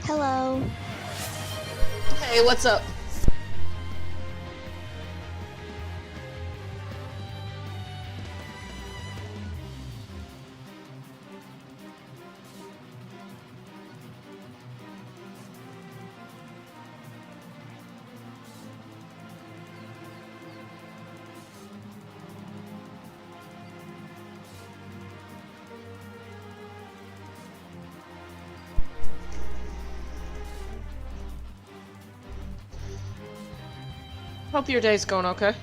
Hello. Hey, what's up? Hope your day's going okay.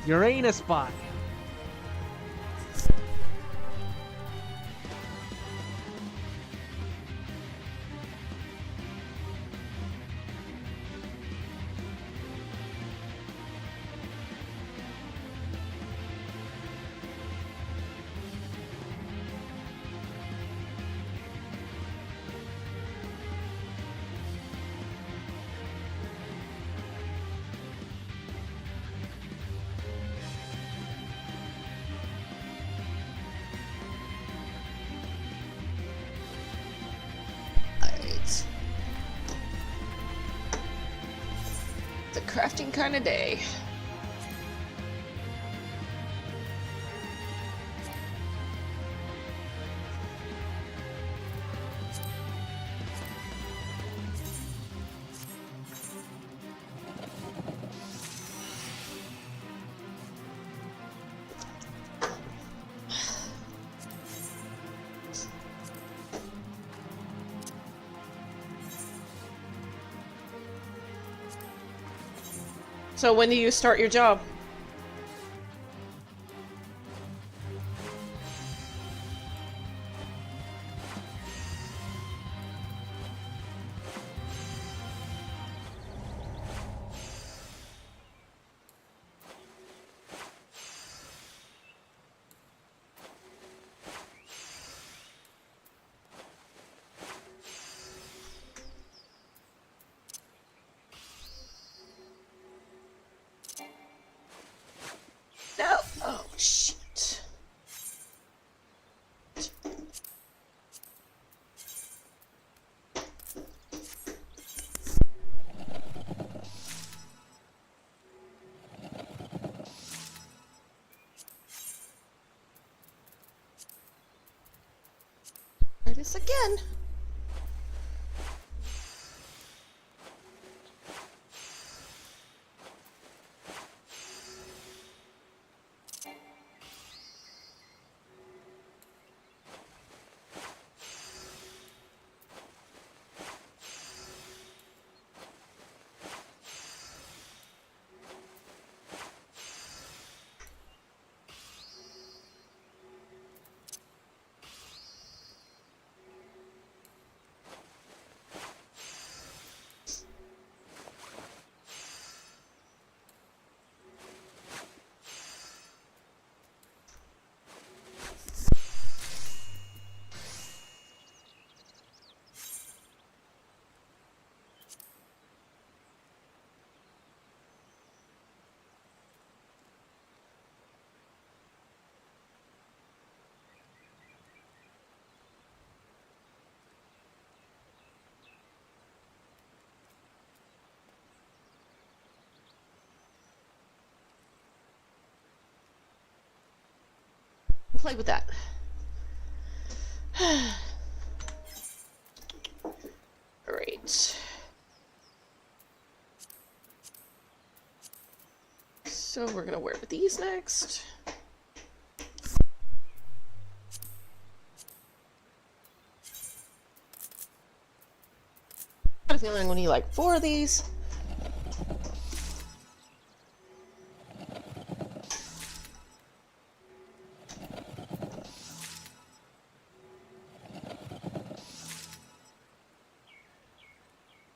Uranus spot. Alright. It's a crafting kind of day. So when do you start your job? No. Oh, shit. Try this again. Play with that. Alright. So we're gonna wear these next. I have a feeling I'm gonna need like 4 of these.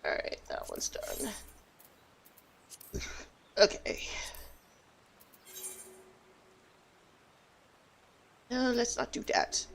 Alright, that one's done. Okay. No, let's not do that.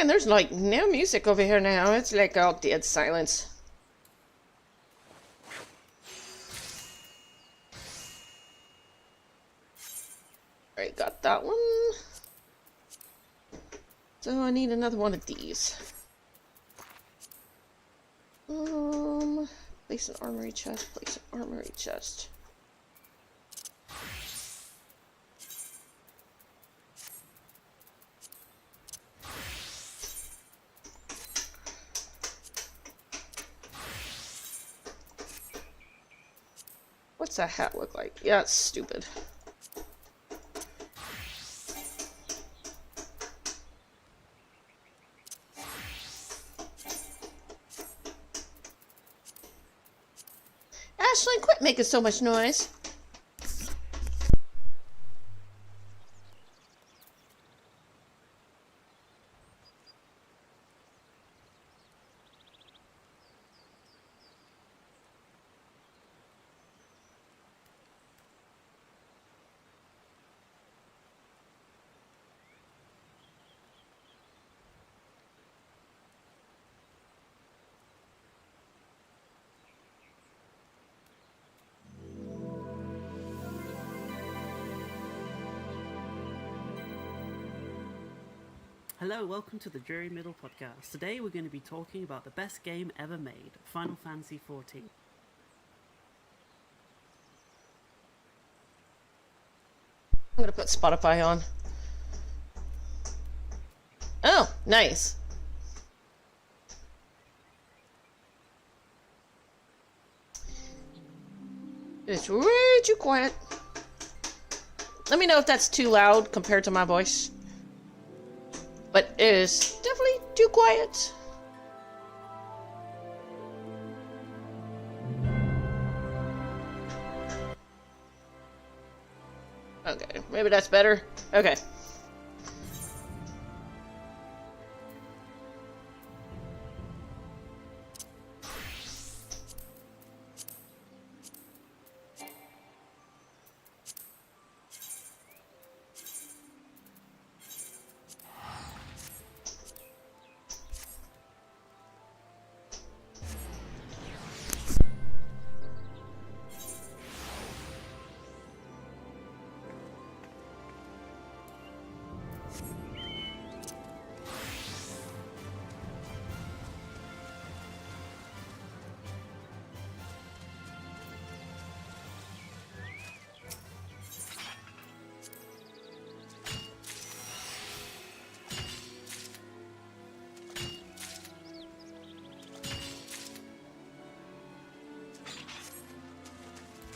Man, there's like no music over here now. It's like all dead silence. Alright, got that one. So I need another one of these. Place an armory chest, place an armory chest. What's that hat look like? Yeah, it's stupid. Ashley, quit making so much noise. Hello, welcome to the Dreary Middle Podcast. Today we're going to be talking about the best game ever made, Final Fantasy XIV. I'm gonna put Spotify on. Oh, nice. It's way too quiet. Let me know if that's too loud compared to my voice. But it is definitely too quiet. Okay, maybe that's better. Okay.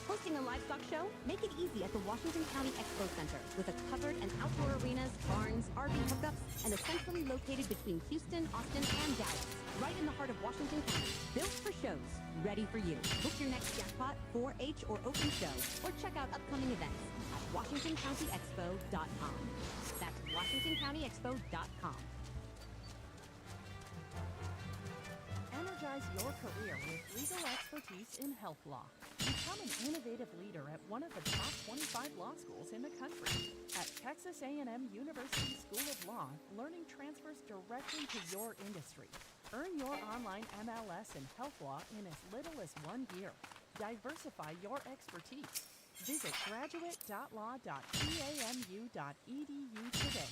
Hosting a livestock show? Make it easy at the Washington County Expo Center with a covered and outdoor arenas, barns, RV hookups, and is centrally located between Houston, Austin, and Dallas, right in the heart of Washington County. Built for shows, ready for you. Book your next jackpot, 4-H, or open show, or check out upcoming events at WashingtonCountyExpo.com. That's WashingtonCountyExpo.com. Energize your career with legal expertise in health law. Become an innovative leader at one of the top 25 law schools in the country. At Texas A&M University School of Law, learning transfers directly to your industry. Earn your online MLS in health law in as little as 1 year. Diversify your expertise. Visit graduate.law.tamu.edu today.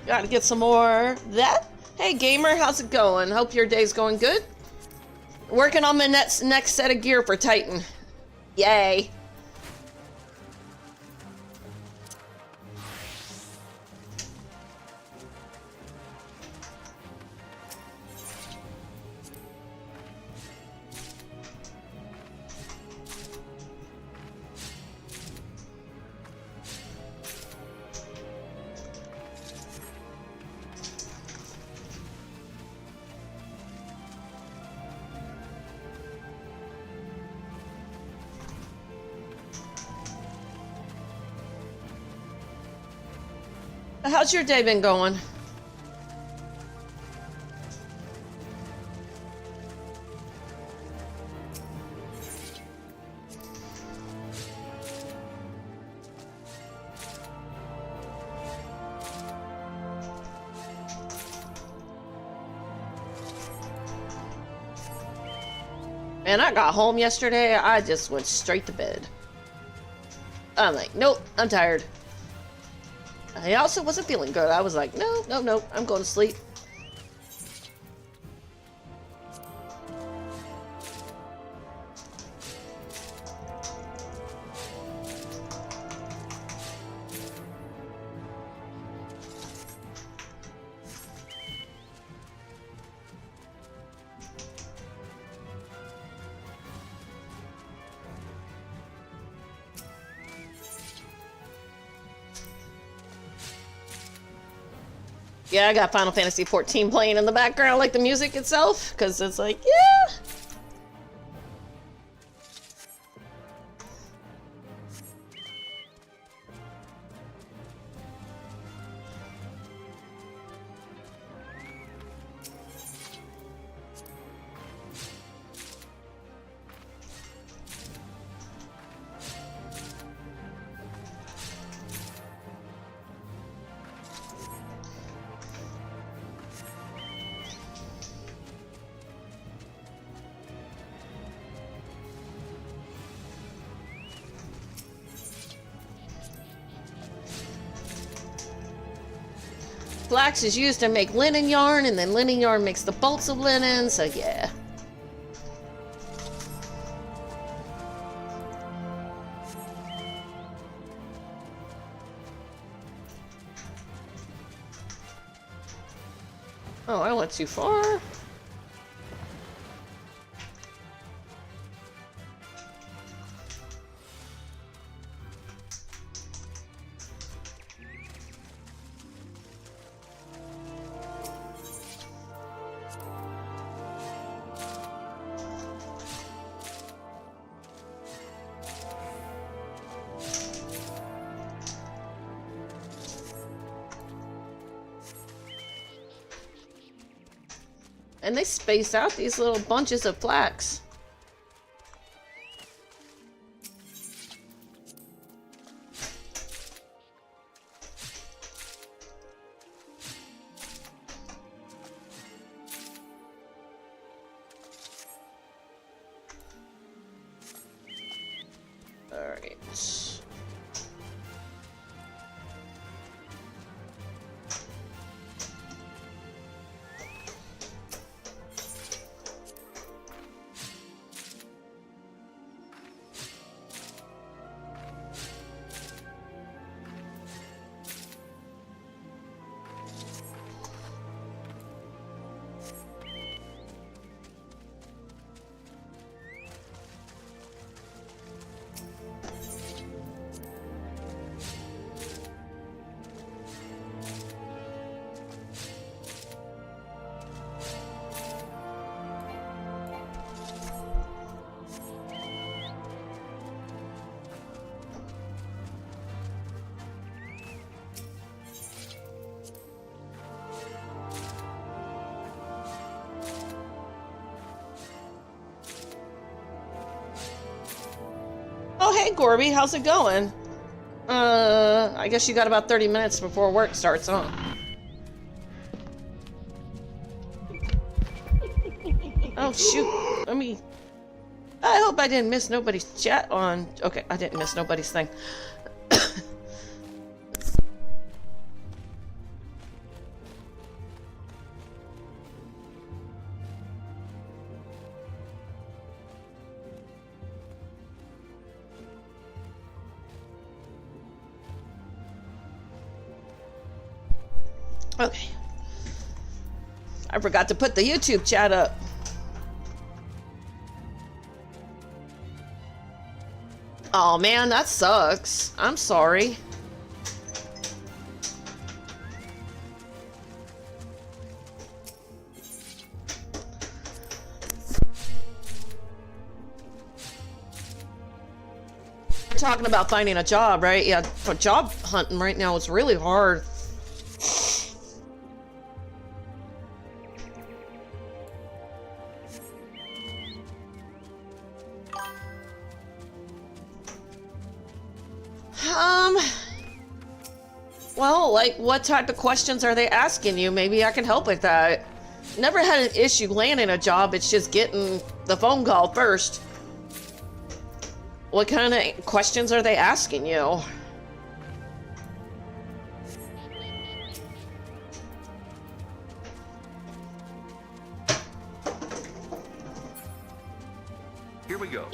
Gotta get some more of that. Hey gamer, how's it going? Hope your day's going good. Working on my next set of gear for Titan. Yay. How's your day been going? Man, I got home yesterday, I just went straight to bed. I'm like, nope, I'm tired. I also wasn't feeling good. I was like, no, I'm going to sleep. Yeah, I got Final Fantasy XIV playing in the background, like the music itself, because it's like, yeah. Flax is used to make linen yarn, and then linen yarn makes the bolts of linen, so yeah. Oh, I went too far. And they space out these little bunches of flax. All right. Oh, hey, Gorby, how's it going? I guess you got about 30 minutes before work starts, huh? Oh, shoot. I hope I didn't miss nobody's chat on... Okay, I didn't miss nobody's thing. Okay. I forgot to put the YouTube chat up. Oh man, that sucks. I'm sorry. You're talking about finding a job, right? Yeah, for job hunting right now is really hard. Well, like, what type of questions are they asking you? Maybe I can help with that. Never had an issue landing a job, it's just getting the phone call first. What kind of questions are they asking you? Here we go.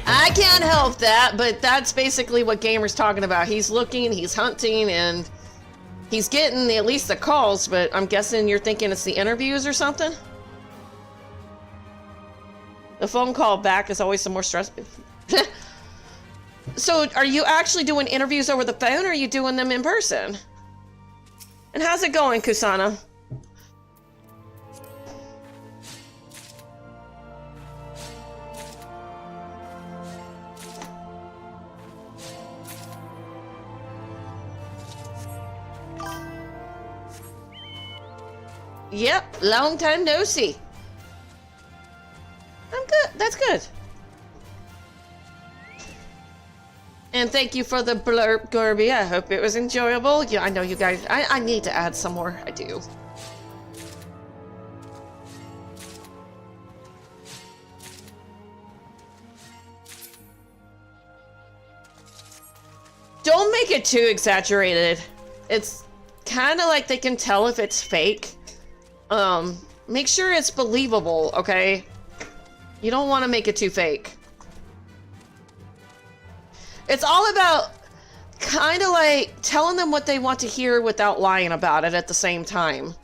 I can't help that, but that's basically what Gamer's talking about. He's looking, he's hunting, and he's getting at least the calls, but I'm guessing you're thinking it's the interviews or something? The phone call back is always some more stress. So, are you actually doing interviews over the phone, or are you doing them in person? And how's it going, Kusana? Yep, long time no see. I'm good. That's good. And thank you for the blurb, Gorby. I hope it was enjoyable. Yeah, I know you guys. I need to add some more. I do. Don't make it too exaggerated. It's kind of like they can tell if it's fake. Make sure it's believable, okay? You don't want to make it too fake. It's all about kind of like telling them what they want to hear without lying about it at the same time.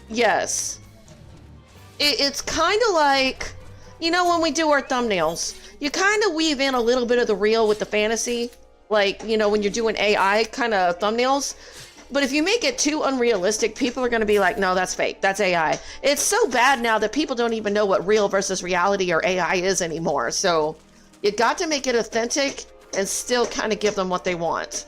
Yes. It's kind of like, you know, when we do our thumbnails, you kind of weave in a little bit of the real with the fantasy. Like, you know, when you're doing AI kind of thumbnails. But if you make it too unrealistic, people are going to be like, no, that's fake. That's AI. It's so bad now that people don't even know what real versus reality or AI is anymore. So you got to make it authentic and still kind of give them what they want.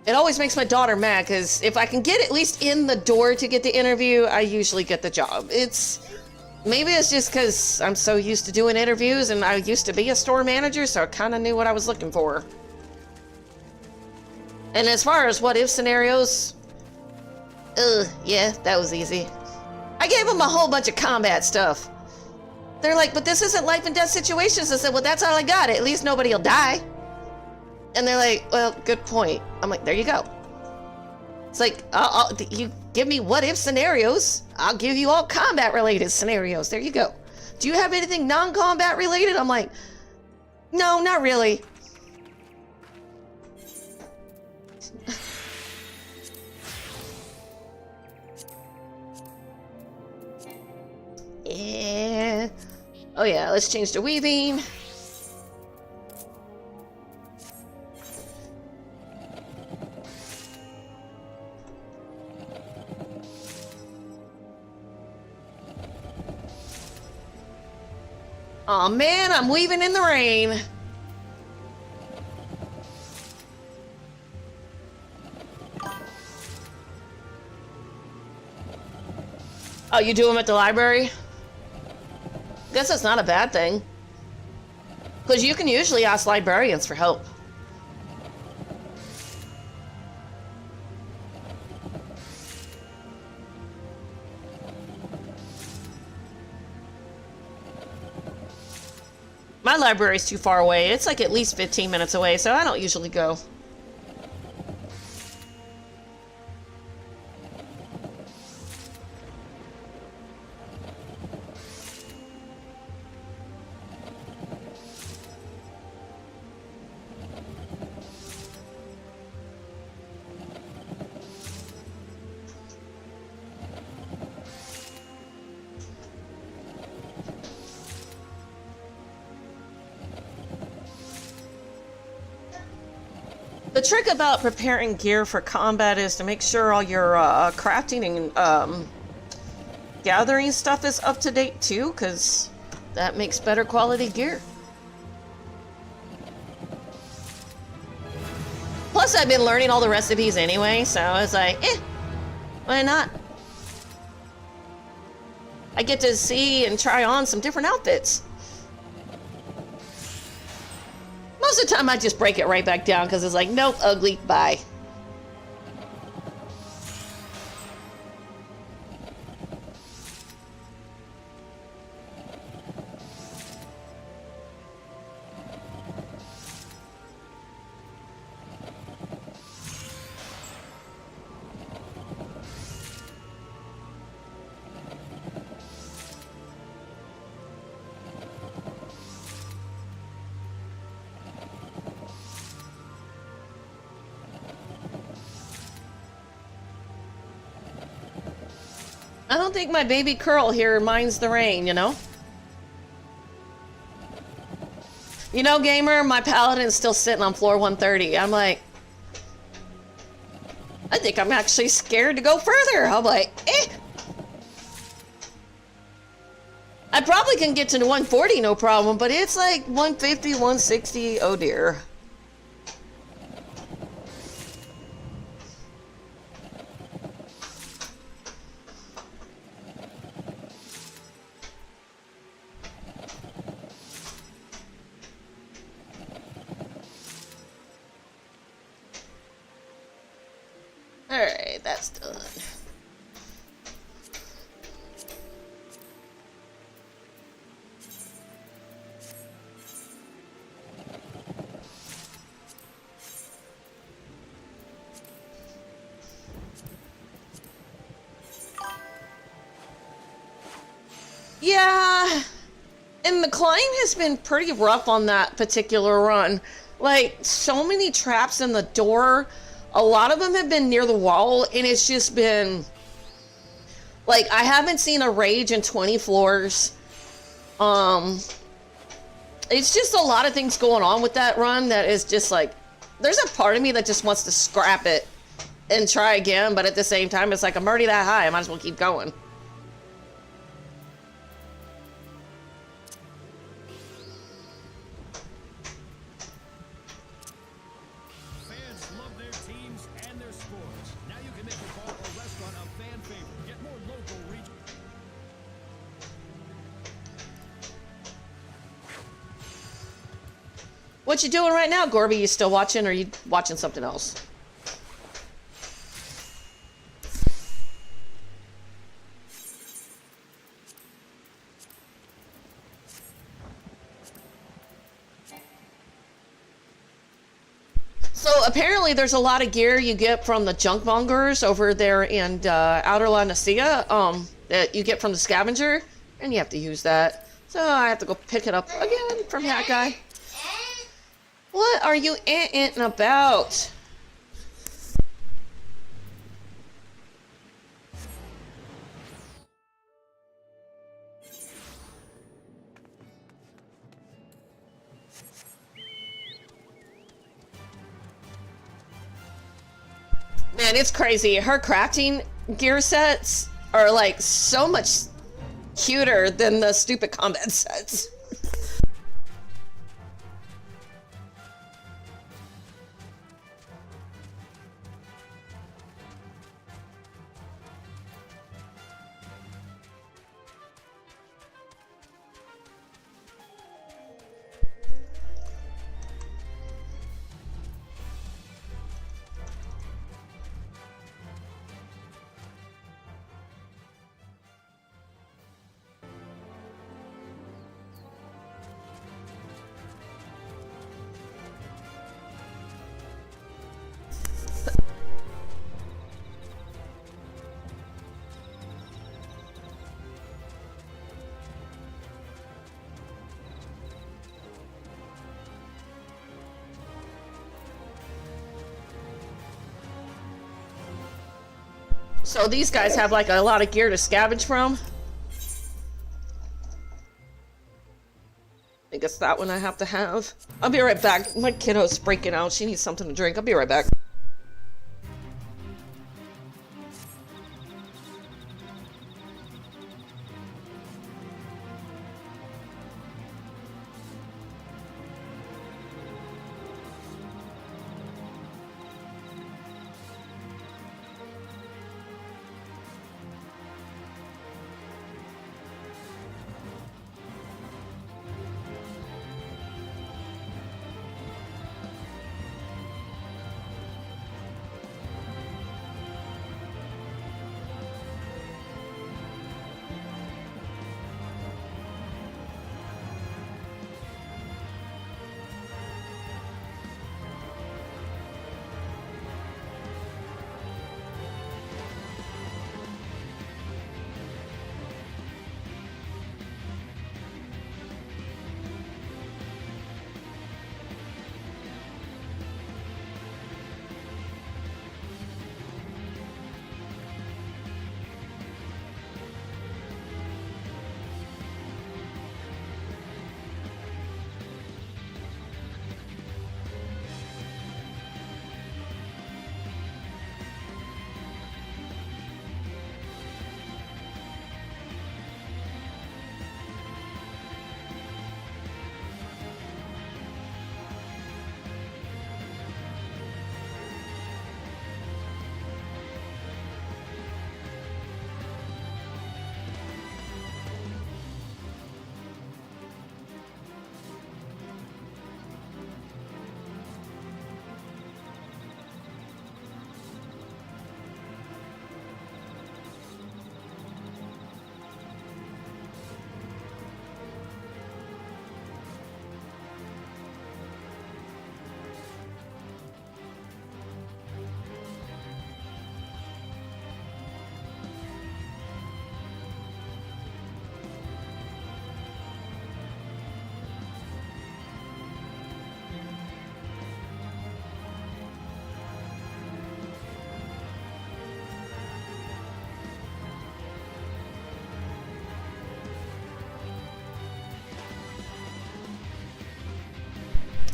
It always makes my daughter mad because if I can get at least in the door to get the interview, I usually get the job. Maybe it's just because I'm so used to doing interviews and I used to be a store manager, so I kind of knew what I was looking for. And as far as what-if scenarios, yeah, that was easy. I gave them a whole bunch of combat stuff. They're like, but this isn't life and death situations. I said, well, that's all I got. At least nobody will die. And they're like, well, good point. I'm like, there you go. It's like, you give me what-if scenarios, I'll give you all combat-related scenarios. There you go. Do you have anything non-combat related? I'm like, no, not really. Yeah. Oh yeah, let's change to weaving. Aw, man, I'm weaving in the rain. Oh, you do them at the library? Guess that's not a bad thing. Because you can usually ask librarians for help. My library's too far away. It's like at least 15 minutes away, so I don't usually go. The trick about preparing gear for combat is to make sure all your crafting and gathering stuff is up to date too, because that makes better quality gear. Plus, I've been learning all the recipes anyway, so I was like, why not? I get to see and try on some different outfits. Most of the time, I just break it right back down because it's like, nope, ugly, bye. I don't think my baby Curl here minds the rain, you know? You know, gamer, my paladin's still sitting on floor 130. I'm like, I think I'm actually scared to go further. I'm like, I probably can get to 140, no problem, but it's like 150, 160, oh dear. Alright, that's done. Yeah, and the climb has been pretty rough on that particular run. Like, so many traps in the door. A lot of them have been near the wall, and it's just been... Like, I haven't seen a rage in 20 floors. It's just a lot of things going on with that run that is just like... There's a part of me that just wants to scrap it and try again, but at the same time, it's like, I'm already that high, I might as well keep going. What you doing right now, Gorby? You still watching, or you watching something else? So apparently there's a lot of gear you get from the junk mongers over there in Outer La Nacia, that you get from the scavenger, and you have to use that. So I have to go pick it up again from that guy. What are you ant-ing about? Man, it's crazy. Her crafting gear sets are like so much cuter than the stupid combat sets. So these guys have like a lot of gear to scavenge from. I think guess that one I have to have. I'll be right back. My kiddo's breaking out. She needs something to drink. I'll be right back.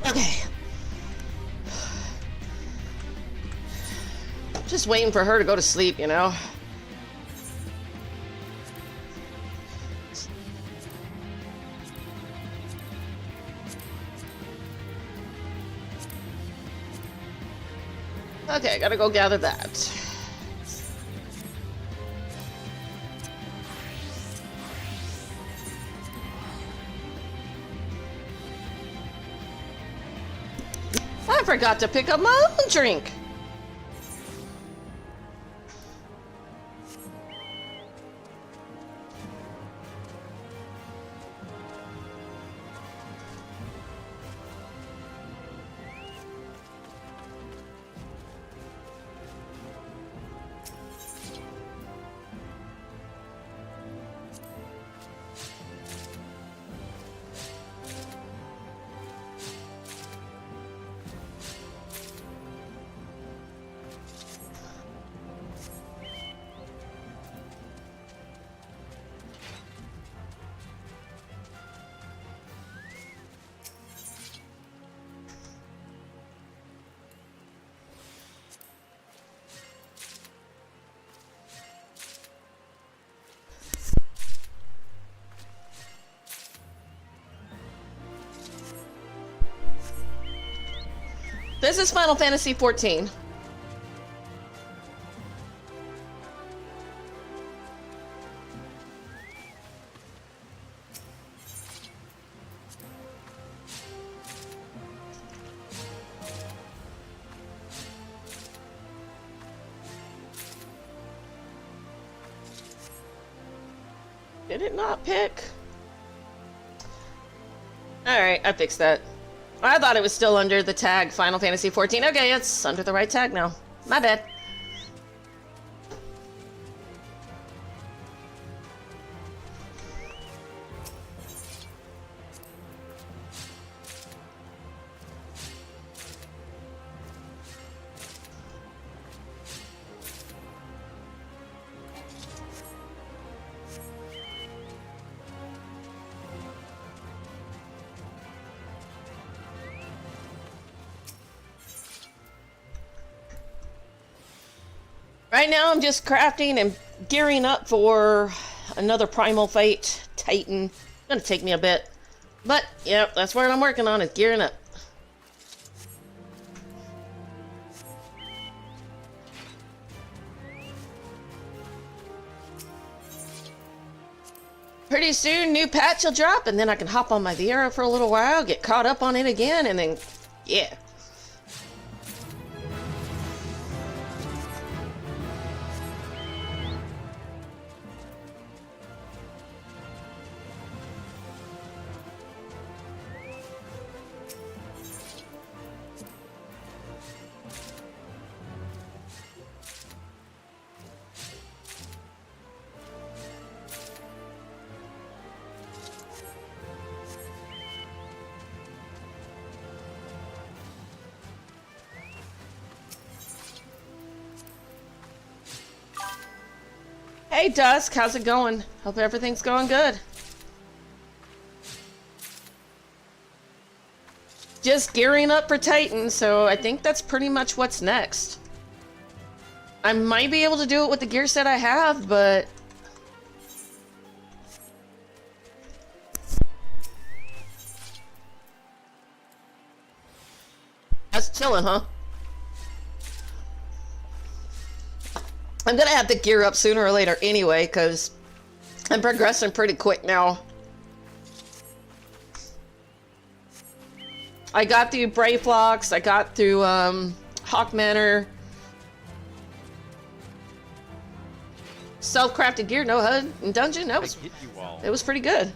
Okay. Just waiting for her to go to sleep, you know? Okay, gotta go gather that. I forgot to pick up my own drink. This is Final Fantasy XIV. Did it not pick? Alright, I fixed that. I thought it was still under the tag Final Fantasy XIV. Okay, it's under the right tag now. My bad. Right now I'm just crafting and gearing up for another primal fight, Titan. Gonna take me a bit. But, yep, that's what I'm working on, is gearing up. Pretty soon, new patch will drop, and then I can hop on my Viera for a little while, get caught up on it again, and then, yeah. Hey Dusk, how's it going? Hope everything's going good. Just gearing up for Titan, so I think that's pretty much what's next. I might be able to do it with the gear set I have, but... That's chilling, huh? I'm gonna have to gear up sooner or later anyway, because I'm progressing pretty quick now. I got through Brave Flocks, I got through Hawk Manor. Self-crafted gear, no HUD in dungeon. That was, it was pretty good.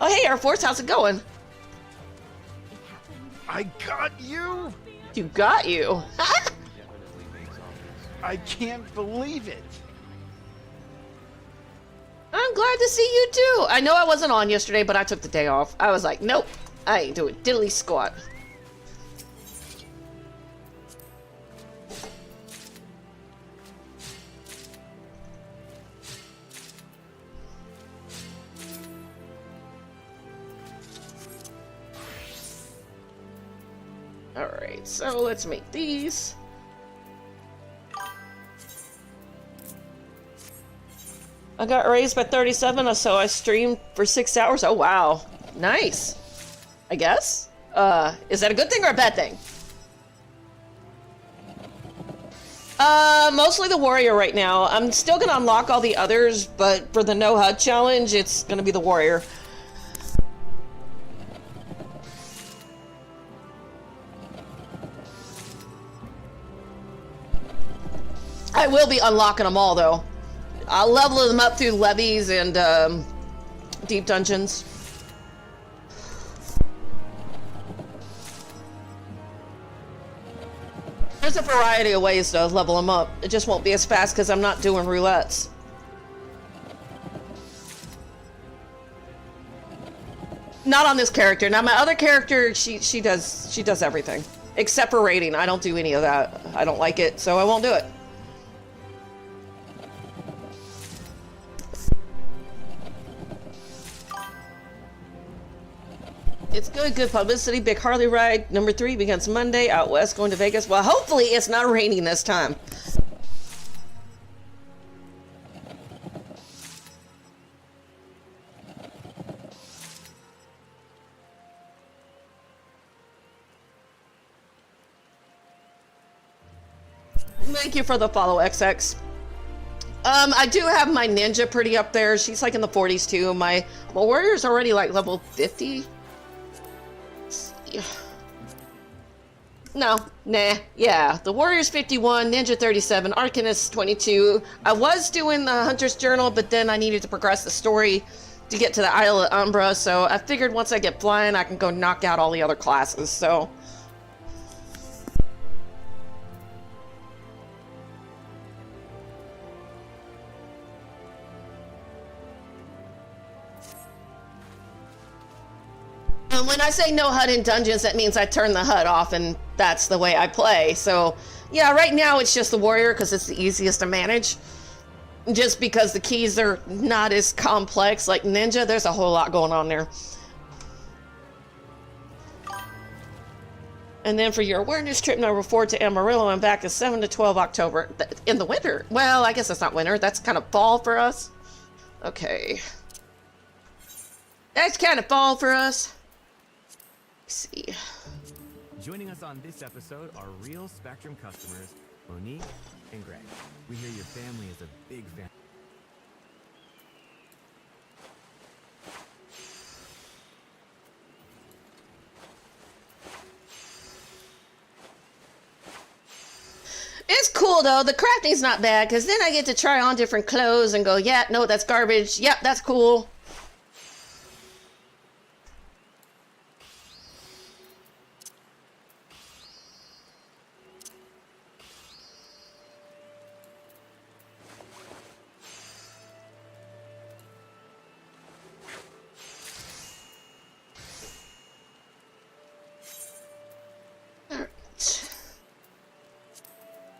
Oh hey Air Force, how's it going? I got you! You got you. I can't believe it. I'm glad to see you too. I know I wasn't on yesterday, but I took the day off. I was like, nope, I ain't doing diddly squat. Alright, so let's make these. I got raised by 37, so I streamed for 6 hours. Oh, wow. Nice. I guess? Is that a good thing or a bad thing? Mostly the warrior right now. I'm still gonna unlock all the others, but for the no HUD challenge, it's gonna be the warrior. I will be unlocking them all, though. I'll level them up through levies and deep dungeons. There's a variety of ways to level them up. It just won't be as fast because I'm not doing roulettes. Not on this character. Now my other character, she does everything except for raiding. I don't do any of that. I don't like it, so I won't do it. It's good publicity. Big Harley ride number 3 begins Monday out west going to Vegas. Well, hopefully it's not raining this time. Thank you for the follow, XX. I do have my ninja pretty up there. She's like in the 40s too. My warrior's already like level 50. No, nah, yeah. The warrior's 51, ninja 37, arcanist 22. I was doing the hunter's journal, but then I needed to progress the story to get to the Isle of Umbra, so I figured once I get flying, I can go knock out all the other classes, so... When I say no HUD in dungeons, that means I turn the HUD off, and that's the way I play. So, yeah, right now it's just the warrior because it's the easiest to manage. Just because the keys are not as complex like ninja, there's a whole lot going on there. And then for your awareness trip number 4 to Amarillo and back is 7 to 12 October. In the winter? Well, I guess that's not winter. That's kind of fall for us. Okay. That's kind of fall for us. Let's see. Joining us on this episode are real Spectrum customers, Monique and Greg. We hear your family is a big fan. It's cool though. The crafting's not bad because then I get to try on different clothes and go, yeah, no, that's garbage. Yep, that's cool.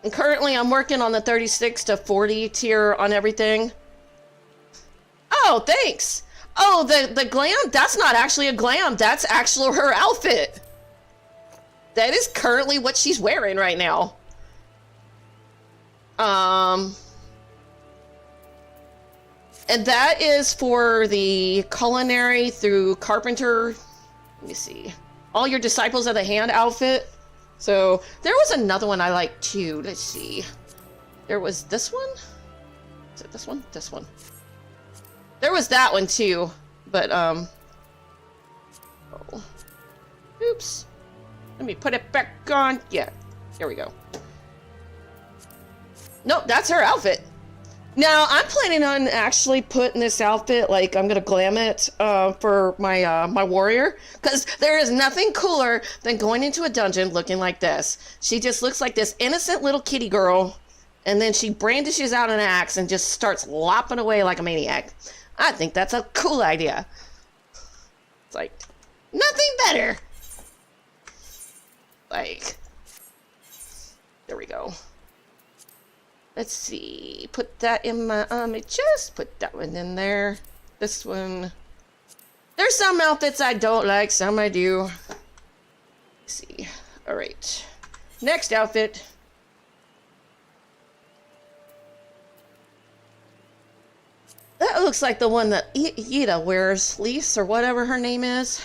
And currently I'm working on the 36 to 40 tier on everything. Oh, thanks. Oh, the glam? That's not actually a glam. That's actually her outfit. That is currently what she's wearing right now. And that is for the culinary through carpenter. Let me see. All your disciples of the hand outfit. So there was another one I liked too. Let's see. There was this one. Is it this one? This one. There was that one too, but oh. Oops. Let me put it back on. Yeah. Here we go. Nope, that's her outfit. Now I'm planning on actually putting this outfit, like I'm gonna glam it for my my warrior, because there is nothing cooler than going into a dungeon looking like this. She just looks like this innocent little kitty girl, and then she brandishes out an axe and just starts lopping away like a maniac. I think that's a cool idea. It's like nothing better. Like, there we go. Let's see, put that in my chest, put that one in there. This one. There's some outfits I don't like, some I do. Let's see. All right. Next outfit. That looks like the one that Yida wears, Lise, or whatever her name is.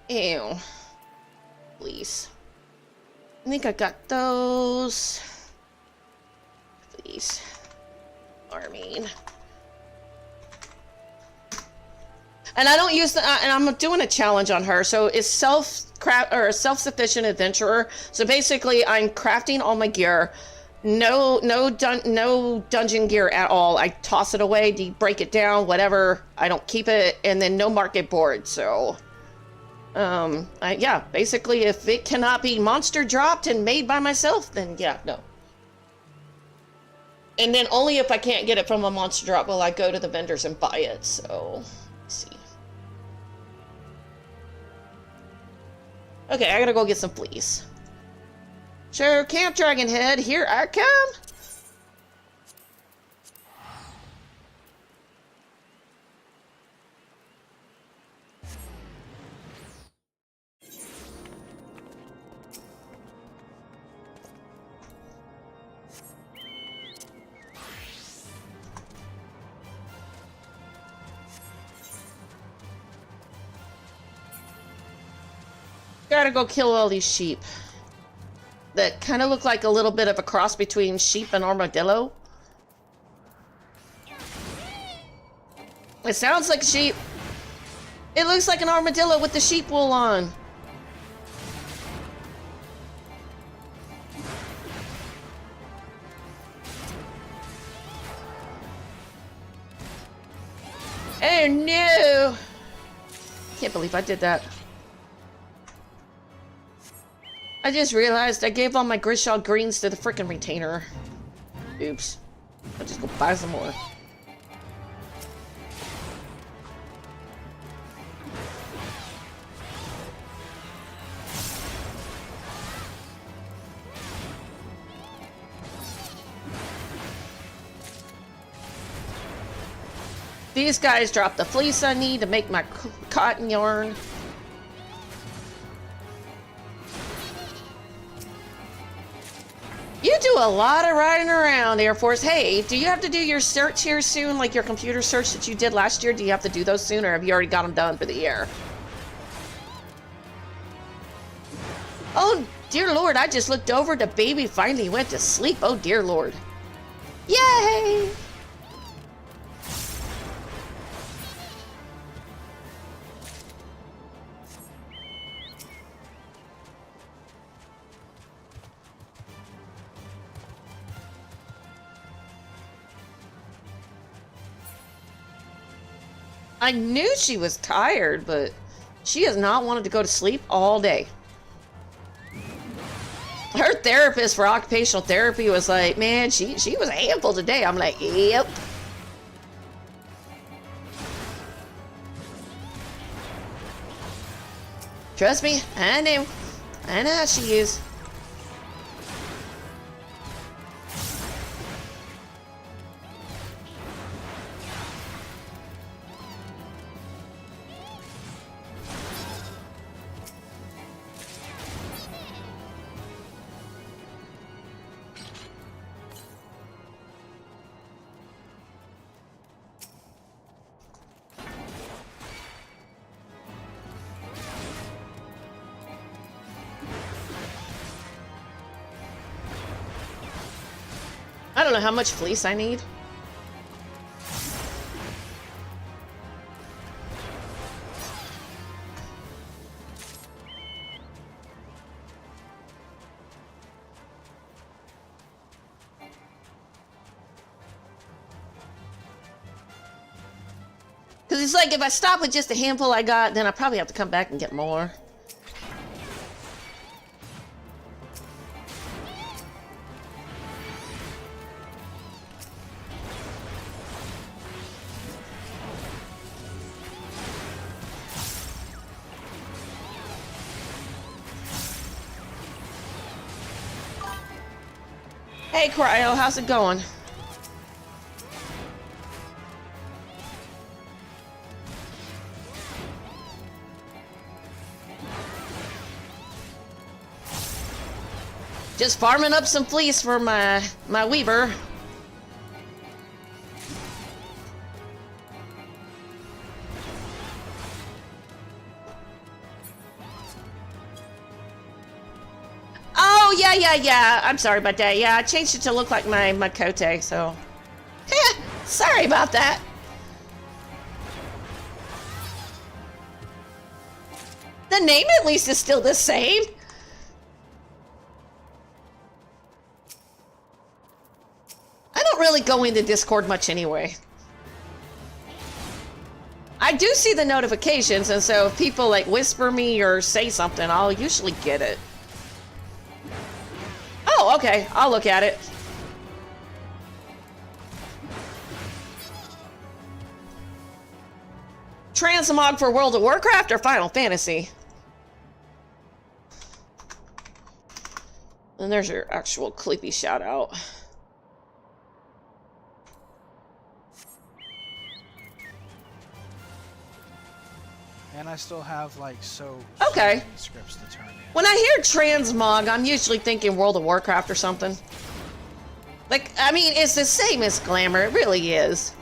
Ew. Please. I think I got those. Please. Armin. And I don't use the, and I'm doing a challenge on her. So it's self-sufficient adventurer. So basically I'm crafting all my gear. No dungeon gear at all. I toss it away, break it down, whatever. I don't keep it, and then no market board. So yeah, basically if it cannot be monster dropped and made by myself, then yeah, no. And then only if I can't get it from a monster drop will I go to the vendors and buy it. So let's see. Okay, I gotta go get some fleas. Sure, Camp Dragonhead, here I come. Gotta go kill all these sheep that kind of look like a little bit of a cross between sheep and armadillo. It sounds like a sheep. It looks like an armadillo with the sheep wool on. Oh no! Can't believe I did that. I just realized I gave all my Grishaw greens to the frickin' retainer. Oops. I'll just go buy some more. These guys drop the fleece I need to make my cotton yarn. You do a lot of riding around, Air Force. Hey, do you have to do your search here soon? Like your computer search that you did last year? Do you have to do those soon, or have you already got them done for the year? Oh, dear Lord, I just looked over. The baby finally went to sleep. Oh, dear Lord. Yay! I knew she was tired, but she has not wanted to go to sleep all day. Her therapist for occupational therapy was like, man, she was a handful today. I'm like, yep. Trust me, I know. I know how she is. I don't know how much fleece I need. Because it's like if I stop with just a handful I got, then I probably have to come back and get more. Hey, Cryo, how's it going? Just farming up some fleece for my weaver. Yeah. I'm sorry about that. Yeah, I changed it to look like my cote, so. Sorry about that. The name at least is still the same. I don't really go into Discord much anyway. I do see the notifications, and so if people like whisper me or say something, I'll usually get it. Oh, okay. I'll look at it. Transmog for World of Warcraft or Final Fantasy? And there's your actual Clippy shout out. And I still have like so Okay. many scripts to turn in. When I hear transmog, I'm usually thinking World of Warcraft or something. Like, I mean, it's the same as Glamour. It really is.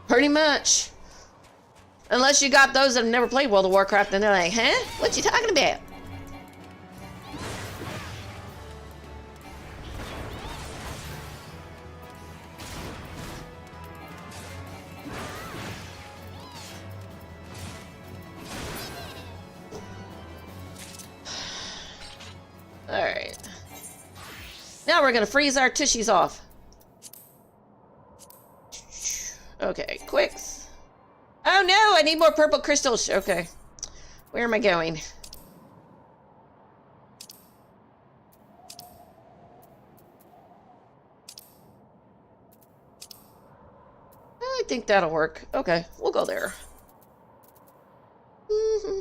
Pretty much. Unless you got those that have never played World of Warcraft and they're like, huh? What you talking about? Alright. Now we're gonna freeze our tushies off. Okay, quicks. Oh no, I need more purple crystals. Okay. Where am I going? I think that'll work. Okay, we'll go there. I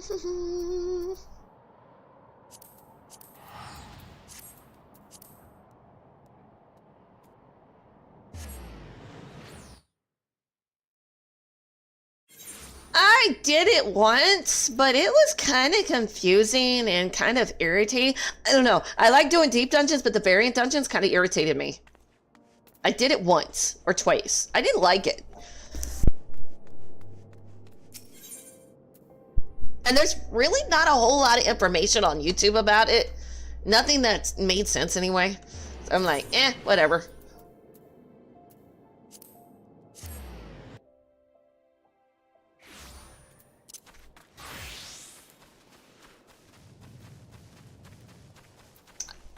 did it once, but it was kind of confusing and kind of irritating. I don't know. I like doing deep dungeons, but the variant dungeons kind of irritated me. I did it once or twice. I didn't like it. And there's really not a whole lot of information on YouTube about it. Nothing that's made sense anyway. So I'm like, whatever.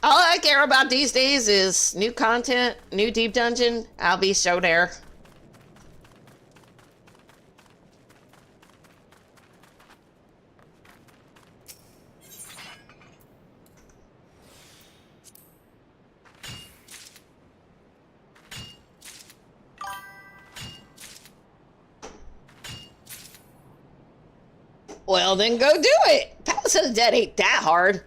All I care about these days is new content, new deep dungeon. I'll be so there. Well, then go do it. Palace of the Dead ain't that hard.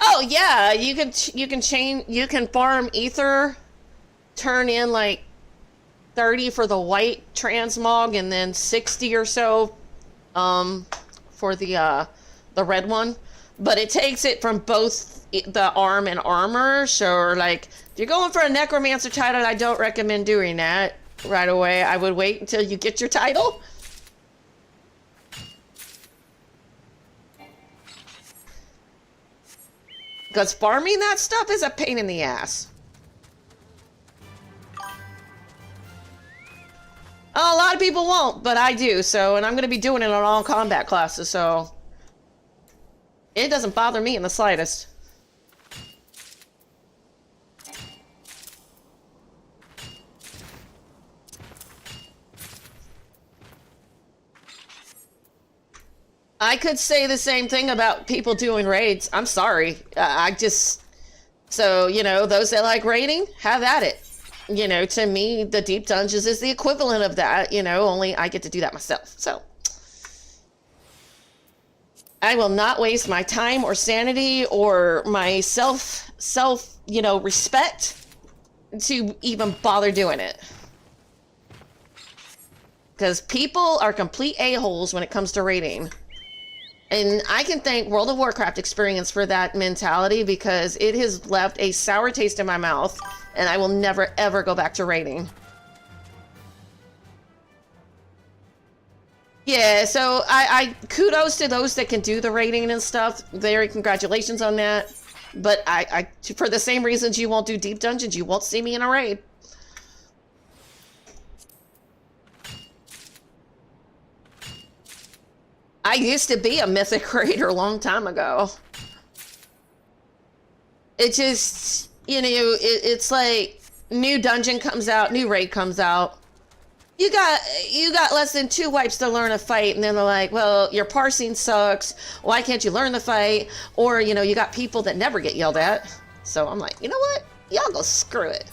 Oh yeah, you can farm ether, turn in like 30 for the white transmog and then 60 or so for the red one. But it takes it from both the arm and armor, so like if you're going for a necromancer title, I don't recommend doing that right away. I would wait until you get your title. Because farming that stuff is a pain in the ass. Oh, a lot of people won't, but I do, so, and I'm going to be doing it on all combat classes, so it doesn't bother me in the slightest. I could say the same thing about people doing raids. I'm sorry. So, you know, those that like raiding, have at it. You know, to me, the deep dungeons is the equivalent of that, you know, only I get to do that myself. So, I will not waste my time or sanity or my you know, respect to even bother doing it. Because people are complete a-holes when it comes to raiding. And I can thank World of Warcraft experience for that mentality, because it has left a sour taste in my mouth, and I will never ever go back to raiding. Yeah, so I kudos to those that can do the raiding and stuff. Very congratulations on that. But I for the same reasons you won't do deep dungeons, you won't see me in a raid. I used to be a mythic raider a long time ago. It just, you know, it's like new dungeon comes out, new raid comes out. You got less than 2 wipes to learn a fight, and then they're like, well, your parsing sucks. Why can't you learn the fight? Or, you know, you got people that never get yelled at. So I'm like, you know what? Y'all go screw it.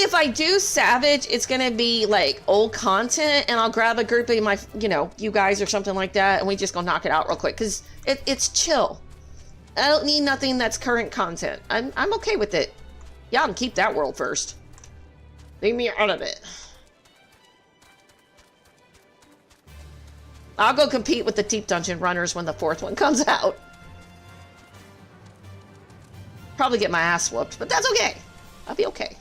If I do Savage, it's gonna be like old content, and I'll grab a group of my, you know, you guys or something like that, and we just go knock it out real quick, because it's chill. I don't need nothing that's current content. I'm okay with it. Y'all can keep that world first. Leave me out of it. I'll go compete with the deep dungeon runners when the 4th one comes out. Probably get my ass whooped, but that's okay. I'll be okay.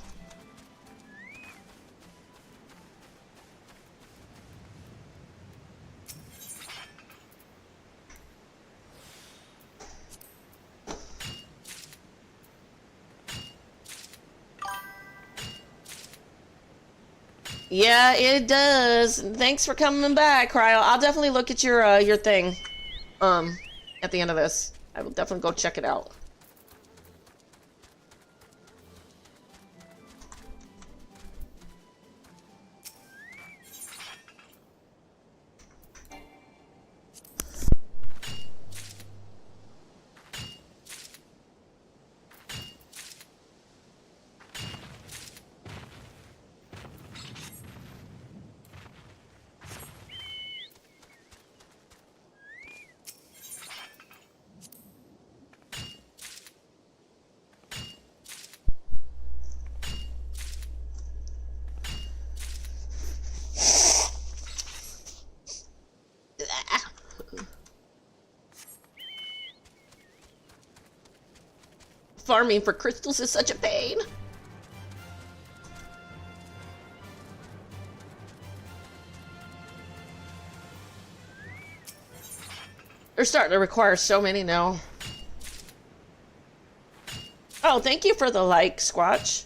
Yeah, it does. Thanks for coming back, Cryo. I'll definitely look at your thing at the end of this. I will definitely go check it out. farming for crystals is such a pain. They're starting to require so many now. Oh, thank you for the like, Squatch.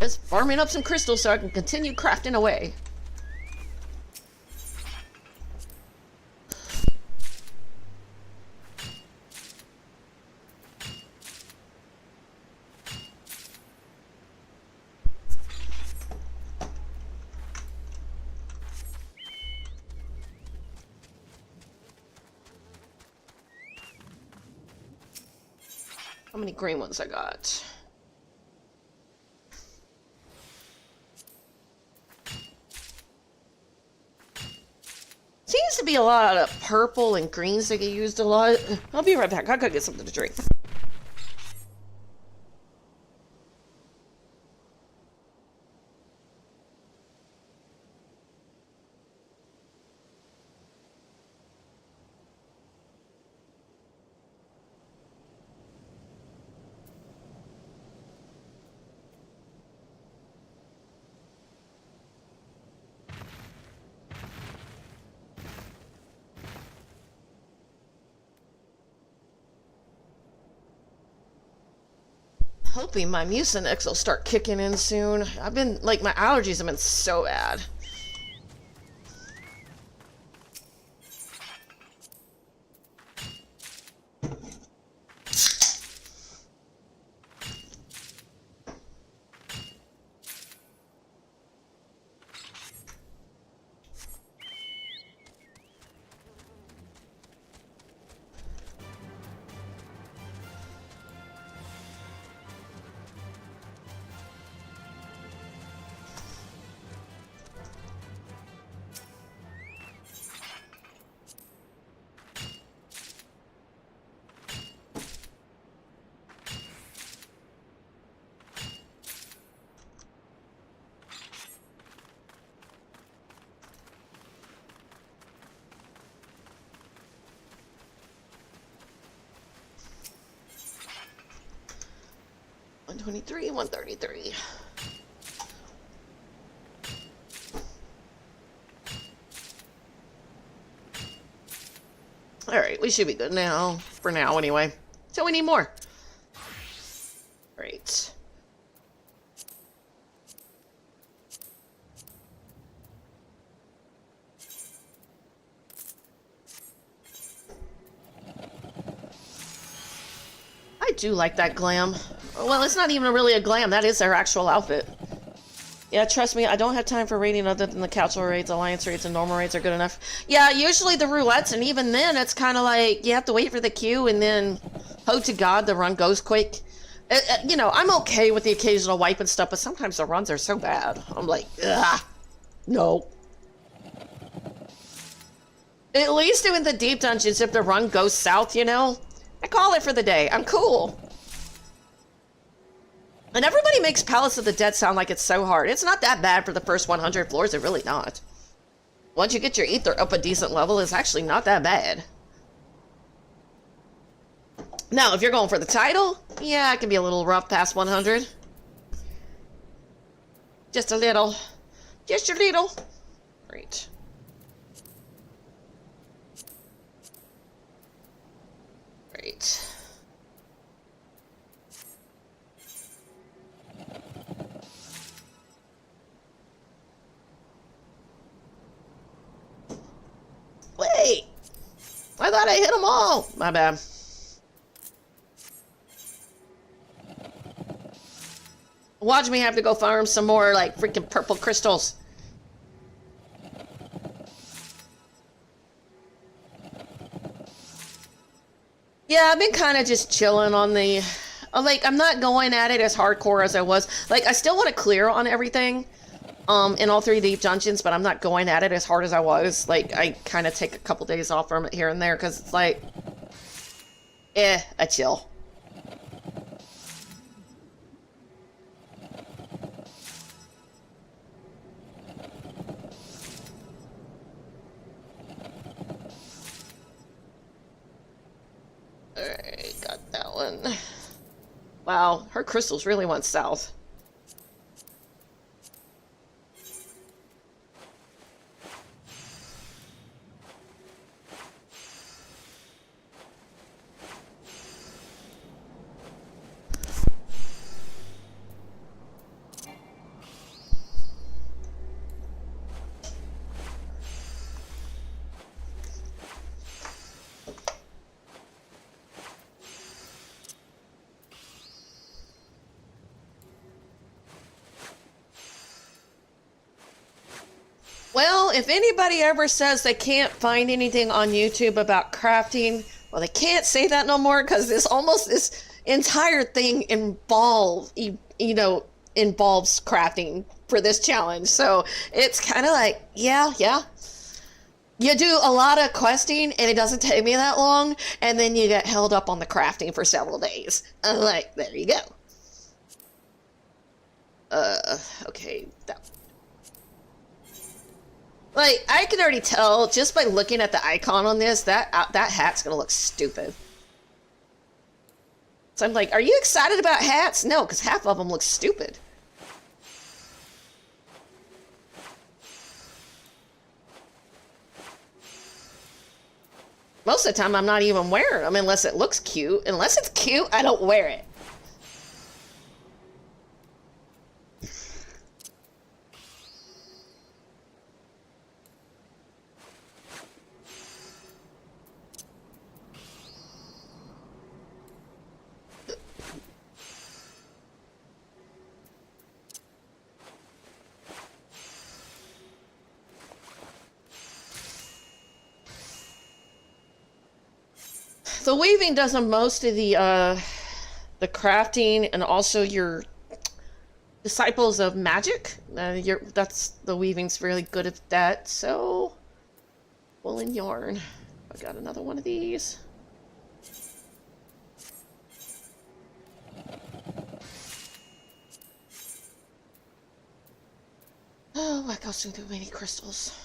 Just farming up some crystals so I can continue crafting away. How many green ones I got? Seems to be a lot of purple and greens that get used a lot. I'll be right back. I gotta get something to drink. Hoping my Mucinex will start kicking in soon. I've been, like, my allergies have been so bad. $123, $133. Alright, we should be good now. For now, anyway. So we need more. Great. I do like that glam. Well, it's not even really a glam. That is their actual outfit. Yeah, trust me, I don't have time for raiding other than the council raids, alliance raids, and normal raids are good enough. Yeah, usually the roulettes, and even then, it's kind of like, you have to wait for the queue, and then, hope to God, the run goes quick. You know, I'm okay with the occasional wipe and stuff, but sometimes the runs are so bad. I'm like, ugh, no. At least doing the deep dungeons, if the run goes south, you know, I call it for the day. I'm cool. And everybody makes Palace of the Dead sound like it's so hard. It's not that bad for the first 100 floors, it's really not. Once you get your ether up a decent level, it's actually not that bad. Now, if you're going for the title, yeah, it can be a little rough past 100. Just a little. Just a little. Great. Great. Wait! I thought I hit them all! My bad. Watch me have to go farm some more, like, freaking purple crystals. Yeah, I've been kind of just chilling on the... like, I'm not going at it as hardcore as I was. Like, I still want to clear on everything. In all 3 deep dungeons, but I'm not going at it as hard as I was. Like, I kind of take a couple days off from it here and there, because it's like... I chill. one. Wow, her crystals really went south. Well, if anybody ever says they can't find anything on YouTube about crafting, well, they can't say that no more because this entire thing involves crafting for this challenge. So it's kind of like, yeah. You do a lot of questing and it doesn't take me that long, and then you get held up on the crafting for several days. I'm like, there you go. Okay, like, I can already tell just by looking at the icon on this that hat's gonna look stupid. So I'm like, are you excited about hats? No, because half of them look stupid. Most of the time, I'm not even wearing them unless it looks cute. Unless it's cute, I don't wear it. The weaving does most of the crafting, and also your disciples of magic. That's the weaving's really good at that. So, wool and yarn. I got another one of these. Oh my gosh, too many crystals.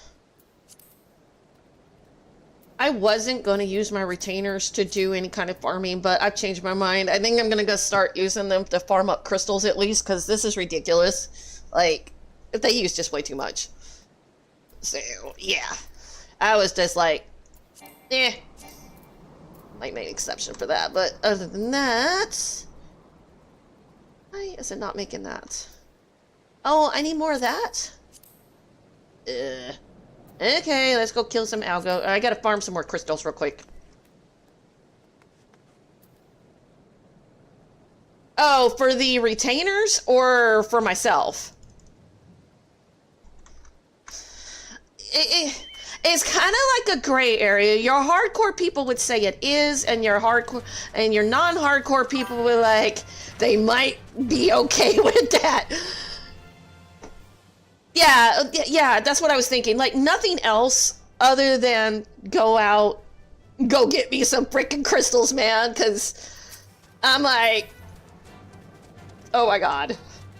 I wasn't going to use my retainers to do any kind of farming, but I've changed my mind. I think I'm going to go start using them to farm up crystals at least, because this is ridiculous. Like, they use just way too much. So, yeah. I was just like, might make an exception for that, but other than that... Why is it not making that? Oh, I need more of that? Okay, let's go kill some algo. I gotta farm some more crystals real quick. Oh, for the retainers or for myself? It's kind of like a gray area. Your hardcore people would say it is, and your hardcore and your non-hardcore people would like they might be okay with that. Yeah, that's what I was thinking. Like, nothing else other than go get me some freaking crystals, man, because I'm like, oh my god.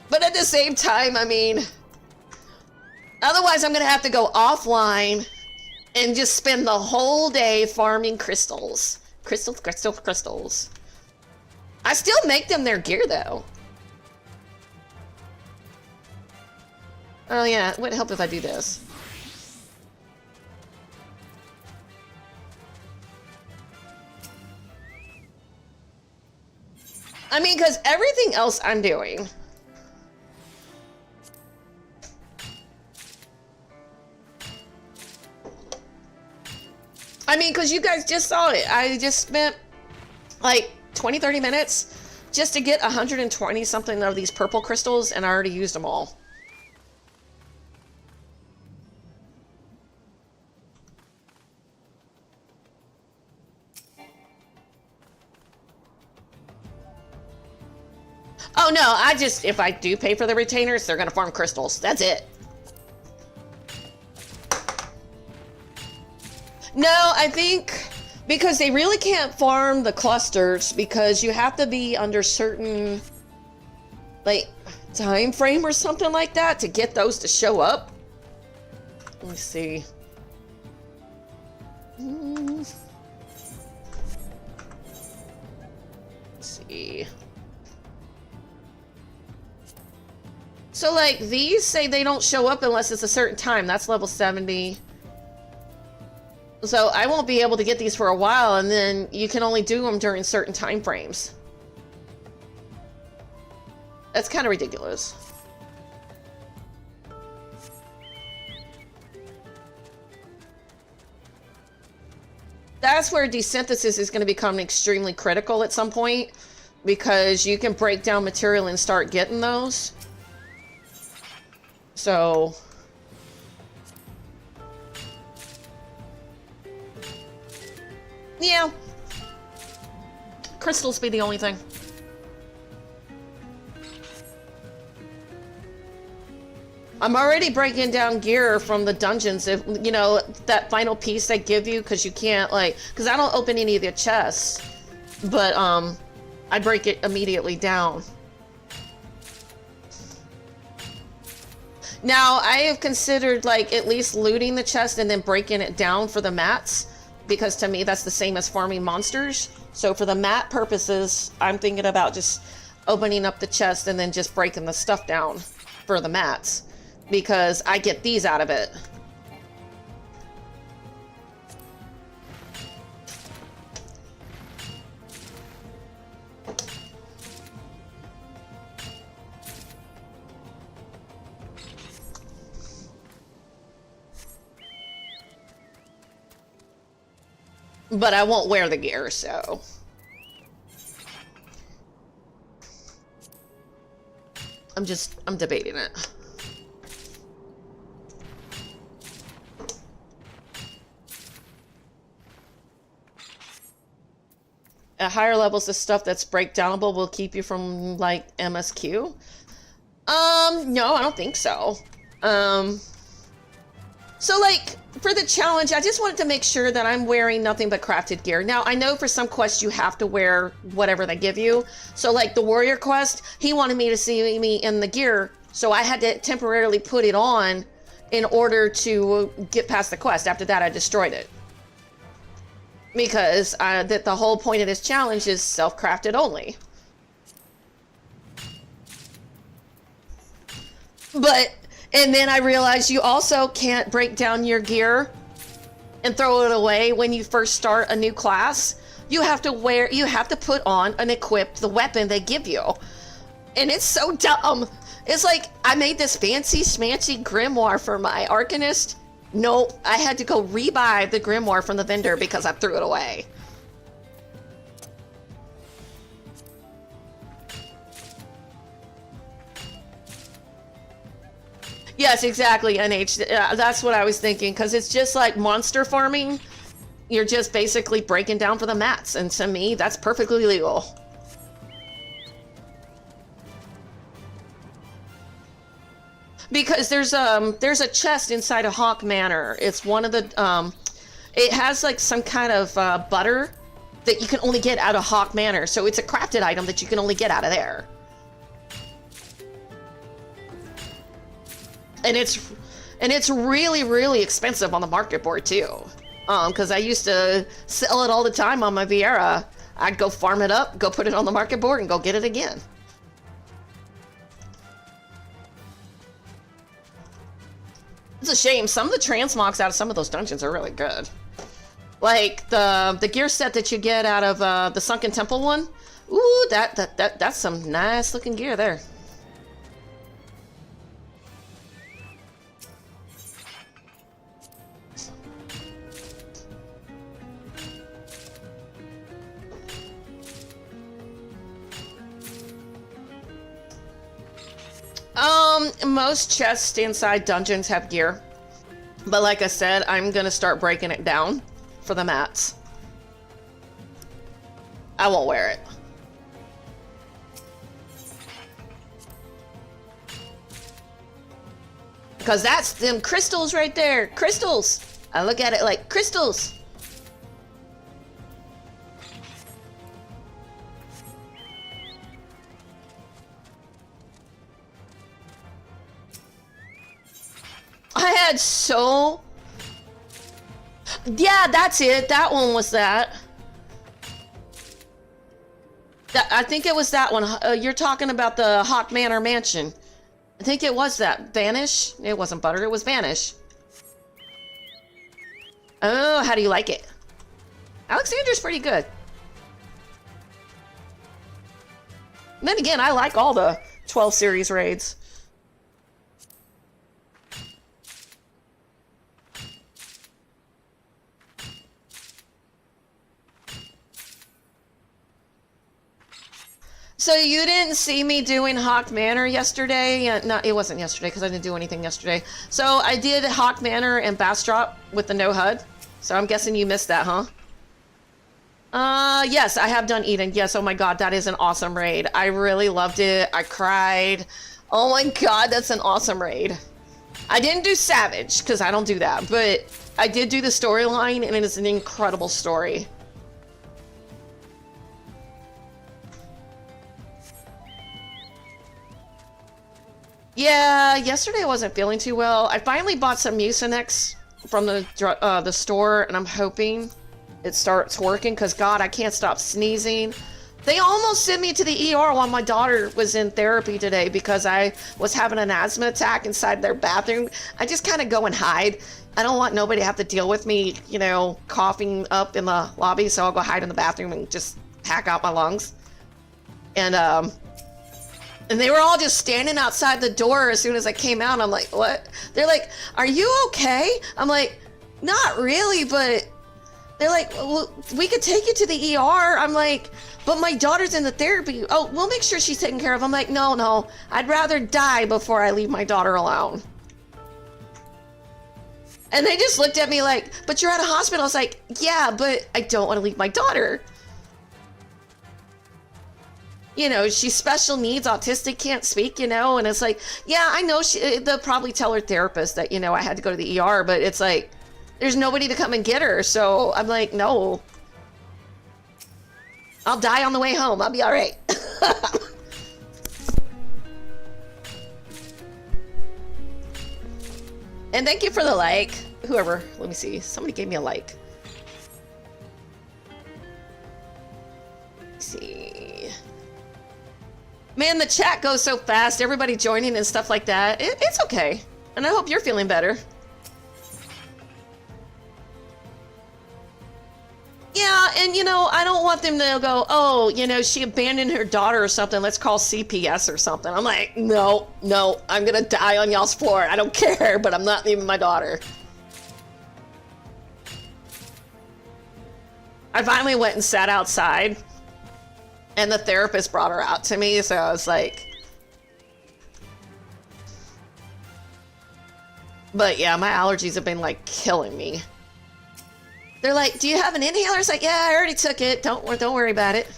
But at the same time, I mean, otherwise I'm going to have to go offline and just spend the whole day farming crystals. Crystals. I still make them their gear, though. Oh yeah, it would help if I do this. I mean, because everything else I'm doing... I mean, because you guys just saw it. I just spent like 20-30 minutes just to get 120 something of these purple crystals, and I already used them all. Oh no, if I do pay for the retainers, they're gonna farm crystals. That's it. No, I think because they really can't farm the clusters because you have to be under certain like time frame or something like that to get those to show up. Let me see. Let's see. see. So, like, these say they don't show up unless it's a certain time. That's level 70. So, I won't be able to get these for a while, and then you can only do them during certain time frames. That's kind of ridiculous. That's where desynthesis is going to become extremely critical at some point, because you can break down material and start getting those. So... yeah. Crystals be the only thing. I'm already breaking down gear from the dungeons, if you know, that final piece they give you, because you can't, like, because I don't open any of the chests, but, I break it immediately down. Now, I have considered, like, at least looting the chest and then breaking it down for the mats, because to me, that's the same as farming monsters. So for the mat purposes, I'm thinking about just opening up the chest and then just breaking the stuff down for the mats, because I get these out of it. But I won't wear the gear, so... I'm debating it. At higher levels, the stuff that's breakdownable will keep you from, like, MSQ? No, I don't think so. So, like, for the challenge, I just wanted to make sure that I'm wearing nothing but crafted gear. Now, I know for some quests you have to wear whatever they give you. So, like, the warrior quest, he wanted me to see me in the gear, so I had to temporarily put it on in order to get past the quest. After that, I destroyed it. Because the whole point of this challenge is self-crafted only. But... and then I realized you also can't break down your gear and throw it away when you first start a new class. You have to put on and equip the weapon they give you. And it's so dumb. It's like, I made this fancy smancy grimoire for my Arcanist. Nope, I had to go rebuy the grimoire from the vendor because I threw it away. Yes, exactly, NH. That's what I was thinking, because it's just like monster farming. You're just basically breaking down for the mats, and to me, that's perfectly legal. Because there's a chest inside of Hawk Manor. It's one of the, it has like some kind of butter that you can only get out of Hawk Manor. So it's a crafted item that you can only get out of there. And it's really, really expensive on the market board too. Because I used to sell it all the time on my Viera. I'd go farm it up, go put it on the market board, and go get it again. It's a shame. Some of the transmogs out of some of those dungeons are really good. Like the gear set that you get out of the Sunken Temple one. Ooh, that's some nice looking gear there. Most chests inside dungeons have gear. But like I said, I'm gonna start breaking it down for the mats. I won't wear it. Because that's them crystals right there. Crystals! I look at it like crystals! I had so... yeah, that's it. That one was that. I think it was that one. You're talking about the Hawk Manor Mansion. I think it was that. Vanish? It wasn't Butter, it was Vanish. Oh, how do you like it? Alexander's pretty good. And then again, I like all the 12 series raids. So you didn't see me doing Hawk Manor yesterday? No, it wasn't yesterday because I didn't do anything yesterday. So I did Hawk Manor and Bastrop with the no HUD. So I'm guessing you missed that, huh? Yes, I have done Eden. Yes, oh my god, that is an awesome raid. I really loved it. I cried. Oh my god, that's an awesome raid. I didn't do Savage because I don't do that, but I did do the storyline and it is an incredible story. Yeah, yesterday I wasn't feeling too well. I finally bought some Mucinex from the store, and I'm hoping it starts working, because God, I can't stop sneezing. They almost sent me to the ER while my daughter was in therapy today because I was having an asthma attack inside their bathroom. I just kind of go and hide. I don't want nobody to have to deal with me, you know, coughing up in the lobby, so I'll go hide in the bathroom and just hack out my lungs. And they were all just standing outside the door as soon as I came out. I'm like, what? They're like, are you okay? I'm like, not really, but they're like, well, we could take you to the ER. I'm like, but my daughter's in the therapy. Oh, we'll make sure she's taken care of. I'm like, no, I'd rather die before I leave my daughter alone. And they just looked at me like, but you're at a hospital. I was like, yeah, but I don't want to leave my daughter. You know, she's special needs, autistic, can't speak, you know, and it's like, yeah, I know they'll probably tell her therapist that, you know, I had to go to the ER, but it's like, there's nobody to come and get her, so I'm like, no. I'll die on the way home, I'll be all right. And thank you for the like, whoever, let me see, somebody gave me a like. Let's see. Man, the chat goes so fast, everybody joining and stuff like that. It's okay. And I hope you're feeling better. Yeah, and you know, I don't want them to go, oh, you know, she abandoned her daughter or something. Let's call CPS or something. I'm like, no, I'm gonna die on y'all's floor. I don't care, but I'm not leaving my daughter. I finally went and sat outside. And the therapist brought her out to me, so I was like... But yeah, my allergies have been like killing me. They're like, do you have an inhaler? It's like, yeah, I already took it. Don't worry about it.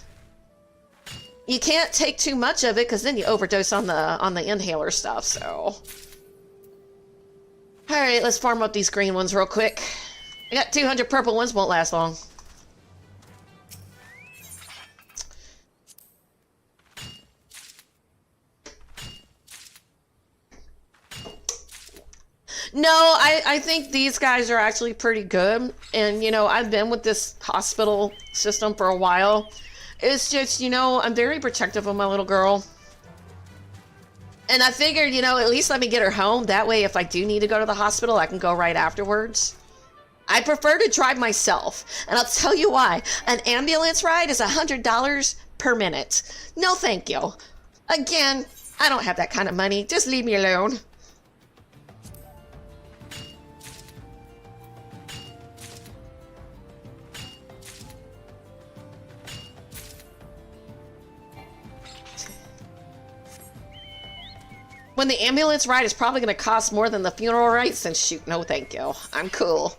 You can't take too much of it because then you overdose on the inhaler stuff, so... Alright, let's farm up these green ones real quick. I got 200 purple ones, won't last long. No, I think these guys are actually pretty good. And, you know, I've been with this hospital system for a while. It's just, you know, I'm very protective of my little girl. And I figured, you know, at least let me get her home. That way, if I do need to go to the hospital, I can go right afterwards. I prefer to drive myself. And I'll tell you why. An ambulance ride is $100 per minute. No, thank you. Again, I don't have that kind of money. Just leave me alone. When the ambulance ride is probably going to cost more than the funeral rites, then shoot, no thank you. I'm cool.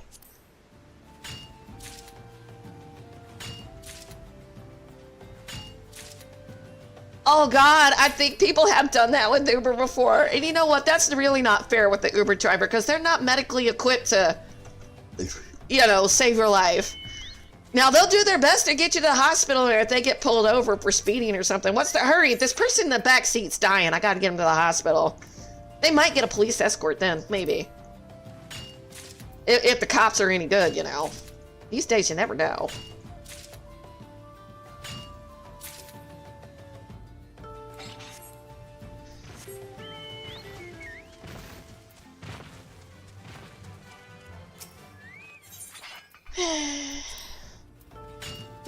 Oh god, I think people have done that with Uber before. And you know what? That's really not fair with the Uber driver because they're not medically equipped to, you know, save your life. Now, they'll do their best to get you to the hospital if they get pulled over for speeding or something. What's the hurry? If this person in the back seat's dying, I gotta get him to the hospital. They might get a police escort then, maybe. If the cops are any good, you know. These days, you never know.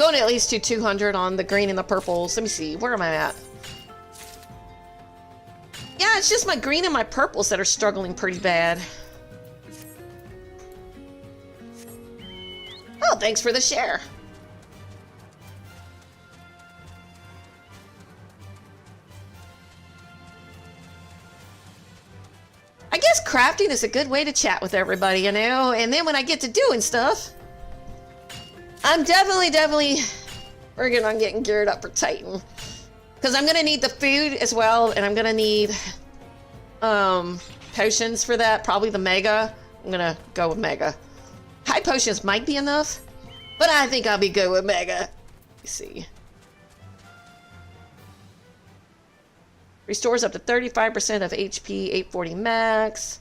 going at least to 200 on the green and the purples. Let me see, where am I at? Yeah, it's just my green and my purples that are struggling pretty bad. Oh, thanks for the share. I guess crafting is a good way to chat with everybody, you know? And then when I get to doing stuff, I'm definitely working on getting geared up for Titan. Because I'm going to need the food as well, and I'm going to need potions for that, probably the Mega. I'm going to go with Mega. High potions might be enough, but I think I'll be good with Mega. Let's see. Restores up to 35% of HP, 840 max.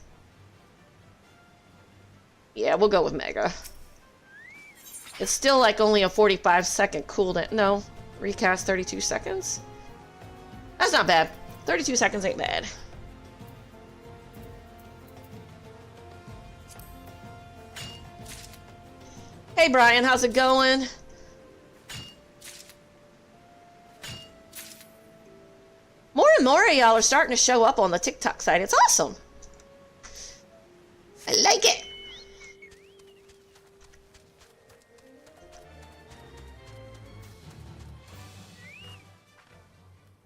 Yeah, we'll go with Mega. It's still like only a 45-second cooldown. No, recast 32 seconds. That's not bad. 32 seconds ain't bad. Hey Brian, how's it going? More and more of y'all are starting to show up on the TikTok site. It's awesome. I like it.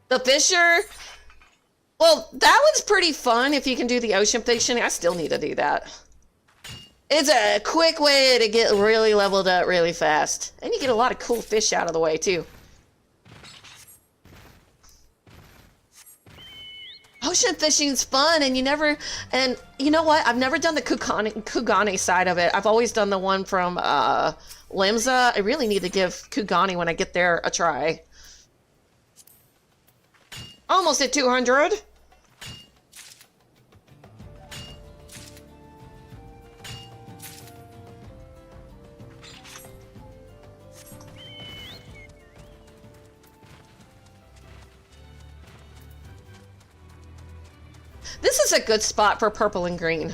The Fisher? Well, that one's pretty fun if you can do the ocean fishing. I still need to do that. It's a quick way to get really leveled up really fast. And you get a lot of cool fish out of the way, too. Ocean fishing's fun, and you know what? I've never done the Kugane side of it. I've always done the one from Limsa. I really need to give Kugane when I get there a try. Almost at 200. This is a good spot for purple and green.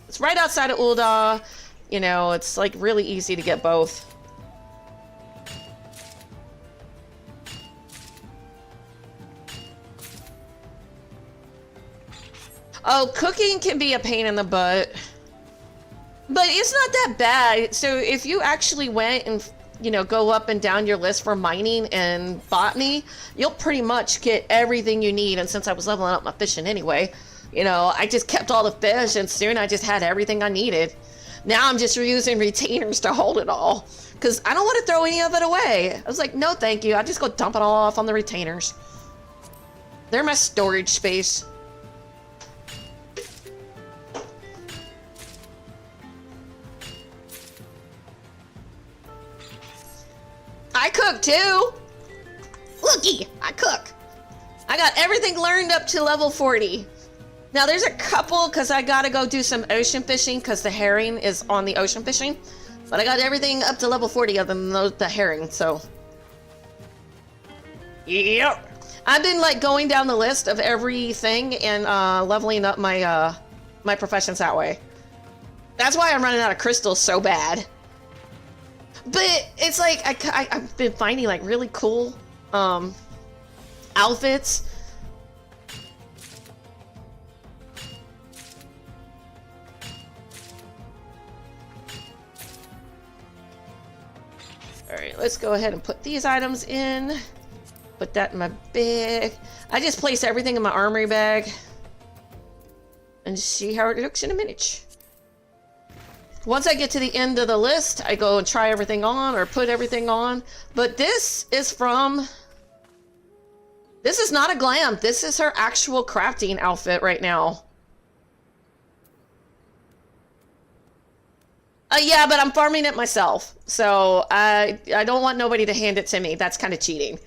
It's right outside of Ul'dah. You know, it's like really easy to get both. Oh, cooking can be a pain in the butt. But it's not that bad. So if you actually went and, you know, go up and down your list for mining and botany, you'll pretty much get everything you need. And since I was leveling up my fishing anyway, you know, I just kept all the fish and soon I just had everything I needed. Now I'm just using retainers to hold it all. Because I don't want to throw any of it away. I was like, no thank you. I just go dump it all off on the retainers. They're my storage space. I cook too. Looky, I cook. I got everything learned up to level 40. Now there's a couple because I gotta go do some ocean fishing because the herring is on the ocean fishing. But I got everything up to level 40 other than the herring, so. Yep. I've been like going down the list of everything and leveling up my my professions that way. That's why I'm running out of crystals so bad. But it's like I've been finding like really cool outfits. Alright, let's go ahead and put these items in. Put that in my bag. I just place everything in my armory bag. And see how it looks in a minute. Once I get to the end of the list, I go and try everything on or put everything on. But this is from... This is not a glam. This is her actual crafting outfit right now. Yeah, but I'm farming it myself. So I don't want nobody to hand it to me. That's kind of cheating.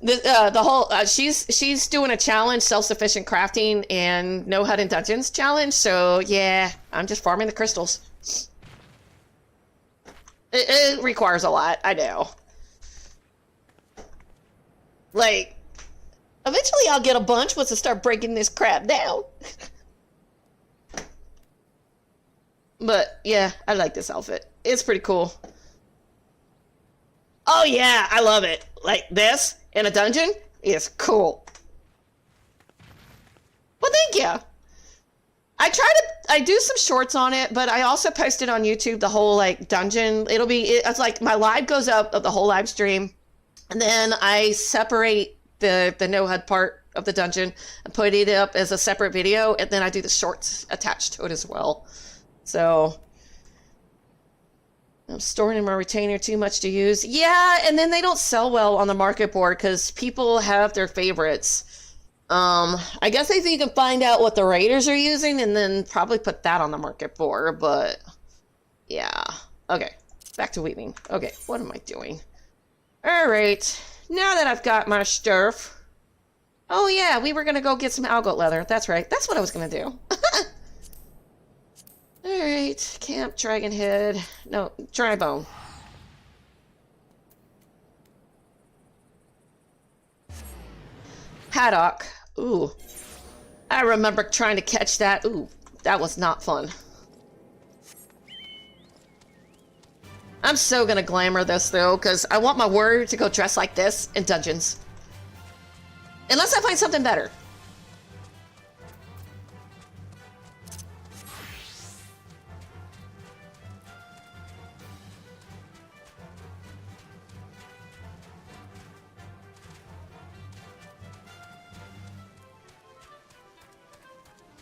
The whole... she's doing a challenge, self-sufficient crafting and no hidden dungeons challenge. So yeah, I'm just farming the crystals. It requires a lot, I know. Like, eventually I'll get a bunch once I start breaking this crap down. But yeah, I like this outfit. It's pretty cool. Oh yeah, I love it. Like this in a dungeon is cool. Well, thank you. I do some shorts on it, but I also posted on YouTube the whole like dungeon. It's like my live goes up of the whole live stream, and then I separate the no HUD part of the dungeon and put it up as a separate video, and then I do the shorts attached to it as well. So I'm storing in my retainer, too much to use. Yeah, and then they don't sell well on the market board because people have their favorites. I guess if you can find out what the raiders are using and then probably put that on the market board, but yeah. Okay, back to weaving. Okay, what am I doing? Alright, now that I've got my stuff. Oh yeah, we were gonna go get some algoat leather. That's right, that's what I was gonna do. Alright, camp, dragon head. No, dry bone. Haddock. Ooh. I remember trying to catch that. Ooh, that was not fun. I'm so gonna glamour this though, because I want my warrior to go dress like this in dungeons. Unless I find something better.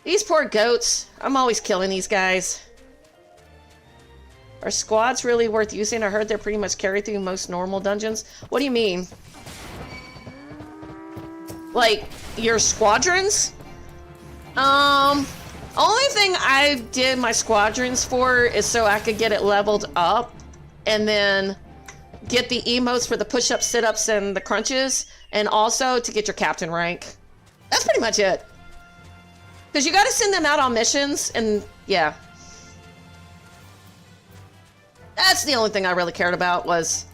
These poor goats. I'm always killing these guys. Are squads really worth using? I heard they're pretty much carried through most normal dungeons. What do you mean? Like, your squadrons? Only thing I did my squadrons for is so I could get it leveled up and then get the emotes for the push-ups, sit-ups, and the crunches, and also to get your captain rank. That's pretty much it. Because you got to send them out on missions, and yeah. That's the only thing I really cared about was...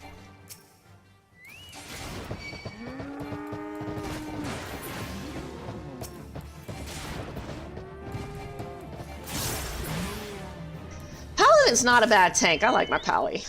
Paladin's not a bad tank. I like my Pally.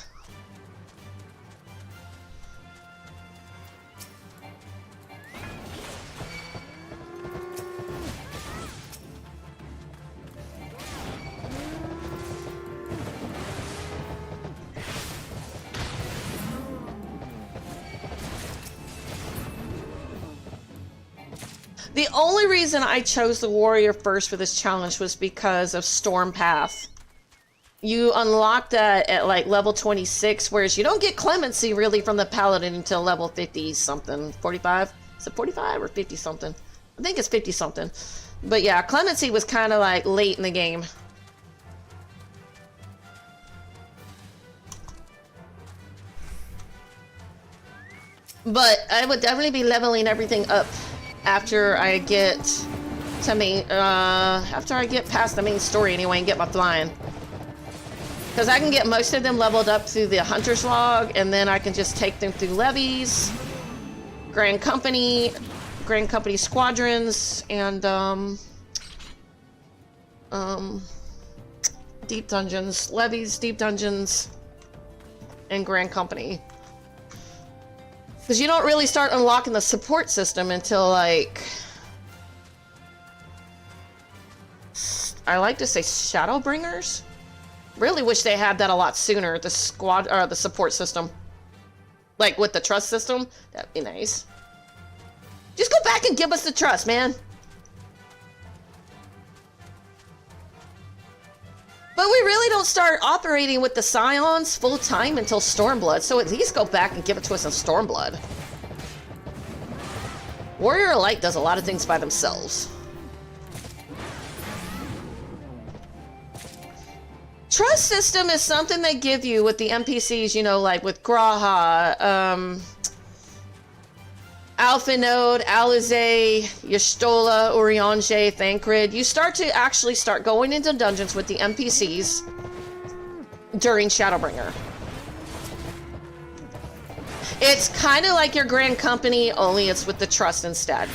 The only reason I chose the warrior first for this challenge was because of Storm Path. You unlock that at like level 26, whereas you don't get clemency really from the paladin until level 50 something. 45? Is it 45 or 50 something? I think it's 50 something. But yeah, clemency was kind of like late in the game. But I would definitely be leveling everything up after I get to after I get past the main story anyway and get my flying. Because I can get most of them leveled up through the Hunter's Log, and then I can just take them through levies, Grand Company squadrons, and deep dungeons, levies, deep dungeons, and Grand Company. Because you don't really start unlocking the support system until, like... I like to say Shadowbringers? Really wish they had that a lot sooner, the support system. Like, with the trust system? That'd be nice. Just go back and give us the trust, man! But we really don't start operating with the Scions full-time until Stormblood, so at least go back and give it to us in Stormblood. Warrior Light does a lot of things by themselves. Trust system is something they give you with the NPCs, you know, like with Graha, Alphinode, Alizé, Y'shtola, Urianger, Thancred. You start going into dungeons with the NPCs during Shadowbringer. It's kind of like your Grand Company, only it's with the Trust instead.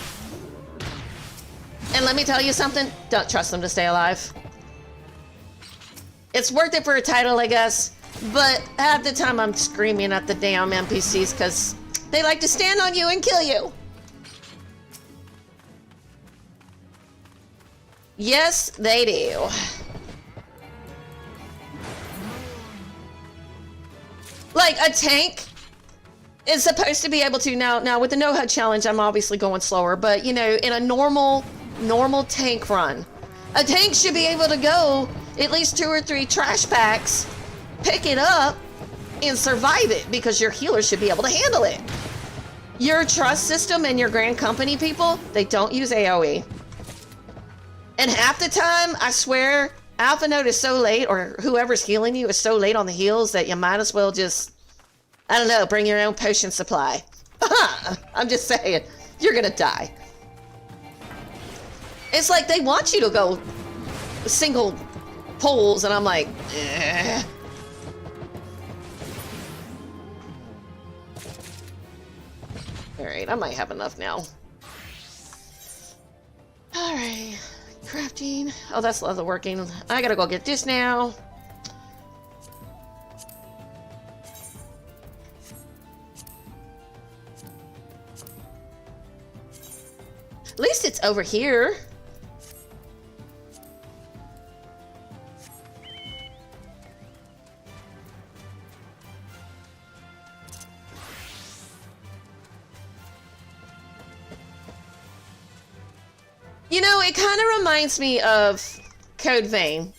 And let me tell you something, don't trust them to stay alive. It's worth it for a title, I guess, But half the time I'm screaming at the damn NPCs because they like to stand on you and kill you. Yes, they do. Like a tank is supposed to be able to now with the no HUD challenge, I'm obviously going slower, but you know, in a normal tank run, a tank should be able to go at least 2 or 3 trash packs, pick it up, and survive it because your healer should be able to handle it. Your trust system and your Grand Company people, they don't use AoE. And half the time, I swear, Alpha Note is so late, or whoever's healing you is so late on the heals that you might as well just, I don't know, bring your own potion supply. I'm just saying, you're gonna die. It's like they want you to go single pulls, and I'm like, eh. Alright, I might have enough now. Alright, crafting. Oh, that's leather working. I gotta go get this now. At least it's over here. You know, it kind of reminds me of Code Vein.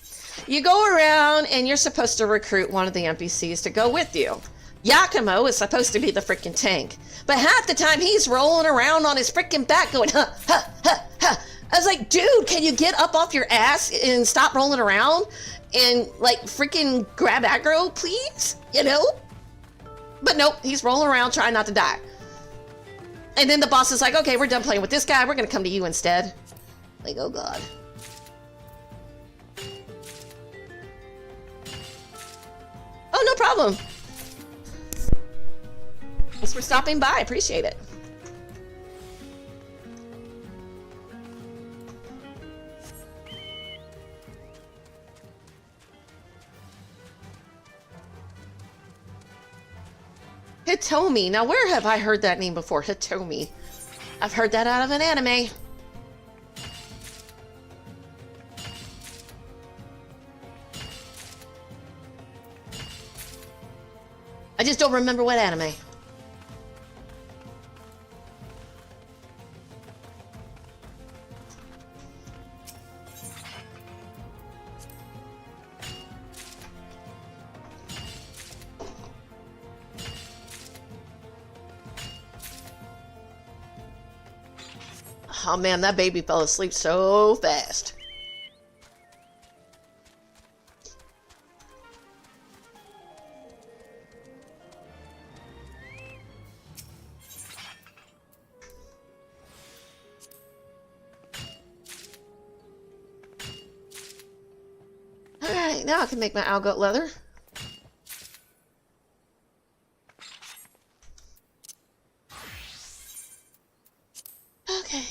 You go around and you're supposed to recruit one of the NPCs to go with you. Yakumo is supposed to be the freaking tank, but half the time he's rolling around on his freaking back going, huh, huh, huh, huh. I was like, dude, can you get up off your ass and stop rolling around and like freaking grab aggro, please? You know? But nope, he's rolling around trying not to die. And then the boss is like, okay, we're done playing with this guy. We're gonna come to you instead. Like, oh god. Oh, no problem. Thanks for stopping by. Appreciate it. Hitomi. Now, where have I heard that name before? Hitomi. I've heard that out of an anime. I just don't remember what anime. Oh man, that baby fell asleep so fast. Alright, now I can make my owl goat leather. Okay.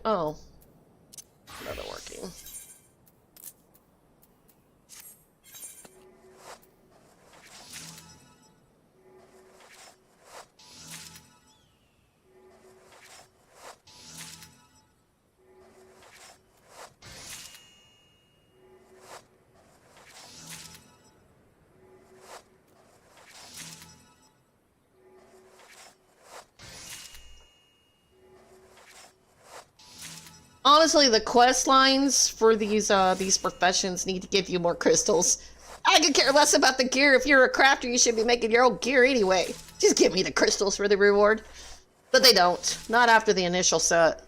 Oh. Another working. Honestly, the quest lines for these professions need to give you more crystals. I could care less about the gear. If you're a crafter, you should be making your own gear anyway. Just give me the crystals for the reward. But they don't. Not after the initial set.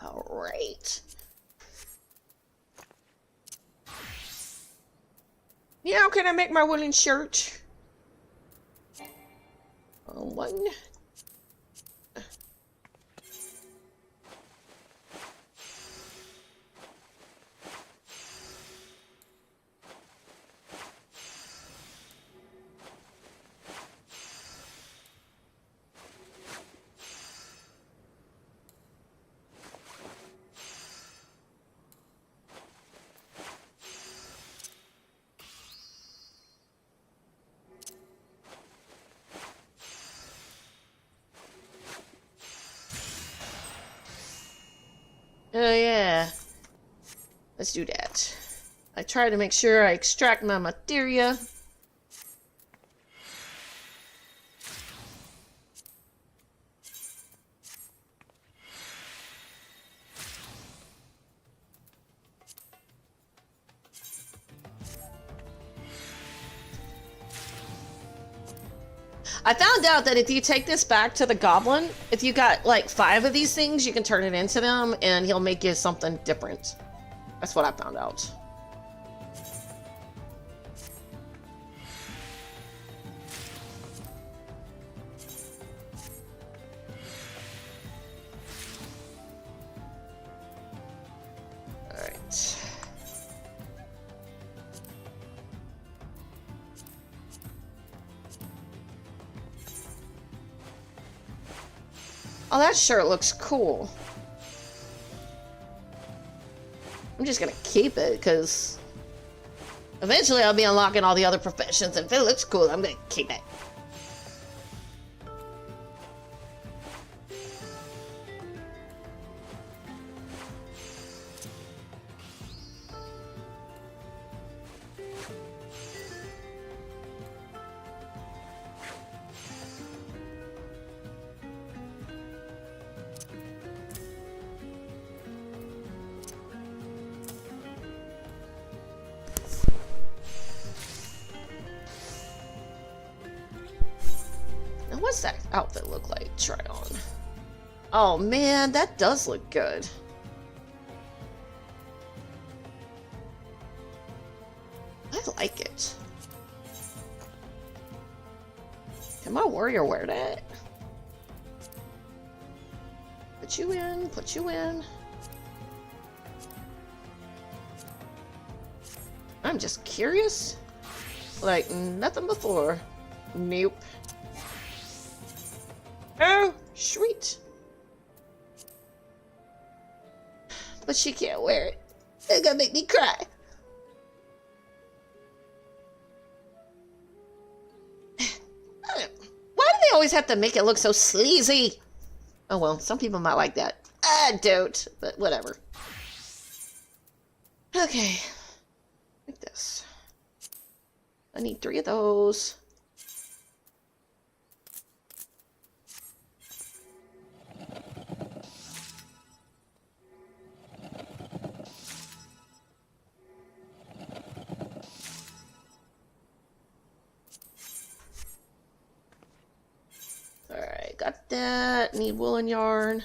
Alright. Yeah, can I make my woolen shirt? One. Oh yeah. Let's do that. I try to make sure I extract my materia. I found out that if you take this back to the goblin, if you got like 5 of these things, you can turn it into them and he'll make you something different. That's what I found out. Alright. Oh, that shirt looks cool. I'm just gonna keep it, because eventually I'll be unlocking all the other professions, and if it looks cool, I'm gonna keep it. What's that outfit look like? Try on. Oh man, that does look good. I like it. Can my warrior wear that? Put you in, put you in. I'm just curious. Like nothing before. Nope. Oh, sweet. But she can't wear it. It's gonna make me cry. Why do they always have to make it look so sleazy? Oh well, some people might like that. I don't, but whatever. Okay. Like this. I need 3 of those. Alright, got that. Need wool and yarn.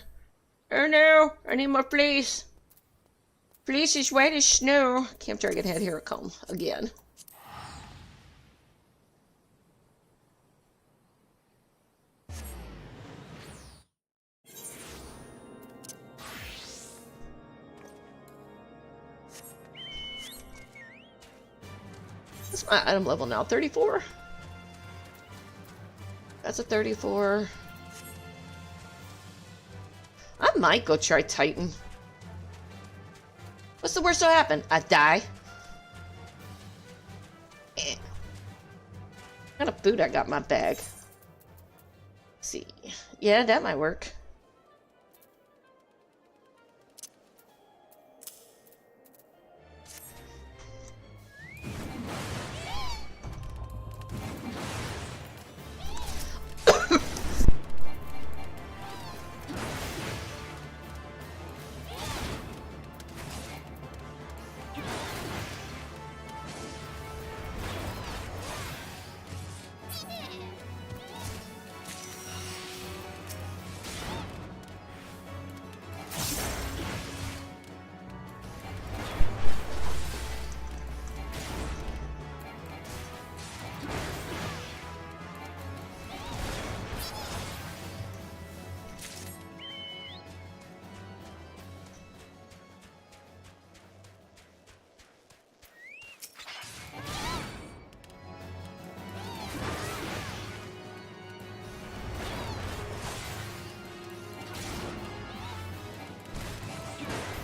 Oh no! I need more fleece! Fleece is white as snow. Camp Dragon Head, here it come again. What's my item level now? 34? That's a 34. I might go try Titan. What's the worst that'll happen? I die? Eh. What kind of food I got in my bag? Let's see. Yeah, that might work.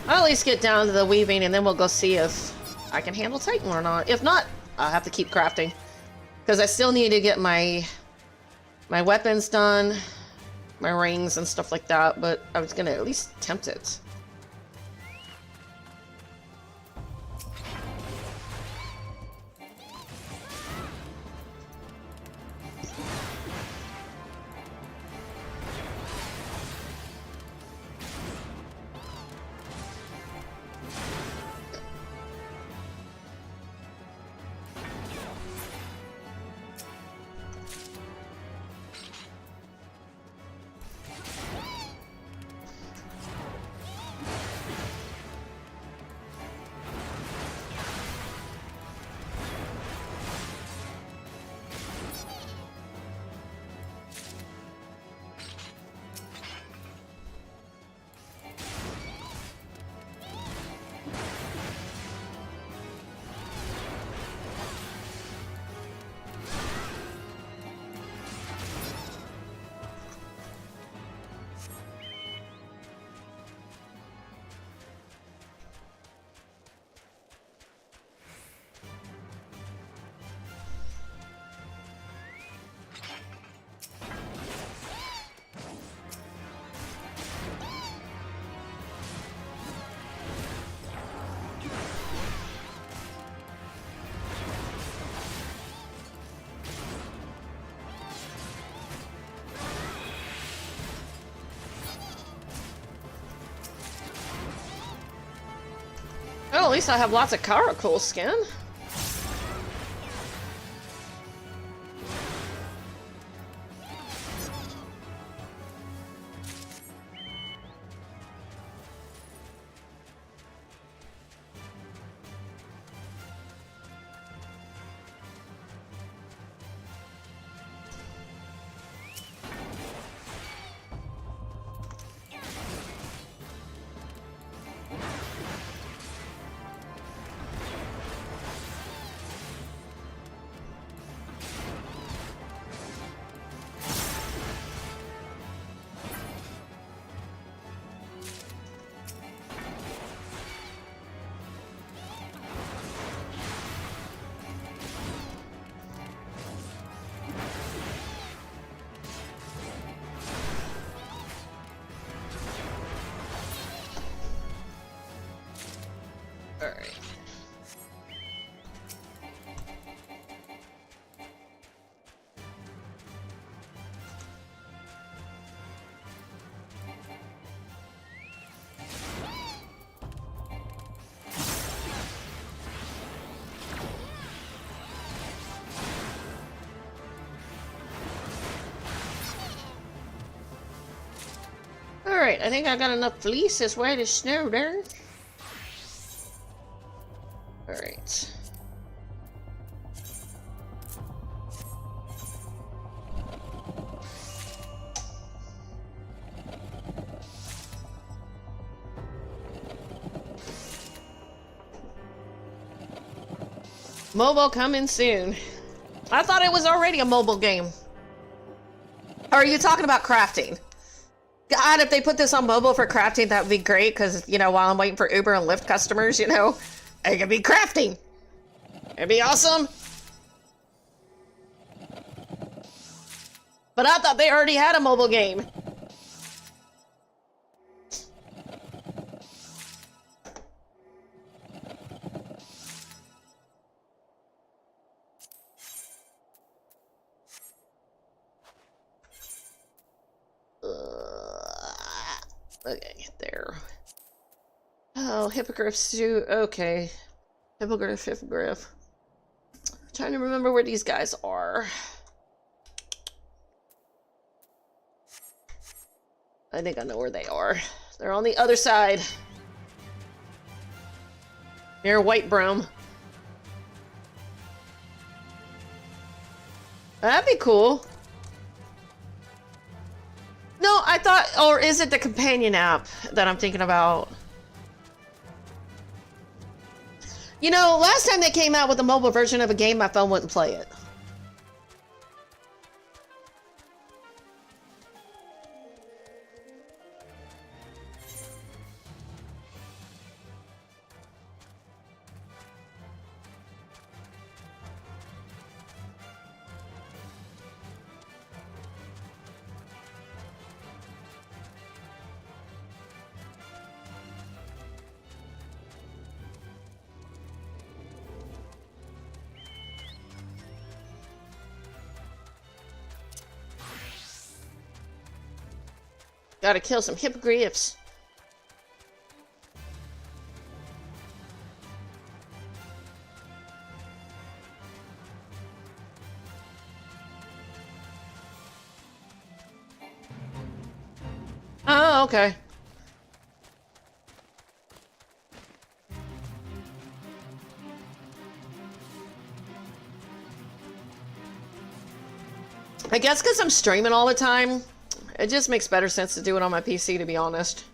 I'll at least get down to the weaving and then we'll go see if I can handle Titan or not. If not, I'll have to keep crafting. Because I still need to get my weapons done, my rings and stuff like that, but I was gonna at least attempt it. at least I have lots of cool skin. Alright. Alright, I think I got enough fleece this way to snow there. Alright. Mobile coming soon. I thought it was already a mobile game. Or are you talking about crafting? God, if they put this on mobile for crafting, that would be great, because, you know, while I'm waiting for Uber and Lyft customers, you know, I could be crafting. It'd be awesome. But I thought they already had a mobile game. Okay, there. Oh, hippogriffs too. Okay. Hippogriff. Trying to remember where these guys are. I think I know where they are. They're on the other side. Near White Broom. That'd be cool. No, I thought, or is it the companion app that I'm thinking about? You know, last time they came out with a mobile version of a game, my phone wouldn't play it. Gotta kill some hippogriffs. Oh, okay. I guess because I'm streaming all the time. It just makes better sense to do it on my PC, to be honest.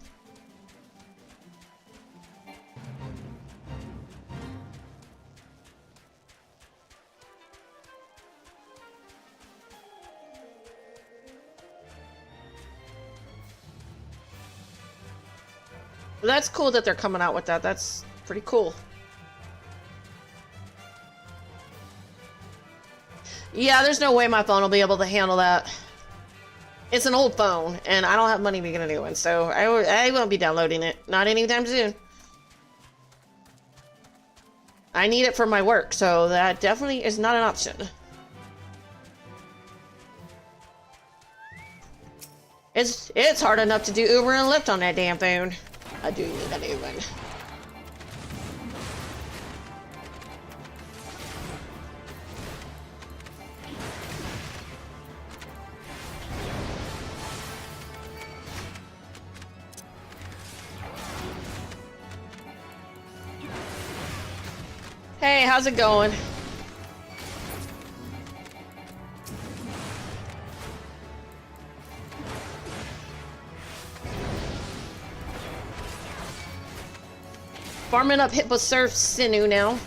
But that's cool that they're coming out with that. That's pretty cool. Yeah, there's no way my phone will be able to handle that. It's an old phone, and I don't have money to get a new one, so I won't be downloading it. Not anytime soon. I need it for my work, so that definitely is not an option. It's hard enough to do Uber and Lyft on that damn phone. I do need a new one. Hey, how's it going? Farming up Hippo Surf Sinew now.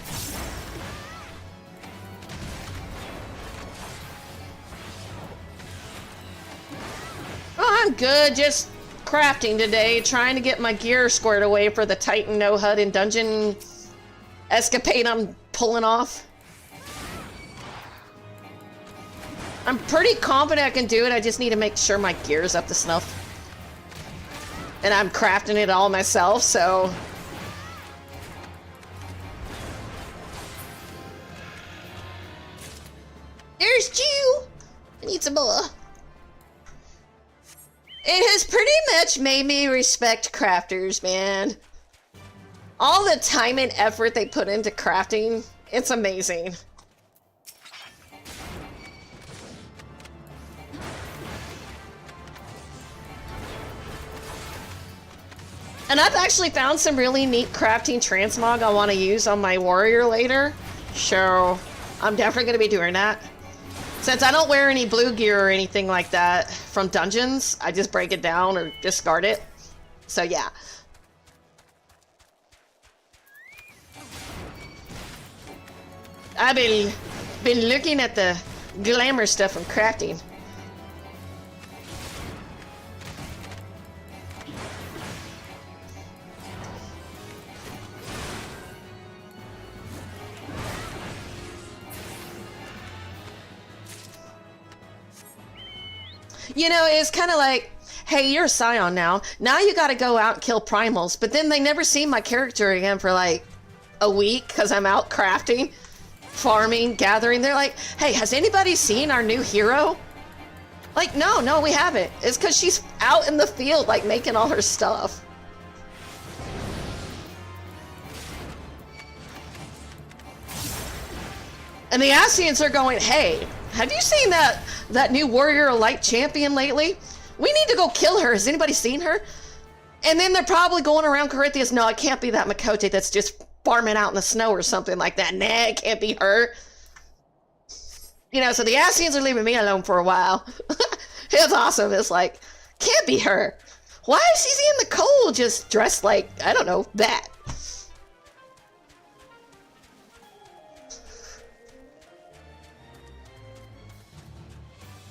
Oh, I'm good. Just crafting today, trying to get my gear squared away for the Titan No HUD and dungeon escapade I'm pulling off. I'm pretty confident I can do it. I just need to make sure my gear's up to snuff. And I'm crafting it all myself, so... There's Jew! I need some more. It has pretty much made me respect crafters, man. All the time and effort they put into crafting, it's amazing. And I've actually found some really neat crafting transmog I want to use on my warrior later. So, I'm definitely going to be doing that. Since I don't wear any blue gear or anything like that from dungeons, I just break it down or discard it. So yeah. I've been looking at the glamour stuff from crafting. You know, it's kind of like, hey, you're a Scion now. Now you gotta go out and kill primals. But then they never see my character again for like a week because I'm out crafting, farming, gathering. They're like, hey, has anybody seen our new hero? Like, no, we haven't. It's because she's out in the field, like, making all her stuff. And the Ascians are going, hey, have you seen that new Warrior Light champion lately? We need to go kill her. Has anybody seen her? And then they're probably going around Corinthus, no, it can't be that Makote that's just farming out in the snow or something like that. Nah, it can't be her. You know, so the Ascians are leaving me alone for a while. It's awesome. It's like, can't be her. Why is she in the cold just dressed like, I don't know, that?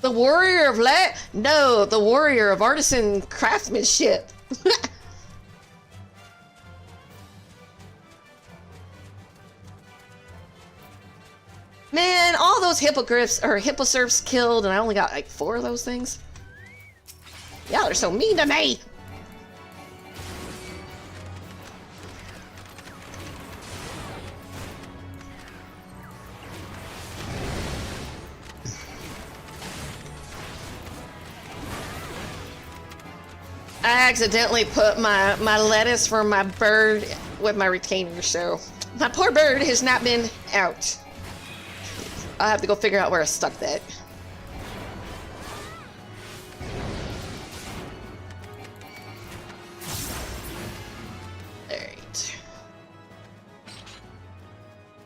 The warrior of light? No, the warrior of artisan craftsmanship. Man, all those hippogriffs or hipposurfs killed, and I only got like 4 of those things. Y'all are so mean to me. I accidentally put my lettuce for my bird with my retainer, so my poor bird has not been out. I'll have to go figure out where I stuck that. Alright.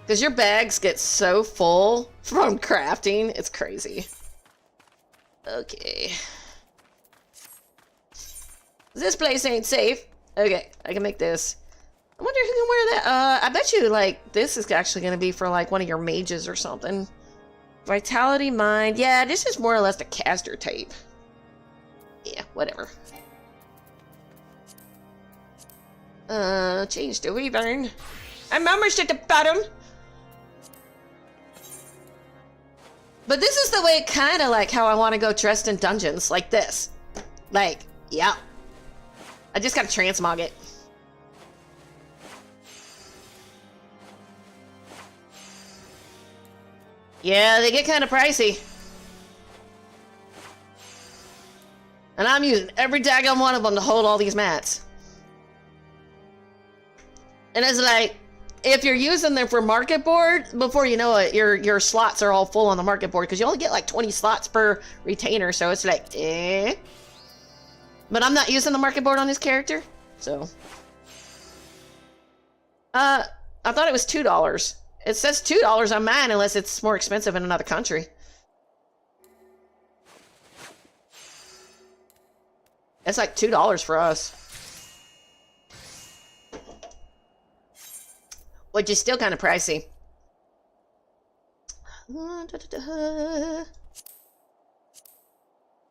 Because your bags get so full from crafting, it's crazy. Okay. This place ain't safe. Okay, I can make this. I wonder who can wear that. I bet you, like, this is actually going to be for, like, one of your mages or something. Vitality, Mind. Yeah, this is more or less the caster type. Yeah, whatever. Change to Wyvern. I'm almost at the bottom. But this is the way, kind of like how I want to go dressed in dungeons, like this. Like, yeah. I just gotta transmog it. Yeah, they get kind of pricey. And I'm using every daggone one of them to hold all these mats. And it's like, if you're using them for market board, before you know it, your slots are all full on the market board, because you only get like 20 slots per retainer, so it's like, eh. But I'm not using the market board on this character, so. I thought it was $2. It says $2 on mine unless it's more expensive in another country. It's like $2 for us. Which is still kind of pricey.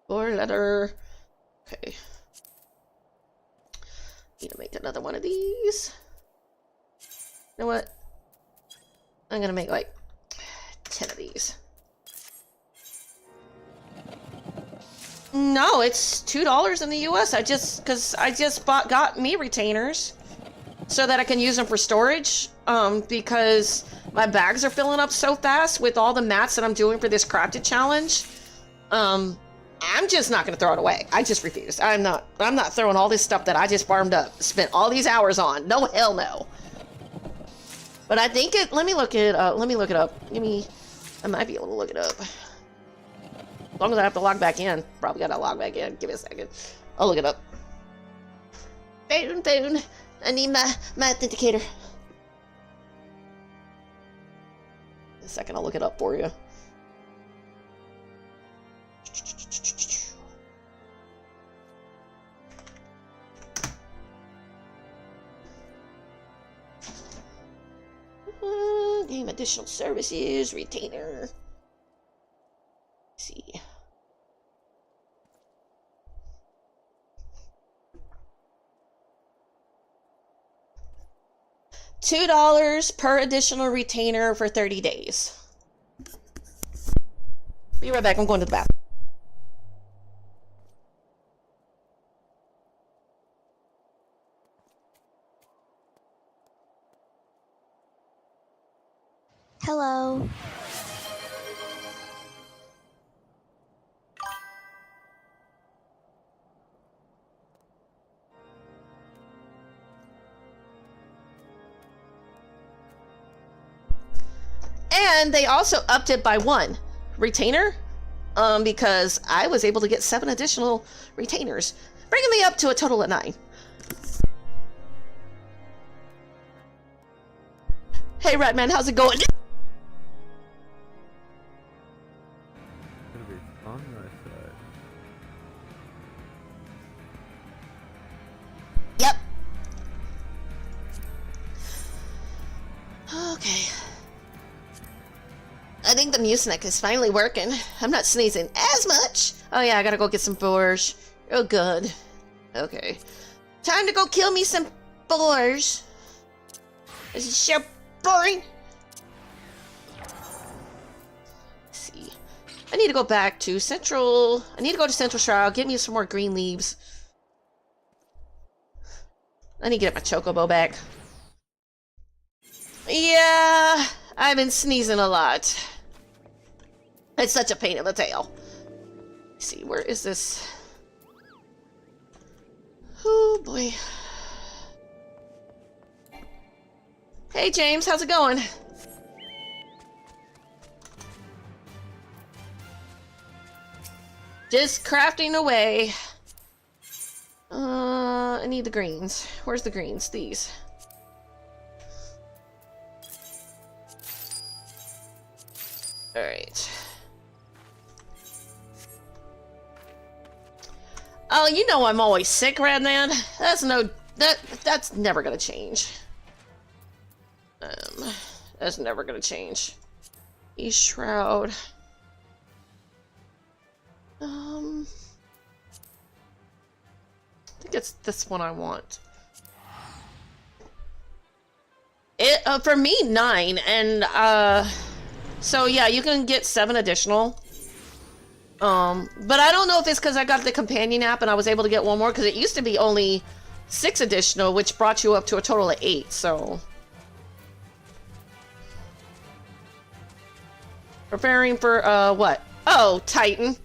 Four letter. Okay. Need to make another one of these. You know what? I'm gonna make like 10 of these. No, it's $2 in the US. Because I just got me retainers so that I can use them for storage. Because my bags are filling up so fast with all the mats that I'm doing for this crafted challenge. I'm just not gonna throw it away. I just refuse. I'm not throwing all this stuff that I just farmed up, spent all these hours on. No, hell no. But I think let me look it up. I might be able to look it up. As long as I have to log back in. Probably gotta log back in. Give me a second. I'll look it up. Phone. I need my authenticator. A second, I'll look it up for you. Game additional services, retainer. Let's see. $2 per additional retainer for 30 days. Be right back. I'm going to the bathroom. Hello. And they also upped it by 1 retainer, because I was able to get 7 additional retainers, bringing me up to a total of 9. Hey, Ratman, how's it going? Gonna be fun, I said. Yep. Okay. I think the Mucinex is finally working. I'm not sneezing as much. Oh yeah, I gotta go get some boars. Oh good. Okay. Time to go kill me some boars. This is so boring. Let's see. I need to go back to Central. I need to go to Central Shroud. Get me some more green leaves. I need to get my chocobo back. Yeah, I've been sneezing a lot. It's such a pain in the tail. Let's see, where is this? Oh boy. Hey James, how's it going? Just crafting away. I need the greens. Where's the greens? These. Alright. Oh, you know I'm always sick, Radman. That's never gonna change. That's never gonna change. East Shroud. I think it's this one I want. For me, 9, and so yeah, you can get 7 additional. But I don't know if it's because I got the companion app and I was able to get 1 more, because it used to be only 6 additional, which brought you up to a total of 8, so. Preparing for, what? Oh, Titan.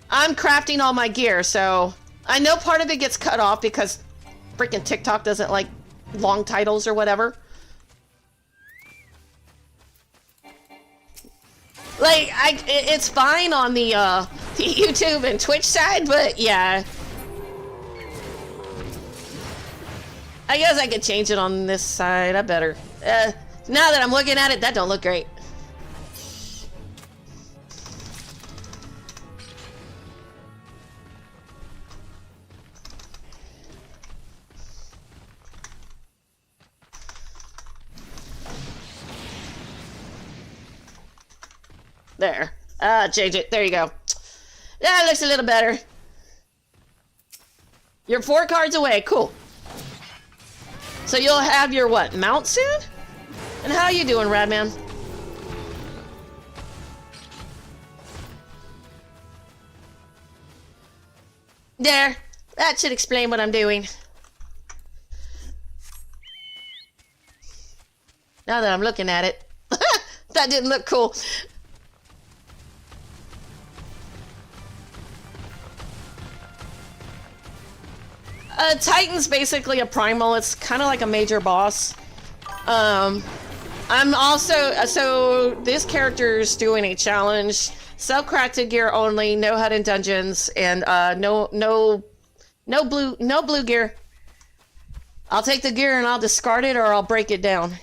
I'm crafting all my gear, so I know part of it gets cut off because freaking TikTok doesn't like long titles or whatever. Like, it's fine on the YouTube and Twitch side, but yeah. I guess I could change it on this side. I better. Now that I'm looking at it, that don't look great. There. Change it. There you go. That looks a little better. You're 4 cards away. Cool. So you'll have your what? Mount soon? And how you doing, Radman? There. That should explain what I'm doing. Now that I'm looking at it. That didn't look cool. Titan's basically a primal. It's kind of like a major boss. I'm also... So, this character's doing a challenge. Self-crafted gear only, no HUD in dungeons, and no blue gear. I'll take the gear and I'll discard it or I'll break it down.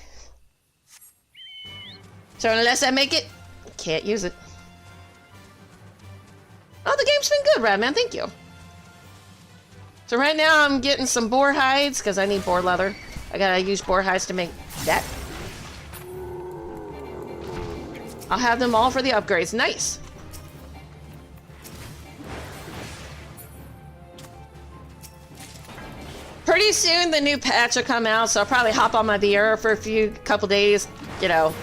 So unless I make it, can't use it. Oh, the game's been good, Radman. Thank you. So right now I'm getting some boar hides because I need boar leather. I gotta use boar hides to make that. I'll have them all for the upgrades. Nice. Pretty soon the new patch will come out, so I'll probably hop on my VR for a couple days, you know,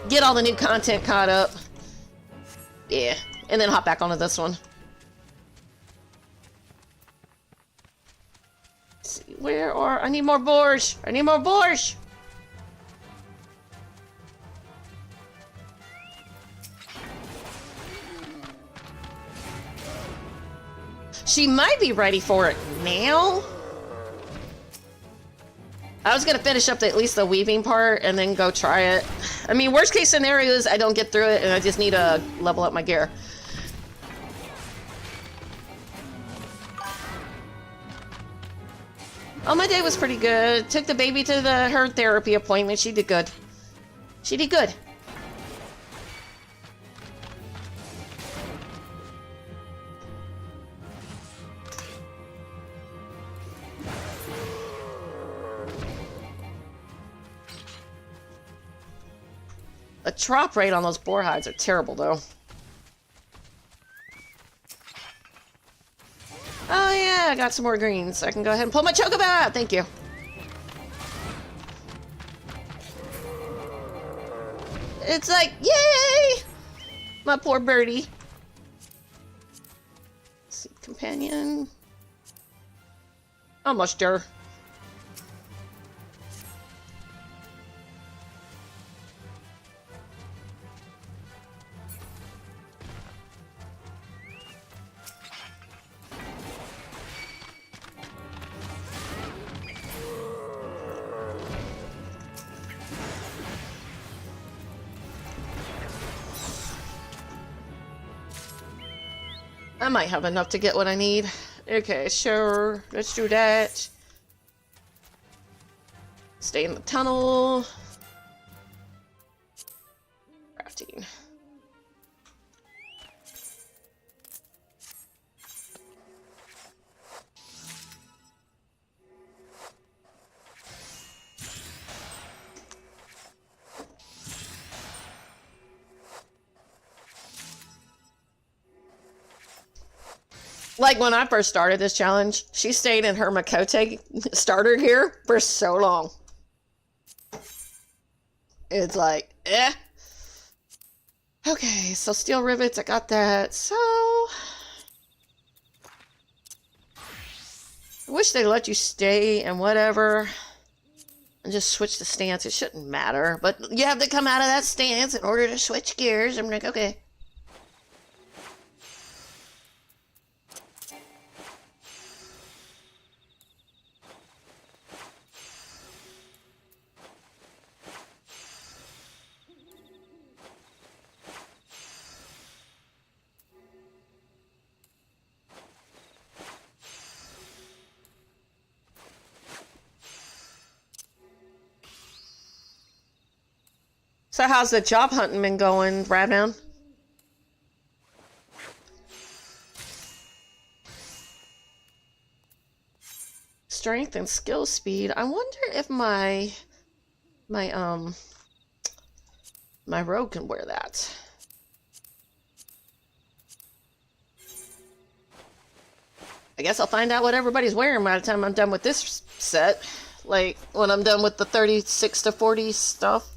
get all the new content caught up. Yeah, and then hop back onto this one. Let's see, where are... I need more boars! I need more boars! She might be ready for it now. I was gonna finish up at least the weaving part and then go try it. I mean, worst case scenario is I don't get through it and I just need to level up my gear. Oh, my day was pretty good. Took the baby to her therapy appointment. She did good. She did good. The drop rate on those boar hides are terrible, though. Oh yeah, I got some more greens. I can go ahead and pull my chocobo out. Thank you. It's like, yay! My poor birdie. Let's see, companion. Almost there. I might have enough to get what I need. Okay, sure. Let's do that. Stay in the tunnel. Crafting. Like when I first started this challenge, she stayed in her Makote starter gear for so long. It's like, eh. Okay, so steel rivets, I got that. So, I wish they let you stay and whatever. And just switch the stance. It shouldn't matter. But you have to come out of that stance in order to switch gears. I'm like, okay. So how's the job hunting been going, Radman? Strength and skill speed. I wonder if my rogue can wear that. I guess I'll find out what everybody's wearing by the time I'm done with this set. Like, when I'm done with the 36 to 40 stuff.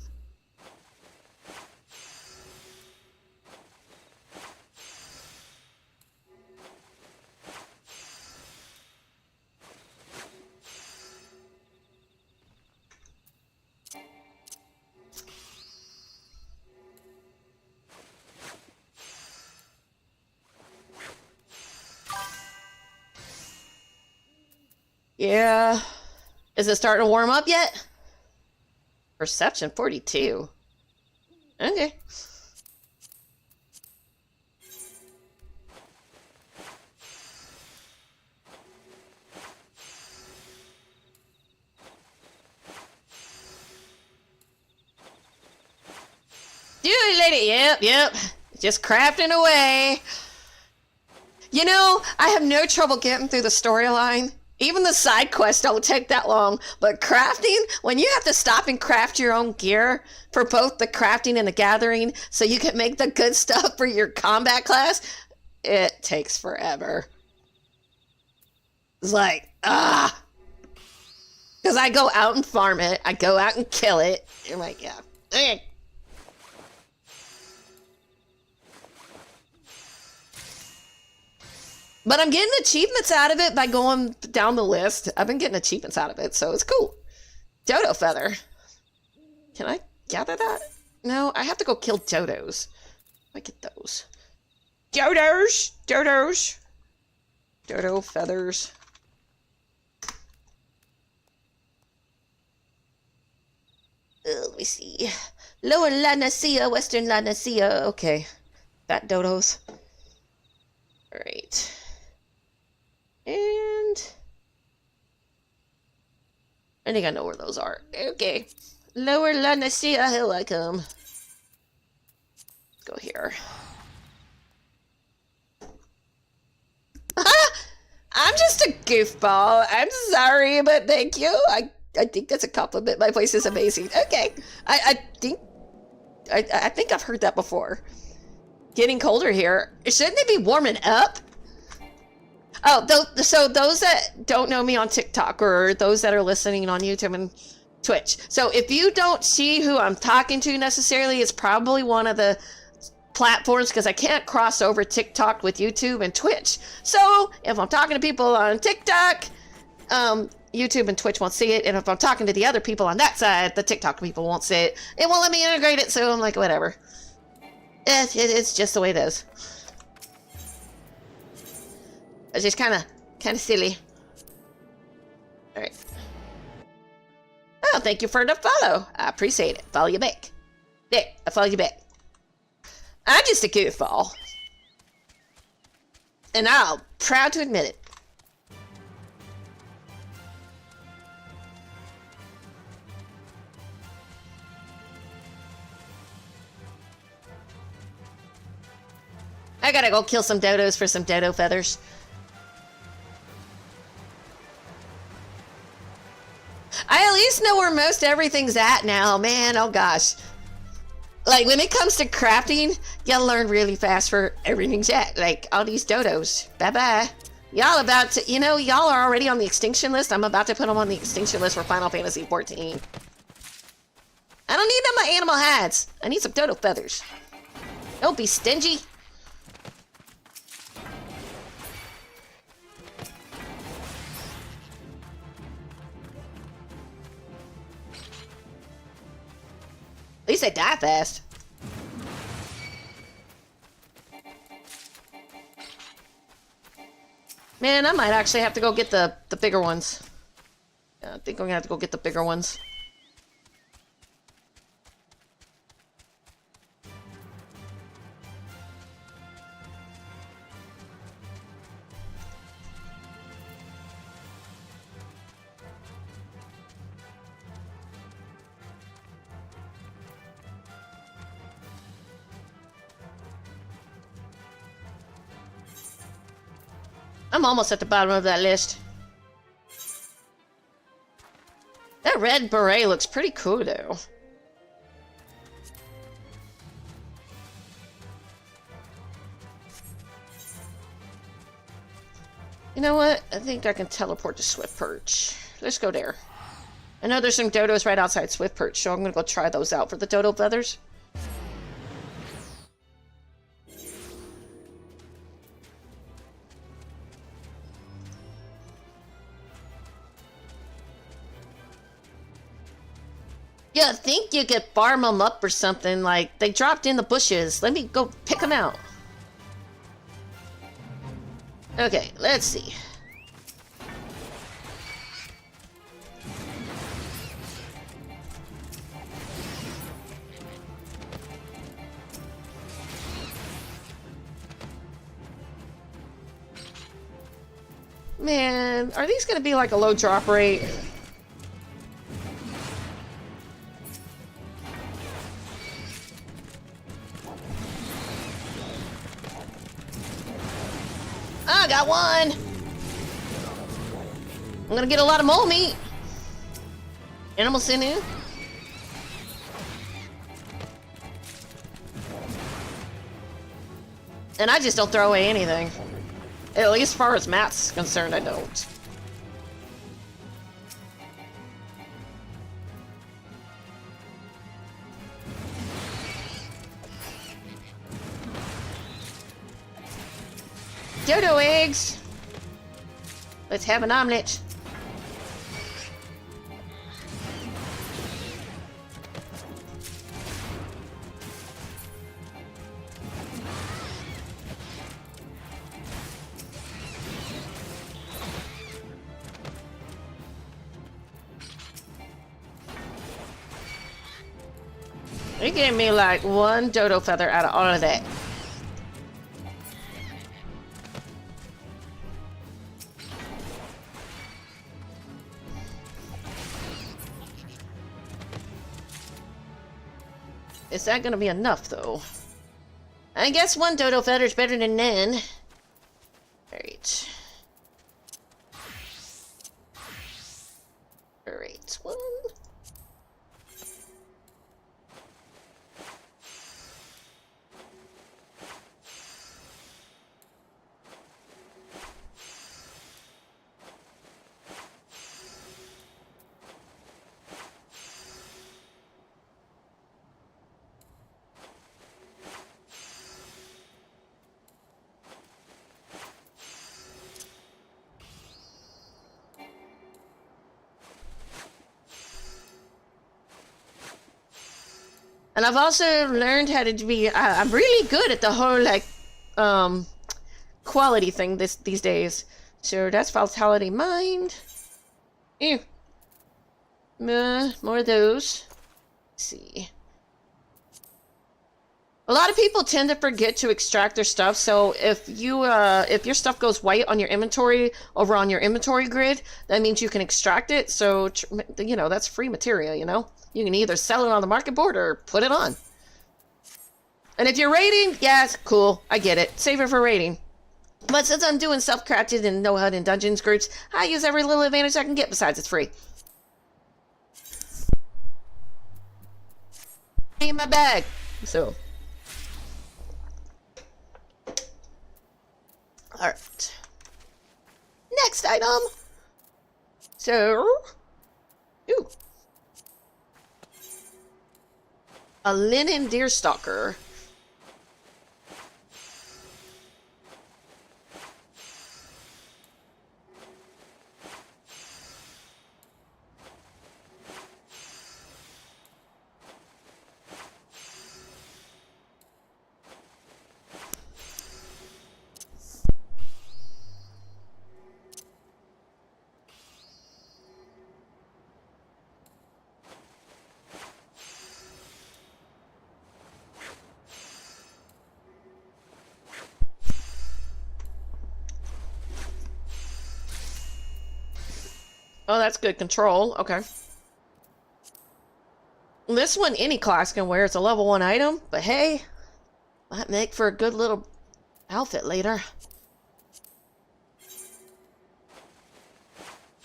Yeah. Is it starting to warm up yet? Perception 42. Okay. Dude, lady. Yep. Just crafting away. You know, I have no trouble getting through the storyline. Even the side quests don't take that long, but crafting, when you have to stop and craft your own gear for both the crafting and the gathering so you can make the good stuff for your combat class, it takes forever. It's like, because I go out and farm it, I go out and kill it. I'm like, yeah. Okay. But I'm getting achievements out of it by going down the list. I've been getting achievements out of it, so it's cool. Dodo feather. Can I gather that? No, I have to go kill dodos. I get those. Dodos! Dodos! Dodo feathers. Let me see. Lower Lanacea, Western Lanacea. Okay. Fat dodos. Alright. And I think I know where those are. Okay. Lower Lanacea, here I come. Let's go here. I'm just a goofball. I'm sorry, but thank you. I think that's a compliment. My voice is amazing. Okay. I think I've heard that before. Getting colder here. Shouldn't it be warming up? Oh, so those that don't know me on TikTok or those that are listening on YouTube and Twitch. So if you don't see who I'm talking to necessarily, it's probably one of the platforms because I can't cross over TikTok with YouTube and Twitch. So if I'm talking to people on TikTok, YouTube and Twitch won't see it. And if I'm talking to the other people on that side, the TikTok people won't see it. It won't let me integrate it. So I'm like, whatever. It's just the way it is. It's just kind of silly. All right. Oh, thank you for the follow. I appreciate it. Follow you back. There, I follow you back. I'm just a goofball. And I'm proud to admit it. I gotta go kill some dodos for some dodo feathers. I at least know where most everything's at now, man. Oh gosh. Like when it comes to crafting, you learn really fast where everything's at. Like all these dodos. Bye-bye. Y'all about to, y'all are already on the extinction list. I'm about to put them on the extinction list for Final Fantasy XIV. I don't need my animal hats. I need some dodo feathers. Don't be stingy. At least they die fast. Man, I might actually have to go get the bigger ones. Yeah, I think I'm gonna have to go get the bigger ones. I'm almost at the bottom of that list. That red beret looks pretty cool, though. You know what? I think I can teleport to Swift Perch. Let's go there. I know there's some dodos right outside Swift Perch, so I'm gonna go try those out for the dodo feathers. Yeah, I think you could farm them up or something. Like, they dropped in the bushes. Let me go pick them out. Okay, let's see. Man, are these gonna be like a low drop rate? I got one! I'm gonna get a lot of mole meat. Animal sinew. And I just don't throw away anything. At least as far as Matt's concerned, I don't. Dodo eggs! Let's have an omelet. You're getting me like one dodo feather out of all of that. Is that gonna be enough, though? I guess one dodo feather is better than none. Alright. Alright, one. And I've also learned how to be, I'm really good at the whole, like, quality thing these days. So that's Vitality Mind. Ew. More of those. Let's see. A lot of people tend to forget to extract their stuff, so if your stuff goes white on your inventory, over on your inventory grid, that means you can extract it, so, you know, that's free material, you know? You can either sell it on the market board or put it on. And if you're raiding, yes, cool, I get it. Save it for raiding. But since I'm doing self-crafted and no HUD and dungeons groups, I use every little advantage I can get besides it's free. In my bag. So. Alright. Next item. So. Ooh. A linen deerstalker. Oh, that's good control. Okay. This one any class can wear. It's a level 1 item, but hey, might make for a good little outfit later.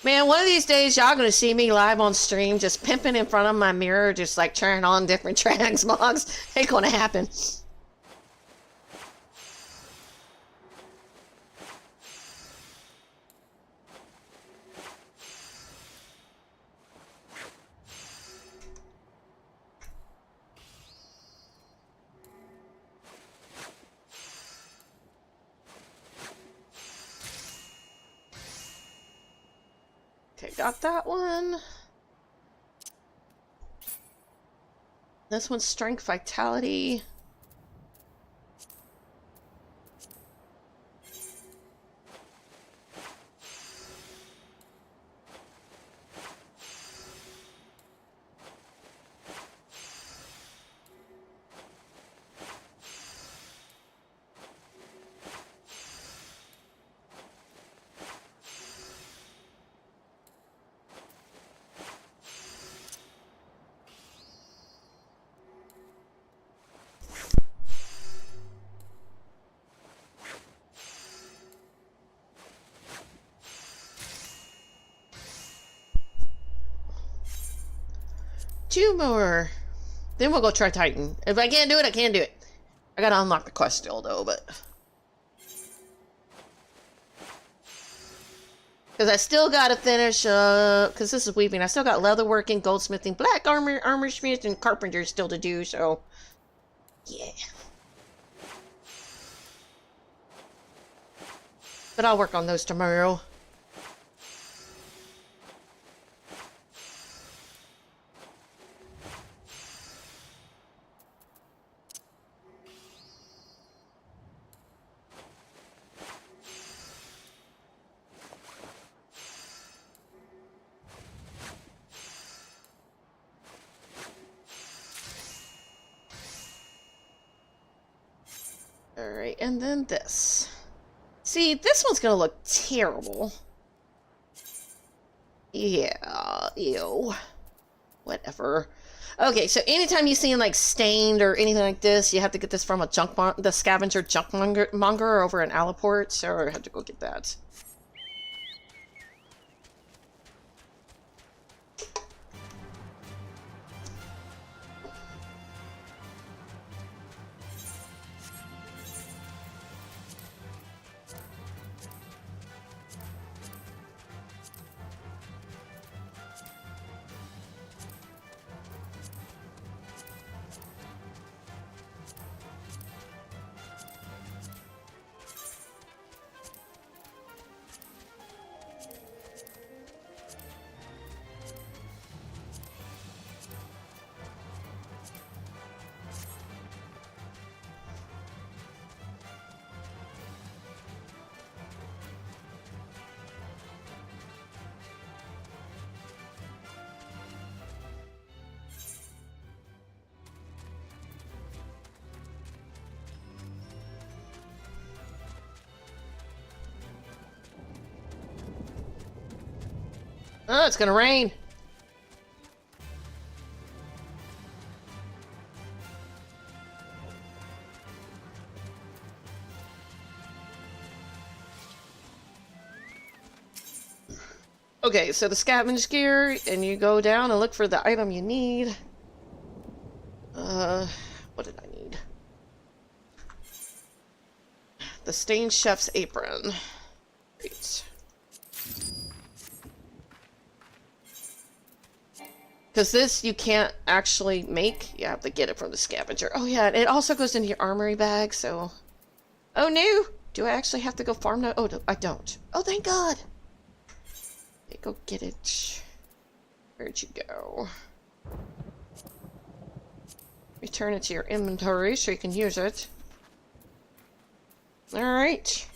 Man, one of these days y'all gonna see me live on stream just pimping in front of my mirror, just like trying on different transmogs. Ain't gonna happen. Okay, got that one. This one's strength, vitality. Two more. Then we'll go try Titan. If I can't do it, I can't do it. I gotta unlock the quest still, though, but... Because I still gotta finish, because this is weaving. I still got leatherworking, goldsmithing, black armor, armorsmith, and carpenter still to do, so... Yeah. But I'll work on those tomorrow. Alright, and then this. See, this one's gonna look terrible. Yeah, ew. Whatever. Okay, so anytime you see like stained or anything like this, you have to get this from a the scavenger junk monger over in Alaport, so I have to go get that. Oh, it's gonna rain. Okay, so the scavenge gear, and you go down and look for the item you need. What did I need? The stained chef's apron. Great. Because this you can't actually make. You have to get it from the scavenger. Oh yeah, it also goes into your armory bag, so... Oh no! Do I actually have to go farm now? Oh, no, I don't. Oh, thank God! Okay, go get it. Where'd you go? Return it to your inventory so you can use it. Alright.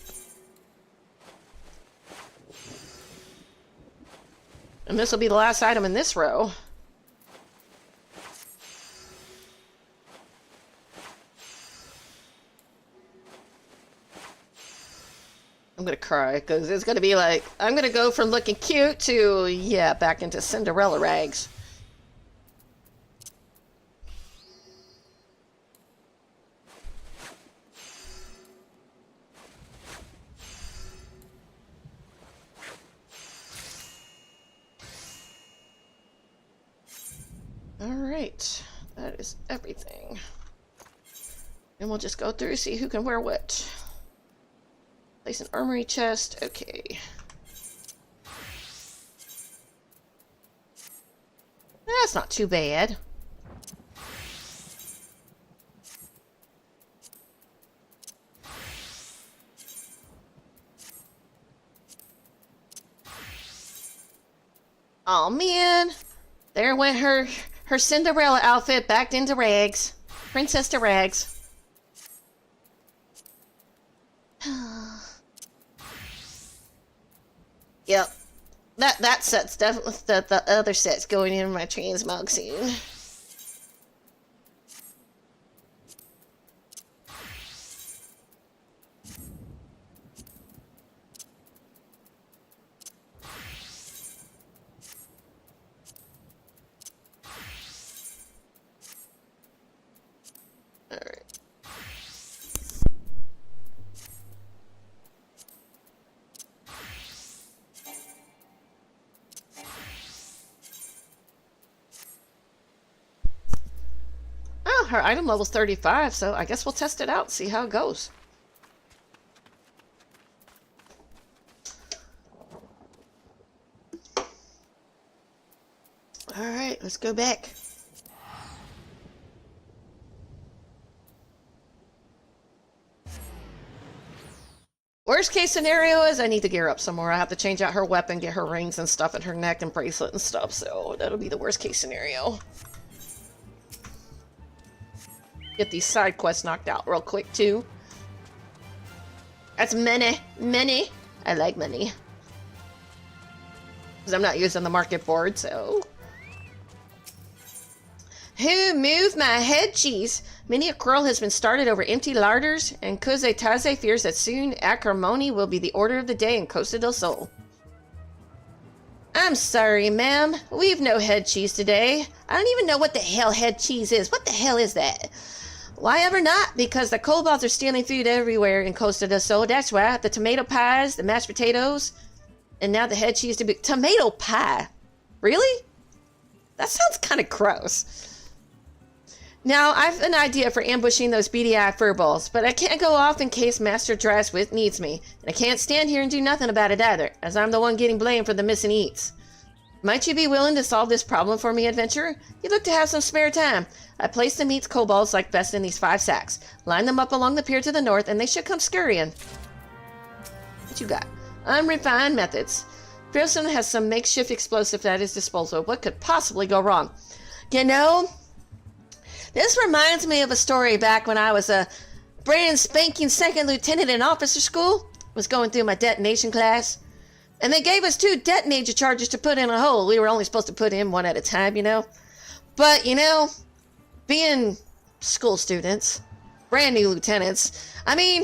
And this will be the last item in this row. I'm gonna cry, because it's gonna be like, I'm gonna go from looking cute to, yeah, back into Cinderella rags. Alright, that is everything. And we'll just go through, see who can wear what. Place an armory chest, okay. That's not too bad. Oh man, there went her Cinderella outfit back into rags. Princess to rags. Yep. That set's definitely the other set's going in my transmog soon. Alright. Oh, her item level's 35, so I guess we'll test it out, see how it goes. Alright, let's go back. Worst case scenario is I need to gear up some more. I have to change out her weapon, get her rings and stuff, and her neck and bracelet and stuff, so that'll be the worst case scenario. Get these side quests knocked out real quick, too. That's many. I like money. Because I'm not using the market board, so... Who moved my head cheese? Many a quarrel has been started over empty larders, and Kuze Taze fears that soon acrimony will be the order of the day in Costa del Sol. I'm sorry, ma'am. We've no head cheese today. I don't even know what the hell head cheese is. What the hell is that? Why ever not? Because the kobolds are stealing food everywhere in Costa del Sol. That's why. The tomato pies, the mashed potatoes, and now the head cheese to be... Tomato pie? Really? That sounds kind of gross. Now, I have an idea for ambushing those beady-eyed furballs, but I can't go off in case Master Draswith needs me. And I can't stand here and do nothing about it either, as I'm the one getting blamed for the missing eats. Might you be willing to solve this problem for me, adventurer? You look to have some spare time. I placed the meats kobolds like best in these 5 sacks. Line them up along the pier to the north, and they should come scurrying. What you got? Unrefined methods. Pearson has some makeshift explosive at his disposal. What could possibly go wrong? You know, this reminds me of a story back when I was a brand spanking second lieutenant in officer school. Was going through my detonation class. And they gave us 2 detonator charges to put in a hole. We were only supposed to put in 1 at a time, you know. But, you know, being school students, brand new lieutenants, I mean,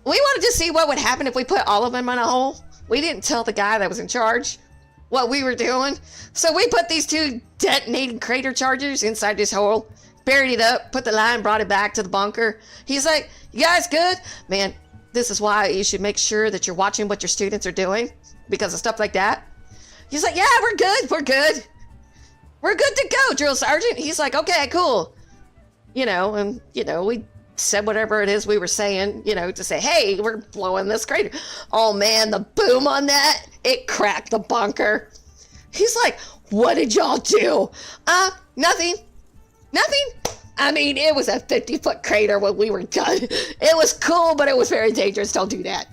we wanted to see what would happen if we put all of them in a hole. We didn't tell the guy that was in charge what we were doing. So we put these 2 detonating crater chargers inside this hole, buried it up, put the line, brought it back to the bunker. He's like, you guys good? Man, this is why you should make sure that you're watching what your students are doing because of stuff like that. He's like, yeah, we're good. We're good. We're good to go, drill sergeant. He's like, okay, cool. You know, and, you know, we said whatever it is we were saying, you know, to say, hey, we're blowing this crater. Oh, man, the boom on that, it cracked the bunker. He's like, what did y'all do? Nothing. Nothing? I mean, it was a 50-foot crater when we were done. It was cool, but it was very dangerous. Don't do that.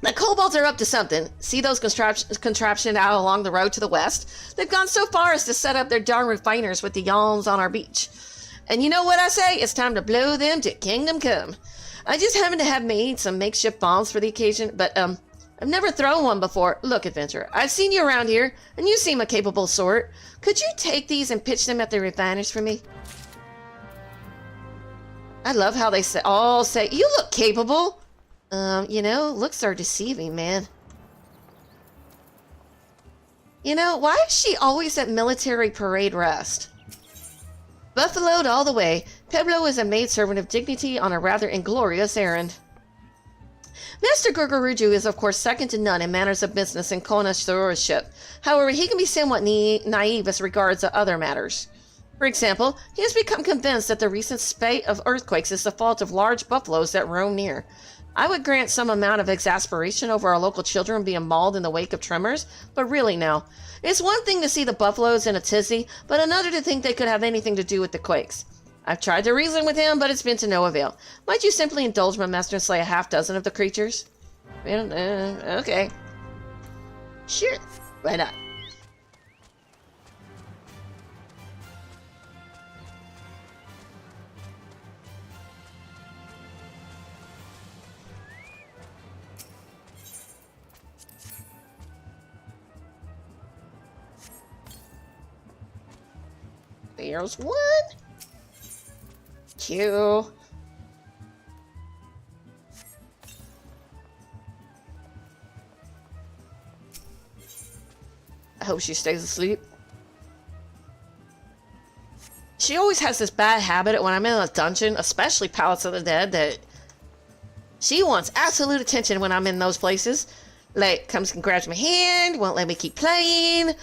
The kobolds are up to something. See those contraptions out along the road to the west? They've gone so far as to set up their darn refiners with the yawns on our beach. And you know what I say? It's time to blow them to kingdom come. I just happen to have made some makeshift bombs for the occasion, but, I've never thrown one before. Look, adventurer, I've seen you around here, and you seem a capable sort. Could you take these and pitch them at the refiners for me? I love how they all say, you look capable. You know, looks are deceiving, man. You know, why is she always at military parade rest? Buffaloed all the way, Pueblo is a maidservant of dignity on a rather inglorious errand. Master Gurguruju is, of course, second to none in matters of business and connoisseurship. However, he can be somewhat naive as regards other matters. For example, he has become convinced that the recent spate of earthquakes is the fault of large buffaloes that roam near. I would grant some amount of exasperation over our local children being mauled in the wake of tremors, but really no. It's one thing to see the buffaloes in a tizzy, but another to think they could have anything to do with the quakes. I've tried to reason with him, but it's been to no avail. Might you simply indulge my master and slay a half-dozen of the creatures? Well, okay. Sure, why not? There's one. Two. I hope she stays asleep. She always has this bad habit when I'm in a dungeon, especially Palace of the Dead, that she wants absolute attention when I'm in those places. Like, comes and grabs my hand, won't let me keep playing.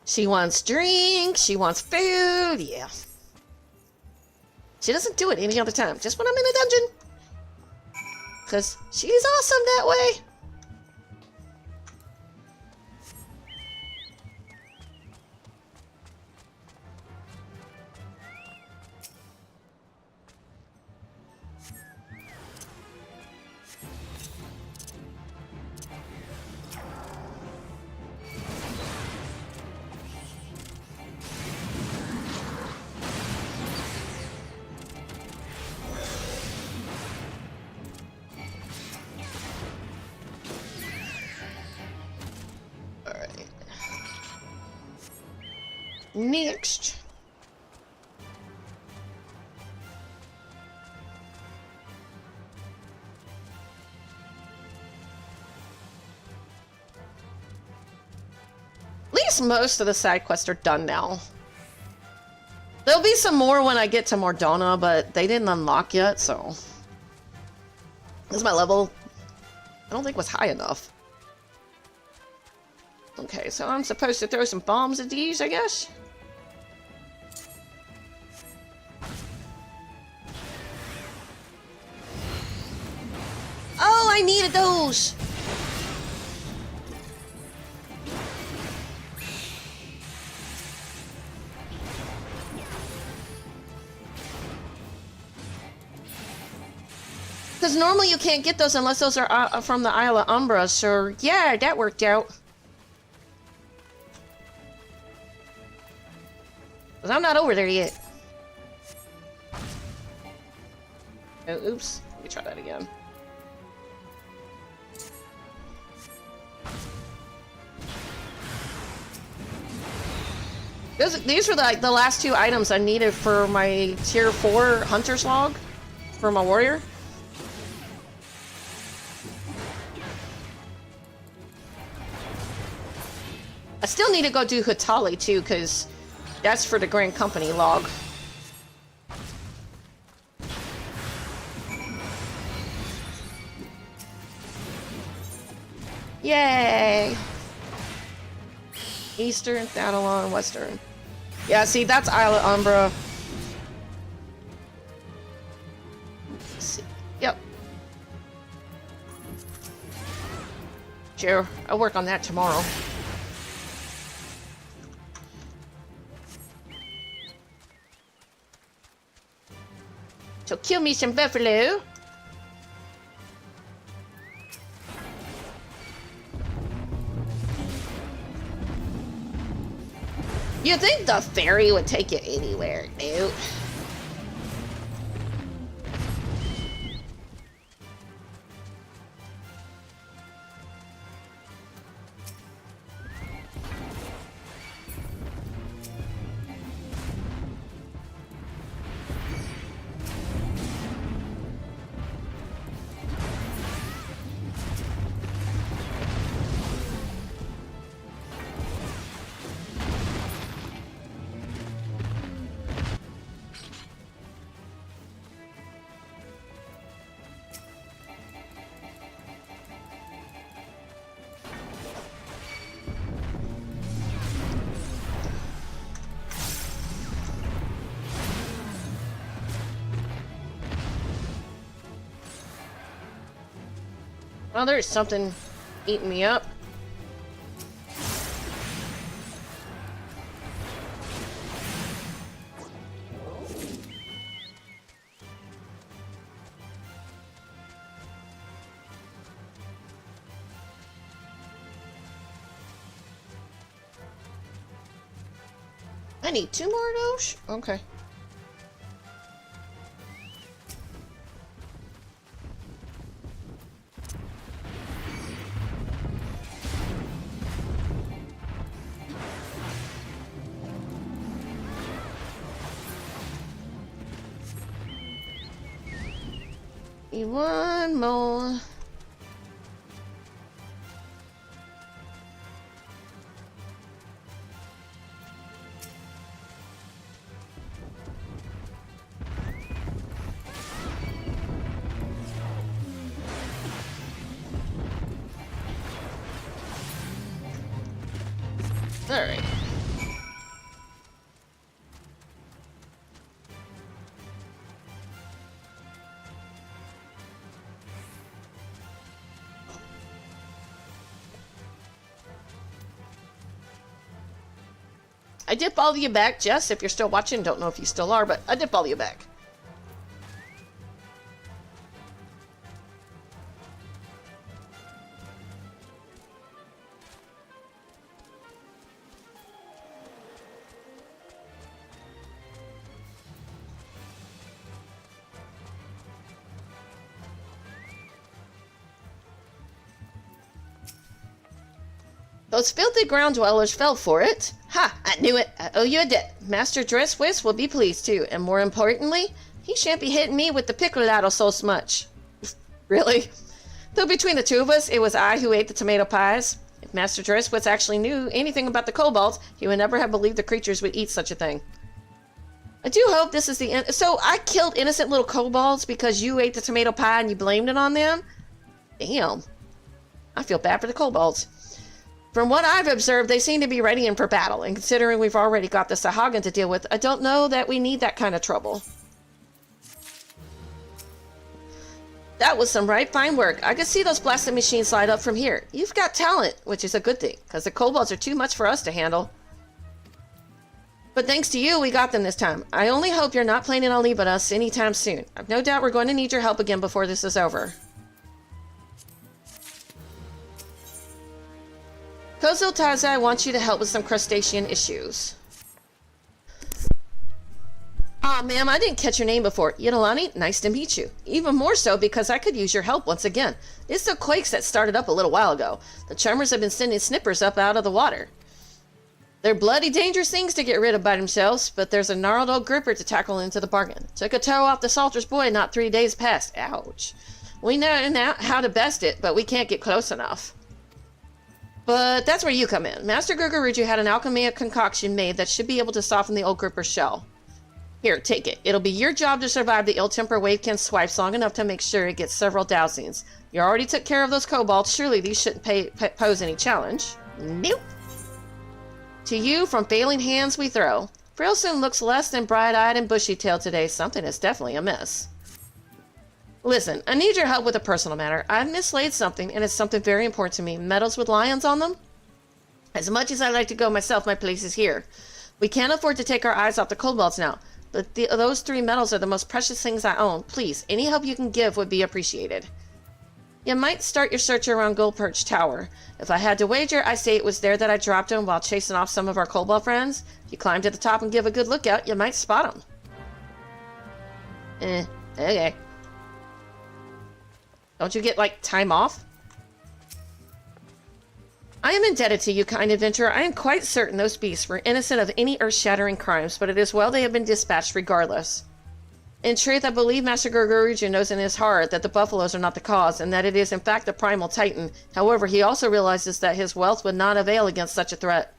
She wants drink, she wants food, yeah. She doesn't do it any other time, just when I'm in a dungeon. Because she's awesome that way. Next. At least most of the side quests are done now. There'll be some more when I get to Mordona, but they didn't unlock yet, so... Because my level, I don't think was high enough. Okay, so I'm supposed to throw some bombs at these, I guess? Oh, I needed those! Because normally you can't get those unless those are from the Isle of Umbra, so yeah, that worked out. Because I'm not over there yet. Oh, oops. Let me try that again. These were like the last two items I needed for my tier 4 hunter's log for my warrior. I still need to go do Hutali too, because that's for the Grand Company log. Yay! Eastern, Thadalon, Western. Yeah, see, that's Isle of Umbra. Let's see. Yep. Sure, I'll work on that tomorrow. So kill me some buffalo. You think the ferry would take you anywhere, dude? Oh, there's something eating me up. I need 2 more of those? Okay. Need 1 more. Alright. I did follow you back, Jess, if you're still watching. Don't know if you still are, but I did follow you back. Those filthy ground dwellers fell for it. Ha! I knew it. I owe you a debt. Master Dresswis will be pleased too, and more importantly, he shan't be hitting me with the piccolatto so much. Really? Though between the two of us, it was I who ate the tomato pies. If Master Dresswis actually knew anything about the kobolds, he would never have believed the creatures would eat such a thing. I do hope this is the end. So I killed innocent little kobolds because you ate the tomato pie and you blamed it on them? Damn. I feel bad for the kobolds. From what I've observed, they seem to be readying for battle, and considering we've already got the Sahagin to deal with, I don't know that we need that kind of trouble. That was some right fine work. I could see those blasting machines light up from here. You've got talent, which is a good thing, because the kobolds are too much for us to handle. But thanks to you, we got them this time. I only hope you're not planning on leaving us anytime soon. I've no doubt we're going to need your help again before this is over. Kozo Tazai wants you to help with some crustacean issues. Aw, ma'am, I didn't catch your name before. Yidolani, nice to meet you. Even more so because I could use your help once again. It's the quakes that started up a little while ago. The charmers have been sending snippers up out of the water. They're bloody dangerous things to get rid of by themselves, but there's a gnarled old gripper to tackle into the bargain. Took a toe off the Salter's boy not 3 days past. Ouch. We know now how to best it, but we can't get close enough. But that's where you come in. Master Guguruju had an alchemy concoction made that should be able to soften the old gripper's shell. Here, take it. It'll be your job to survive the ill-temper wavekin swipes long enough to make sure it gets several dousings. You already took care of those kobolds. Surely these shouldn't pose any challenge. Nope. To you, from failing hands we throw. Frilson looks less than bright-eyed and bushy-tailed today. Something is definitely amiss. Listen, I need your help with a personal matter. I've mislaid something, and it's something very important to me. Medals with lions on them? As much as I'd like to go myself, my place is here. We can't afford to take our eyes off the kobolds now, but those 3 medals are the most precious things I own. Please, any help you can give would be appreciated. You might start your search around Goldperch Tower. If I had to wager, I say it was there that I dropped him while chasing off some of our kobold friends. If you climb to the top and give a good look out, you might spot him. Okay. Don't you get, like, time off? I am indebted to you, kind adventurer. I am quite certain those beasts were innocent of any earth-shattering crimes, but it is well they have been dispatched regardless. In truth, I believe Master Guguruju knows in his heart that the buffaloes are not the cause, and that it is in fact the primal titan. However, he also realizes that his wealth would not avail against such a threat.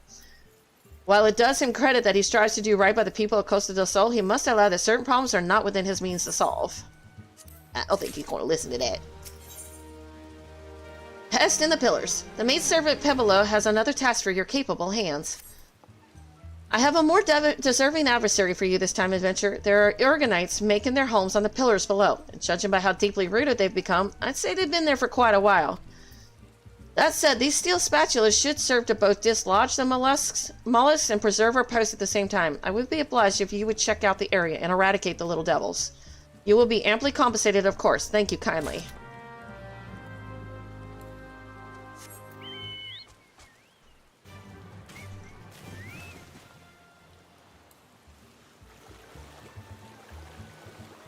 While it does him credit that he strives to do right by the people of Costa del Sol, he must allow that certain problems are not within his means to solve. I don't think he's going to listen to that. Pest in the Pillars. The maidservant Pebolo has another task for your capable hands. I have a more deserving adversary for you this time, adventure. There are Organites making their homes on the pillars below, and judging by how deeply rooted they've become, I'd say they've been there for quite a while. That said, these steel spatulas should serve to both dislodge the mollusks and preserve our post at the same time. I would be obliged if you would check out the area and eradicate the little devils. You will be amply compensated, of course. Thank you kindly.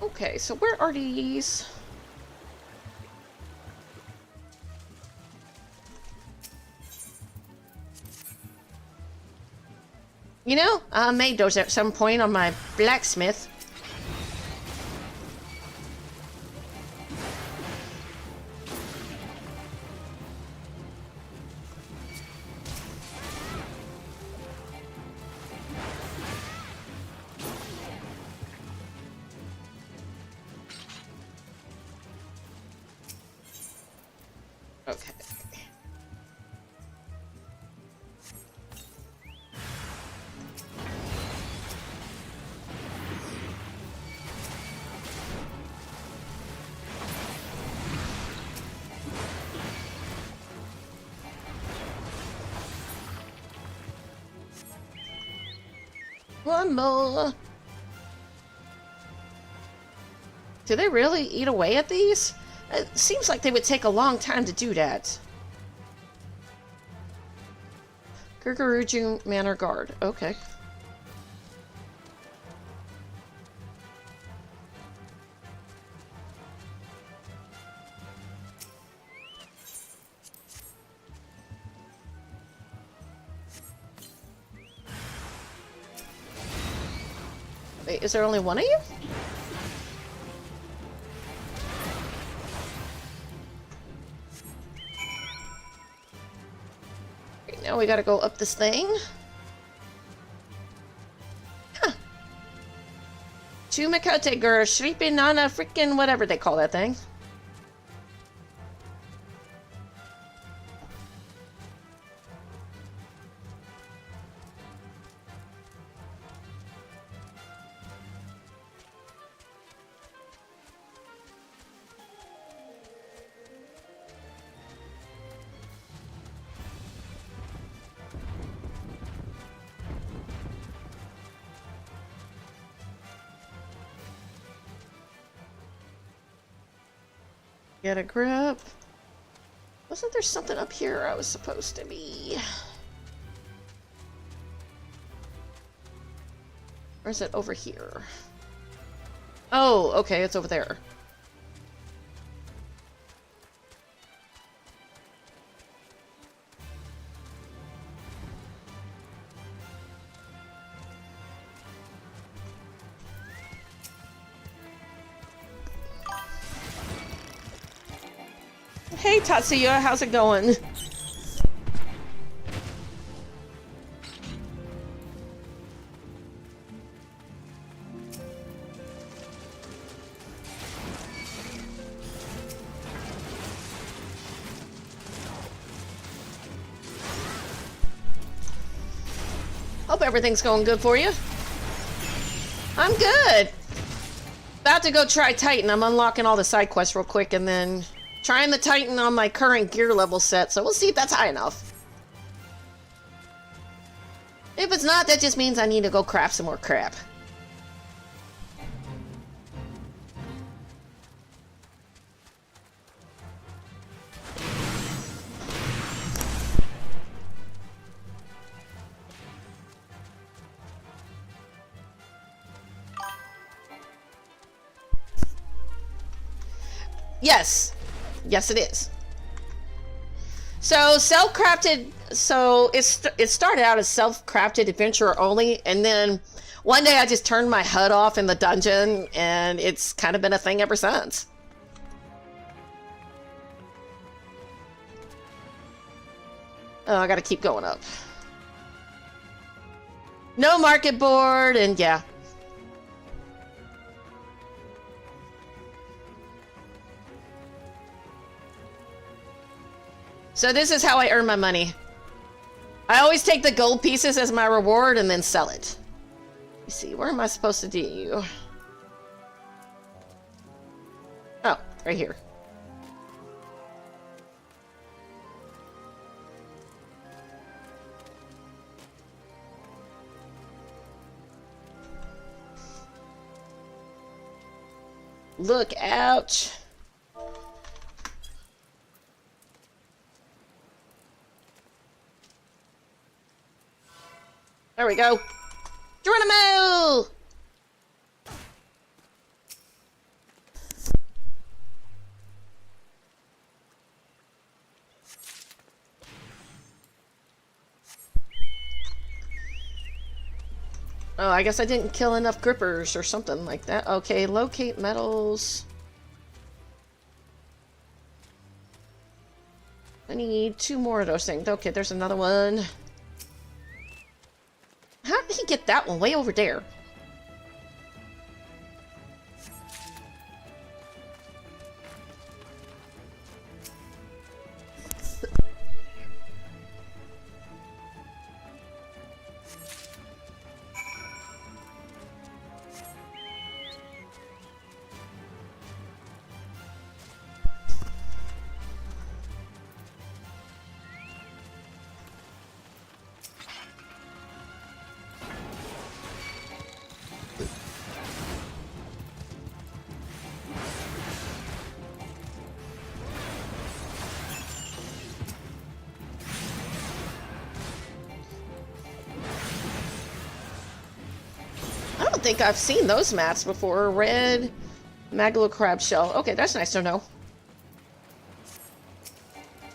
Okay, so where are these? You know, I made those at some point on my blacksmith. Okay. One more. Do they really eat away at these? It seems like they would take a long time to do that. Gurguruju Manor Guard. Okay. Wait, is there only one of you? Okay, now we gotta go up this thing. Huh. Chumakote girl sleeping on a freaking whatever they call that thing. Get a grip. Wasn't there something up here I was supposed to be? Or is it over here? Oh, okay, it's over there. Hey Tatsuya, how's it going? Hope everything's going good for you. I'm good. About to go try Titan. I'm unlocking all the side quests real quick and then trying the Titan on my current gear level set, so we'll see if that's high enough. If it's not, that just means I need to go craft some more crap. Yes. Yes, it is. So self-crafted. So it started out as self-crafted adventure only, and then one day I just turned my HUD off in the dungeon, and it's kind of been a thing ever since. Oh, I gotta keep going up. No market board, and yeah. So this is how I earn my money. I always take the gold pieces as my reward and then sell it. Let me see, where am I supposed to do? Oh, right here. Look out. There we go. Geronimo! Oh, I guess I didn't kill enough grippers or something like that. Okay, locate metals. I need 2 more of those things. Okay, there's another one. How did he get that one way over there? I don't think I've seen those maps before. Red, Magalo crab shell. Okay, that's nice to know.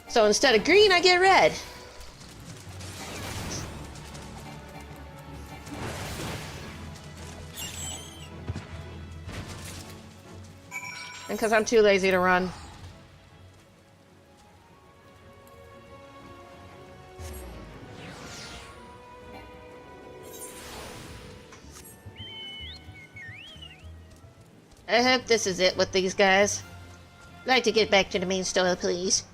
So instead of green, I get red. And because I'm too lazy to run. I hope this is it with these guys. I'd like to get back to the main store, please.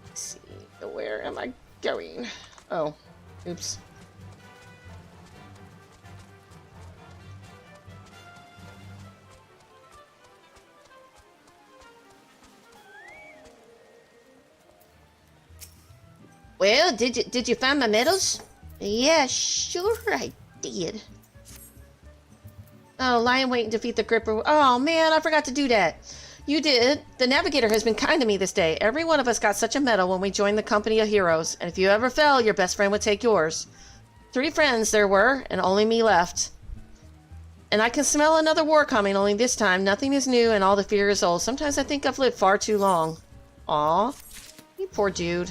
Let's see, where am I going? Oh, oops. Well, did you find my medals? Yeah, sure I did. Oh, lie in wait and defeat the gripper. Oh man, I forgot to do that. You did. The navigator has been kind to me this day. Every one of us got such a medal when we joined the company of heroes, and if you ever fell, your best friend would take yours. 3 friends there were, and only me left. And I can smell another war coming, only this time nothing is new and all the fear is old. Sometimes I think I've lived far too long. Aw, you poor dude.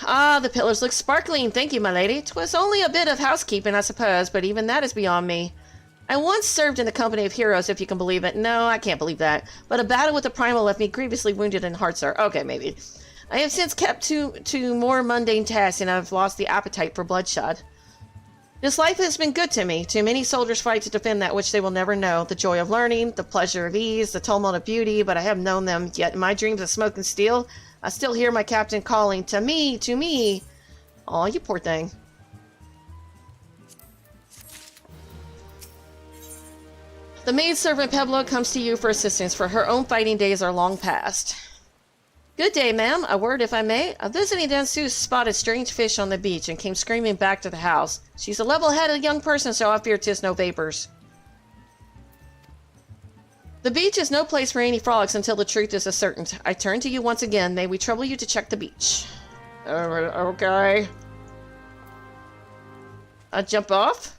Ah, the pillars look sparkling. Thank you, my lady. 'Twas only a bit of housekeeping, I suppose, but even that is beyond me. I once served in the company of heroes, if you can believe it. No, I can't believe that. But a battle with the primal left me grievously wounded in heart, sir. Okay, maybe. I have since kept to more mundane tasks, and I've lost the appetite for bloodshed. This life has been good to me. Too many soldiers fight to defend that which they will never know. The joy of learning, the pleasure of ease, the tumult of beauty, but I have known them. Yet in my dreams of smoke and steel, I still hear my captain calling, to me, to me. Aw, you poor thing. The maidservant Pablo comes to you for assistance, for her own fighting days are long past. Good day, ma'am. A word, if I may. A visiting danseuse spotted strange fish on the beach and came screaming back to the house. She's a level-headed young person, so I fear 'tis no vapors. The beach is no place for any frolics until the truth is ascertained. I turn to you once again. May we trouble you to check the beach? Okay. I jump off?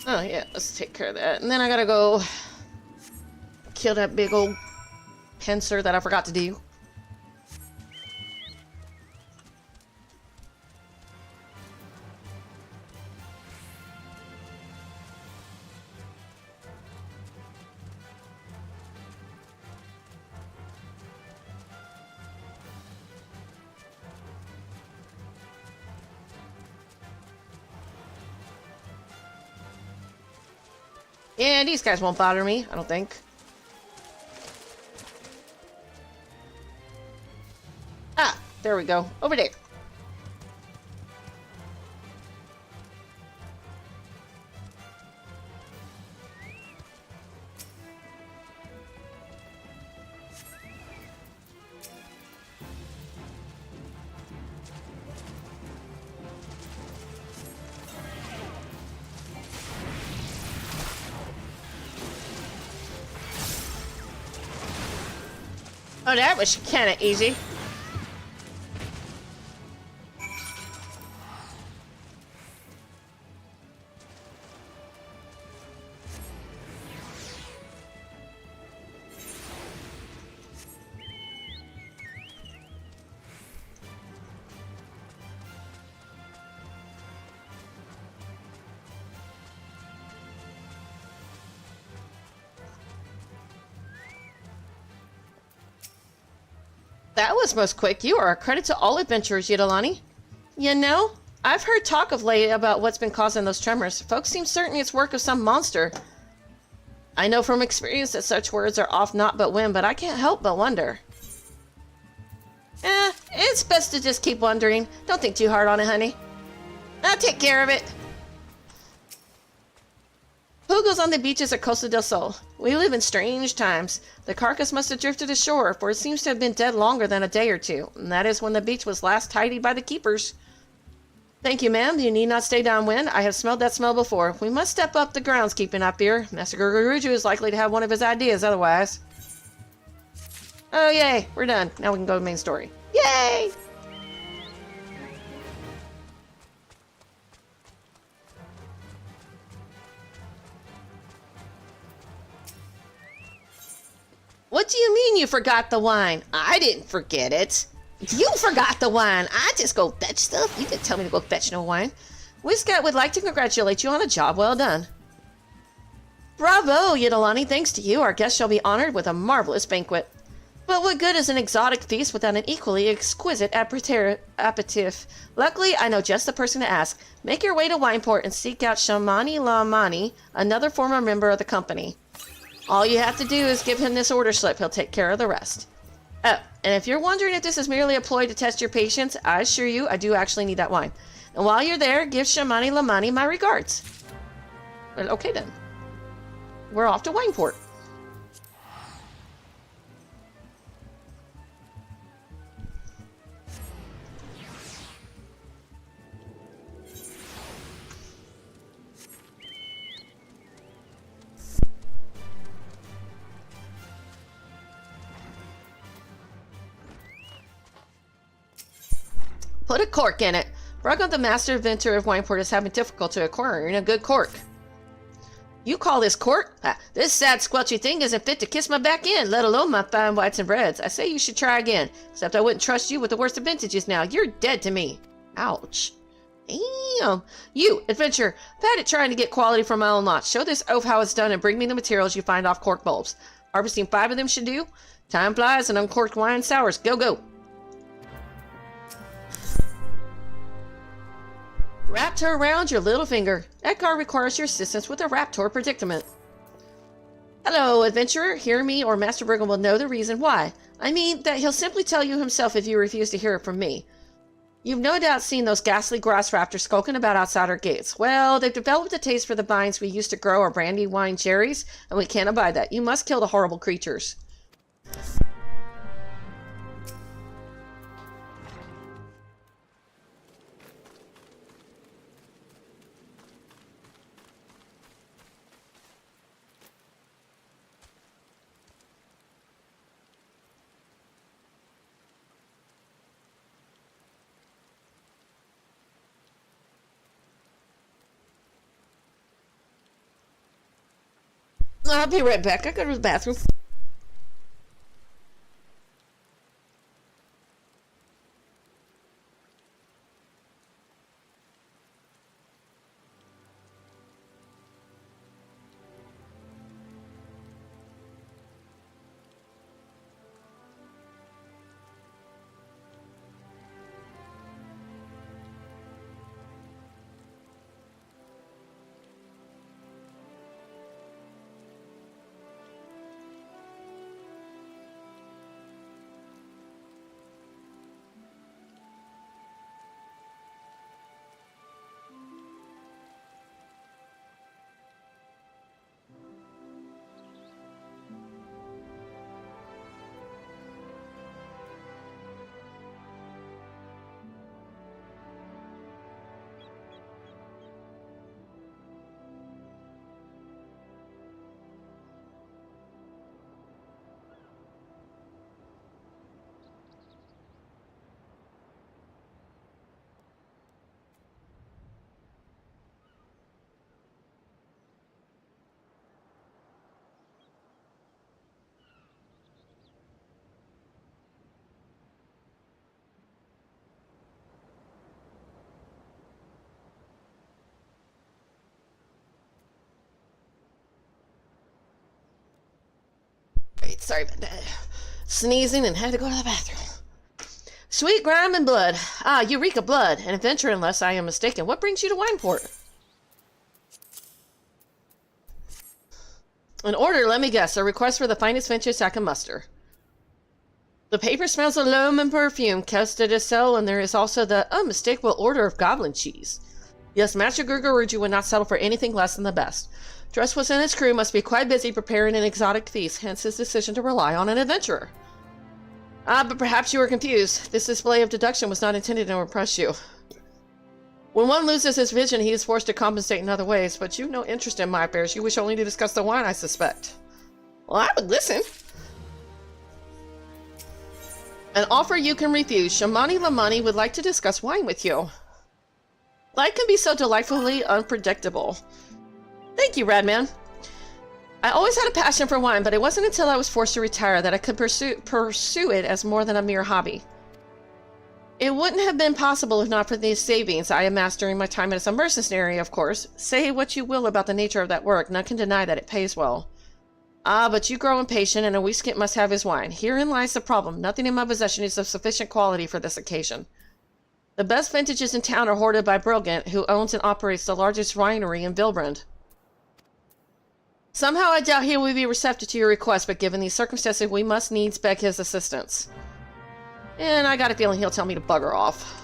Oh yeah, let's take care of that. And then I gotta go kill that big old pincer that I forgot to do. Yeah, these guys won't bother me, I don't think. Ah, there we go. Over there. Oh, that was kind of easy. That was most quick. You are a credit to all adventurers, Yidalani. You know, I've heard talk of late about what's been causing those tremors. Folks seem certain it's work of some monster. I know from experience that such words are oft not but when, but I can't help but wonder. It's best to just keep wondering. Don't think too hard on it, honey. I'll take care of it. Who goes on the beaches at Costa del Sol? We live in strange times. The carcass must have drifted ashore, for it seems to have been dead longer than a day or two, and that is when the beach was last tidied by the keepers. Thank you, ma'am. You need not stay downwind. I have smelled that smell before. We must step up the groundskeeping up here. Master Guruju is likely to have one of his ideas otherwise. Oh, yay. We're done. Now we can go to the main story. Yay! What do you mean you forgot the wine? I didn't forget it. You forgot the wine. I just go fetch stuff. You didn't tell me to go fetch no wine. Whiskat would like to congratulate you on a job well done. Bravo, Yidalani. Thanks to you, our guest shall be honored with a marvelous banquet. But what good is an exotic feast without an equally exquisite aperitif? Luckily, I know just the person to ask. Make your way to Wineport and seek out Shamani Lamani, another former member of the company. All you have to do is give him this order slip. He'll take care of the rest. Oh, and if you're wondering if this is merely a ploy to test your patience, I assure you I do actually need that wine. And while you're there, give Shamani Lamani my regards. Well, okay then. We're off to Wineport. Put a cork in it. Ruggo, the master inventor of Wineport, is having difficulty acquiring a good cork. You call this cork? This sad squelchy thing isn't fit to kiss my back end, let alone my fine whites and reds. I say you should try again, except I wouldn't trust you with the worst of vintages now. You're dead to me. Ouch. Damn. You, adventurer, I've had it trying to get quality from my own lot. Show this oaf how it's done and bring me the materials you find off cork bulbs. Harvesting 5 of them should do. Time flies and uncorked wine sours. Go, go. Wrapped her around your little finger. That card requires your assistance with a Raptor predicament. Hello, adventurer. Hear me or Master Brigham will know the reason why. I mean that he'll simply tell you himself if you refuse to hear it from me. You've no doubt seen those ghastly grass raptors skulking about outside our gates. Well, they've developed a taste for the vines we used to grow our brandy wine cherries, and we can't abide that. You must kill the horrible creatures. I'll be right back. I gotta go to the bathroom. Alright, sorry about that. Sneezing and had to go to the bathroom. Sweet grime and blood. Ah, Eureka blood. An adventure, unless I am mistaken. What brings you to Wineport? An order, let me guess. A request for the finest vintage I can muster. The paper smells of loam and perfume, Kesta de Sel, and there is also the unmistakable order of goblin cheese. Yes, Master Gurgaruju would not settle for anything less than the best. Dresswas and his crew must be quite busy preparing an exotic feast, hence his decision to rely on an adventurer. Ah, but perhaps you were confused. This display of deduction was not intended to impress you. When one loses his vision, he is forced to compensate in other ways, but you've no interest in my affairs. You wish only to discuss the wine, I suspect. Well, I would listen. An offer you can refuse. Shamani Lamani would like to discuss wine with you. Life can be so delightfully unpredictable. Thank you, Radman. I always had a passion for wine, but it wasn't until I was forced to retire that I could pursue it as more than a mere hobby. It wouldn't have been possible if not for these savings I amassed during my time as a mercenary, of course. Say what you will about the nature of that work, none can deny that it pays well. Ah, but you grow impatient, and a Whiskit must have his wine. Herein lies the problem. Nothing in my possession is of sufficient quality for this occasion. The best vintages in town are hoarded by Brilgant, who owns and operates the largest winery in Vilbrand. Somehow I doubt he will be receptive to your request, but given these circumstances, we must needs beg his assistance. And I got a feeling he'll tell me to bugger off.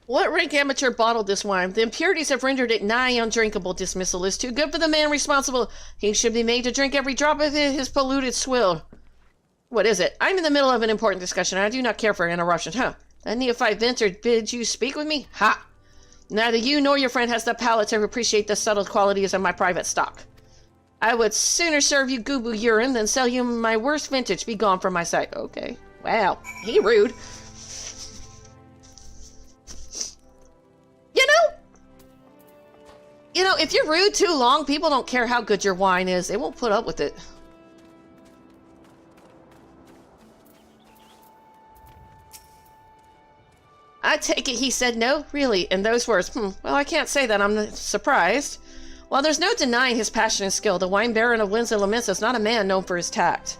What rank amateur bottled this wine? The impurities have rendered it nigh undrinkable. Dismissal is too good for the man responsible. He should be made to drink every drop of his polluted swill. What is it? I'm in the middle of an important discussion. I do not care for interruption. Huh? That neophyte Vinter bids you speak with me? Ha! Neither you nor your friend has the palate to appreciate the subtle qualities of my private stock. I would sooner serve you Gubu urine than sell you my worst vintage. Be gone from my sight. Okay. Wow. He rude. You know, if you're rude too long, people don't care how good your wine is. They won't put up with it. I take it he said no? Really? In those words? Well, I can't say that I'm surprised. While there's no denying his passion and skill, the wine baron of Winds and Laments is not a man known for his tact.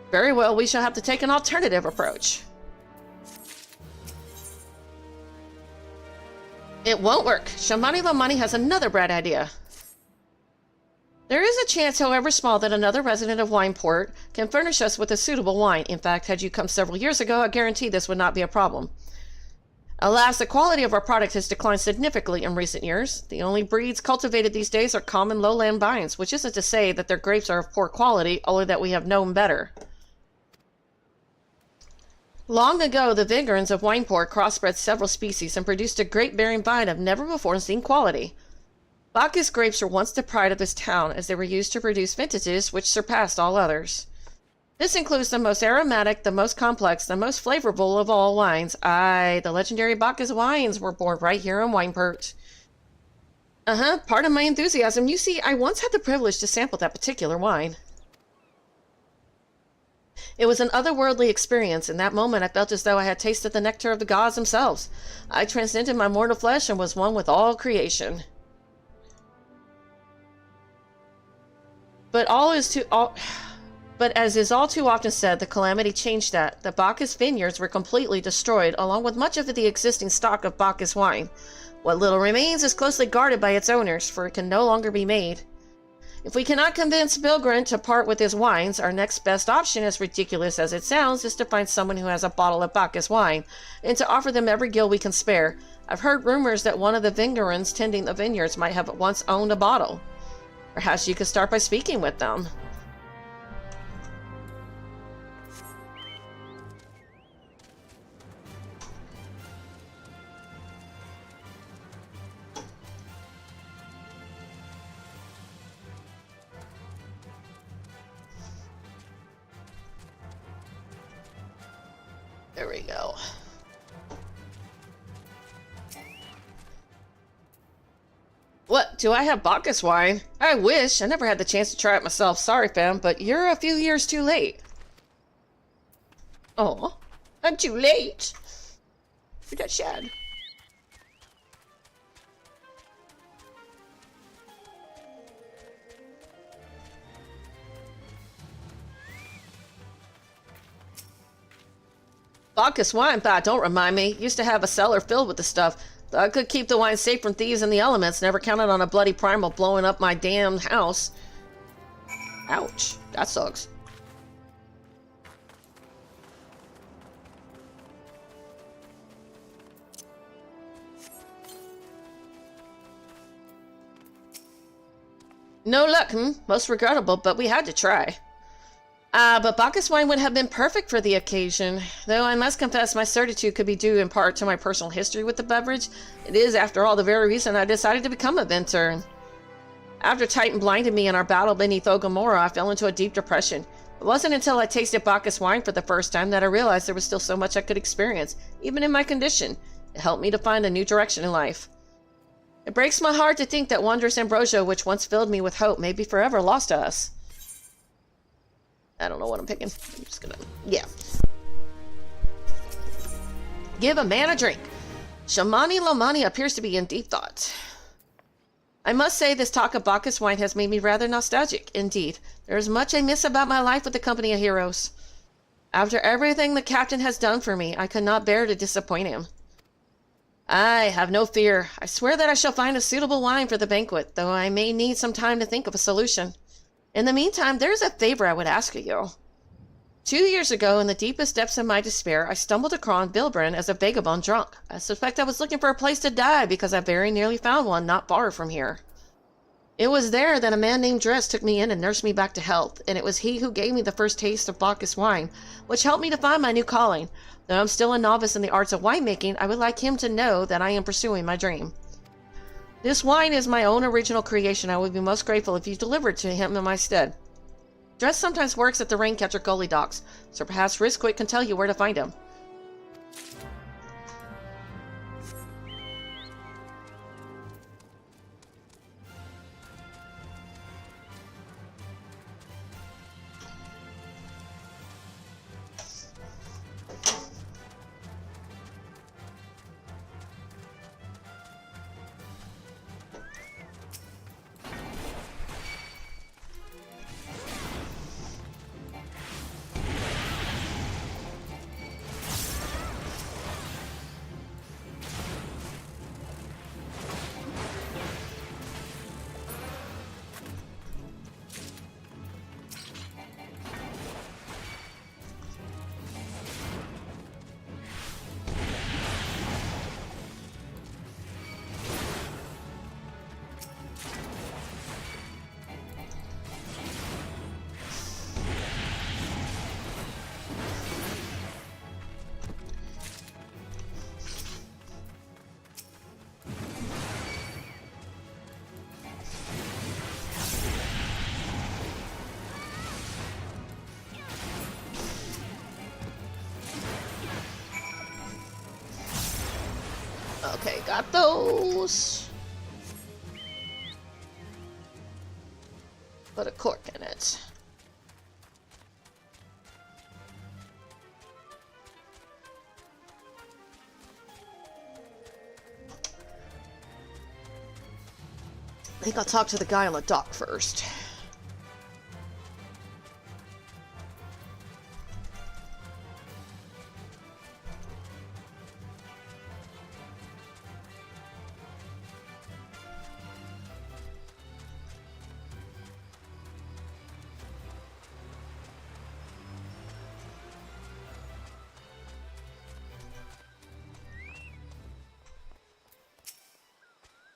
Very well, we shall have to take an alternative approach. It won't work. Shamani Lamani has another bright idea. There is a chance, however small, that another resident of Wineport can furnish us with a suitable wine. In fact, had you come several years ago, I guarantee this would not be a problem. Alas, the quality of our product has declined significantly in recent years. The only breeds cultivated these days are common lowland vines, which isn't to say that their grapes are of poor quality, only that we have known better. Long ago, the Vigorans of Wineport crossbred several species and produced a grape-bearing vine of never-before-seen quality. Bacchus grapes were once the pride of this town, as they were used to produce vintages which surpassed all others. This includes the most aromatic, the most complex, the most flavorful of all wines. Aye, the legendary Bacchus wines were born right here in Wineport. Pardon my enthusiasm. You see, I once had the privilege to sample that particular wine. It was an otherworldly experience. In that moment, I felt as though I had tasted the nectar of the gods themselves. I transcended my mortal flesh and was one with all creation. But as is all too often said, the calamity changed that. The Bacchus vineyards were completely destroyed, along with much of the existing stock of Bacchus wine. What little remains is closely guarded by its owners, for it can no longer be made. If we cannot convince Bilgrin to part with his wines, our next best option, as ridiculous as it sounds, is to find someone who has a bottle of Bacchus wine, and to offer them every gill we can spare. I've heard rumors that one of the Vigorans tending the vineyards might have once owned a bottle. Perhaps you could start by speaking with them. There we go. What? Do I have Bacchus wine? I wish. I never had the chance to try it myself. Sorry, fam, but you're a few years too late. Oh, I'm too late. Look at that shad. Bacchus wine, but don't remind me. Used to have a cellar filled with the stuff. Thought I could keep the wine safe from thieves and the elements. Never counted on a bloody primal blowing up my damn house. Ouch. That sucks. No luck, Most regrettable, but we had to try. But Bacchus wine would have been perfect for the occasion. Though I must confess my certitude could be due in part to my personal history with the beverage. It is, after all, the very reason I decided to become a vintner. After Titan blinded me in our battle beneath Ogamora, I fell into a deep depression. It wasn't until I tasted Bacchus wine for the first time that I realized there was still so much I could experience, even in my condition. It helped me to find a new direction in life. It breaks my heart to think that wondrous ambrosia, which once filled me with hope, may be forever lost to us. I don't know what I'm picking. I'm just gonna... Yeah. Give a man a drink. Shamani Lomani appears to be in deep thought. I must say this talk of Bacchus wine has made me rather nostalgic. Indeed, there is much I miss about my life with the company of heroes. After everything the captain has done for me, I could not bear to disappoint him. I have no fear. I swear that I shall find a suitable wine for the banquet, though I may need some time to think of a solution. In the meantime, there is a favor I would ask of you. 2 years ago, in the deepest depths of my despair, I stumbled across Bilbrin as a vagabond drunk. I suspect I was looking for a place to die because I very nearly found one not far from here. It was there that a man named Dress took me in and nursed me back to health, and it was he who gave me the first taste of Bacchus wine, which helped me to find my new calling. Though I'm still a novice in the arts of winemaking, I would like him to know that I am pursuing my dream. This wine is my own original creation. I would be most grateful if you delivered it to him in my stead. Dress sometimes works at the Raincatcher Gully docks, so perhaps Riskwick can tell you where to find him. Okay, got those. Put a cork in it. I think I'll talk to the guy on the dock first.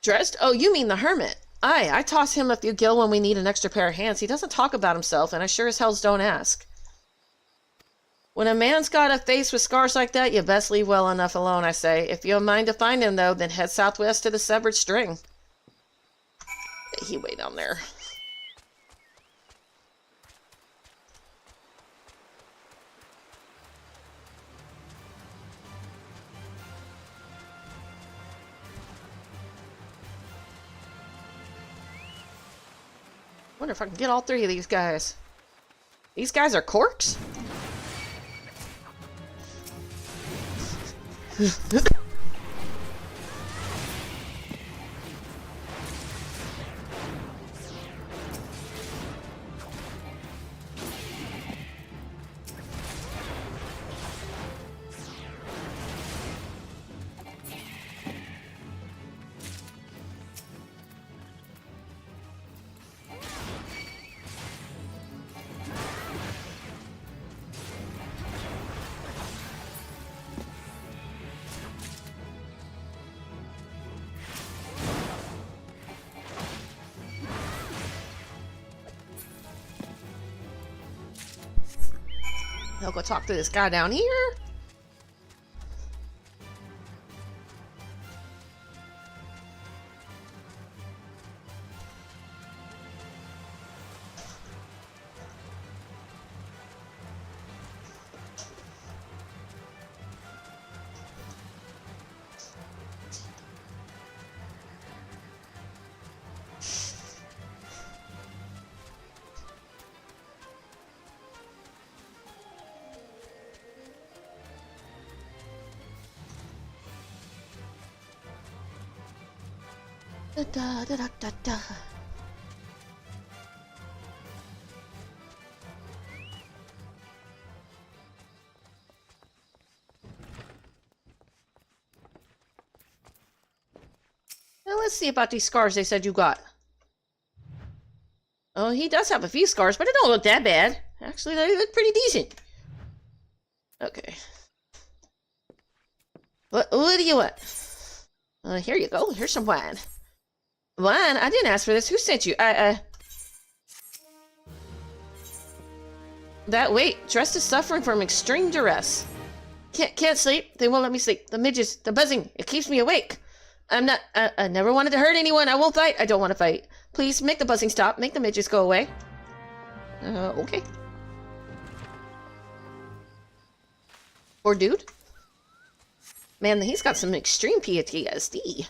Dressed? Oh, you mean the hermit. Aye, I toss him a few gil when we need an extra pair of hands. He doesn't talk about himself, and I sure as hells don't ask. When a man's got a face with scars like that, you best leave well enough alone, I say. If you have mind to find him, though, then head southwest to the Severed String. He way down there. Wonder if I can get all three of these guys. These guys are corks? I'll go talk to this guy down here. Da, da, da, da, da. Now let's see about these scars they said you got. Oh, he does have a few scars, but it don't look that bad. Actually, they look pretty decent. Okay. What do you want? Here you go. Here's some wine. Wine? I didn't ask for this. Who sent you? That wait. Dressed is suffering from extreme duress. Can't sleep. They won't let me sleep. The midges, the buzzing, it keeps me awake. I'm not. I never wanted to hurt anyone. I won't fight. I don't want to fight. Please make the buzzing stop. Make the midges go away. Okay. Poor dude. Man, he's got some extreme PTSD.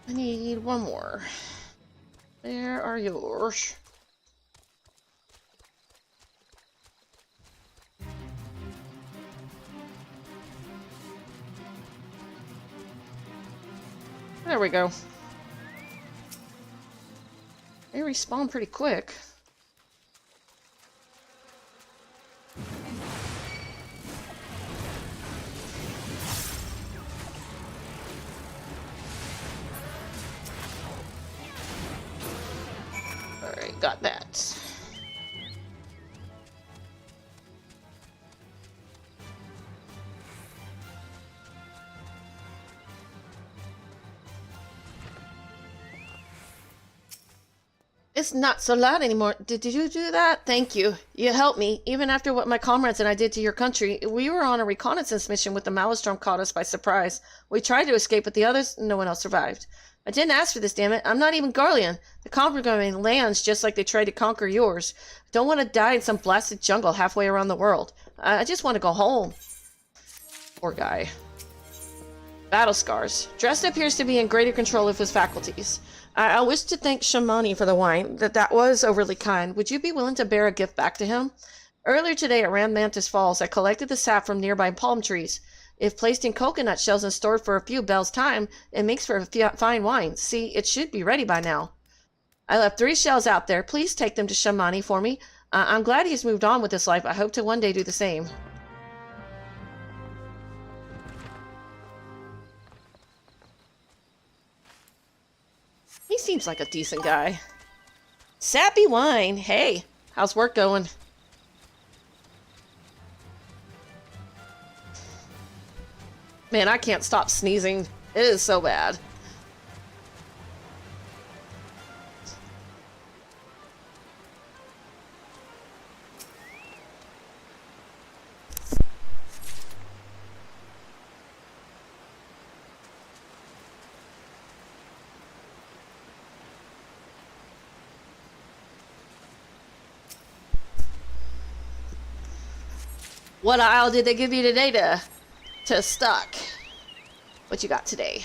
I need one more. Where are yours? There we go. They respawn pretty quick. Alright, got that. It's not so loud anymore. Did you do that? Thank you. You helped me. Even after what my comrades and I did to your country, we were on a reconnaissance mission with the Maelstrom caught us by surprise. We tried to escape with the others, no one else survived. I didn't ask for this, damn it. I'm not even Garlean. The conquering lands just like they tried to conquer yours. I don't want to die in some blasted jungle halfway around the world. I just want to go home. Poor guy. Battle scars. Drest appears to be in greater control of his faculties. I wish to thank Shamani for the wine. That was overly kind. Would you be willing to bear a gift back to him? Earlier today at Ram Mantis Falls, I collected the sap from nearby palm trees. If placed in coconut shells and stored for a few bells' time, it makes for a fine wine. See, it should be ready by now. I left 3 shells out there. Please take them to Shamani for me. I'm glad he's moved on with his life. I hope to one day do the same. He seems like a decent guy. Sappy wine. Hey, how's work going? Man, I can't stop sneezing. It is so bad. What aisle did they give you today to stock? What you got today?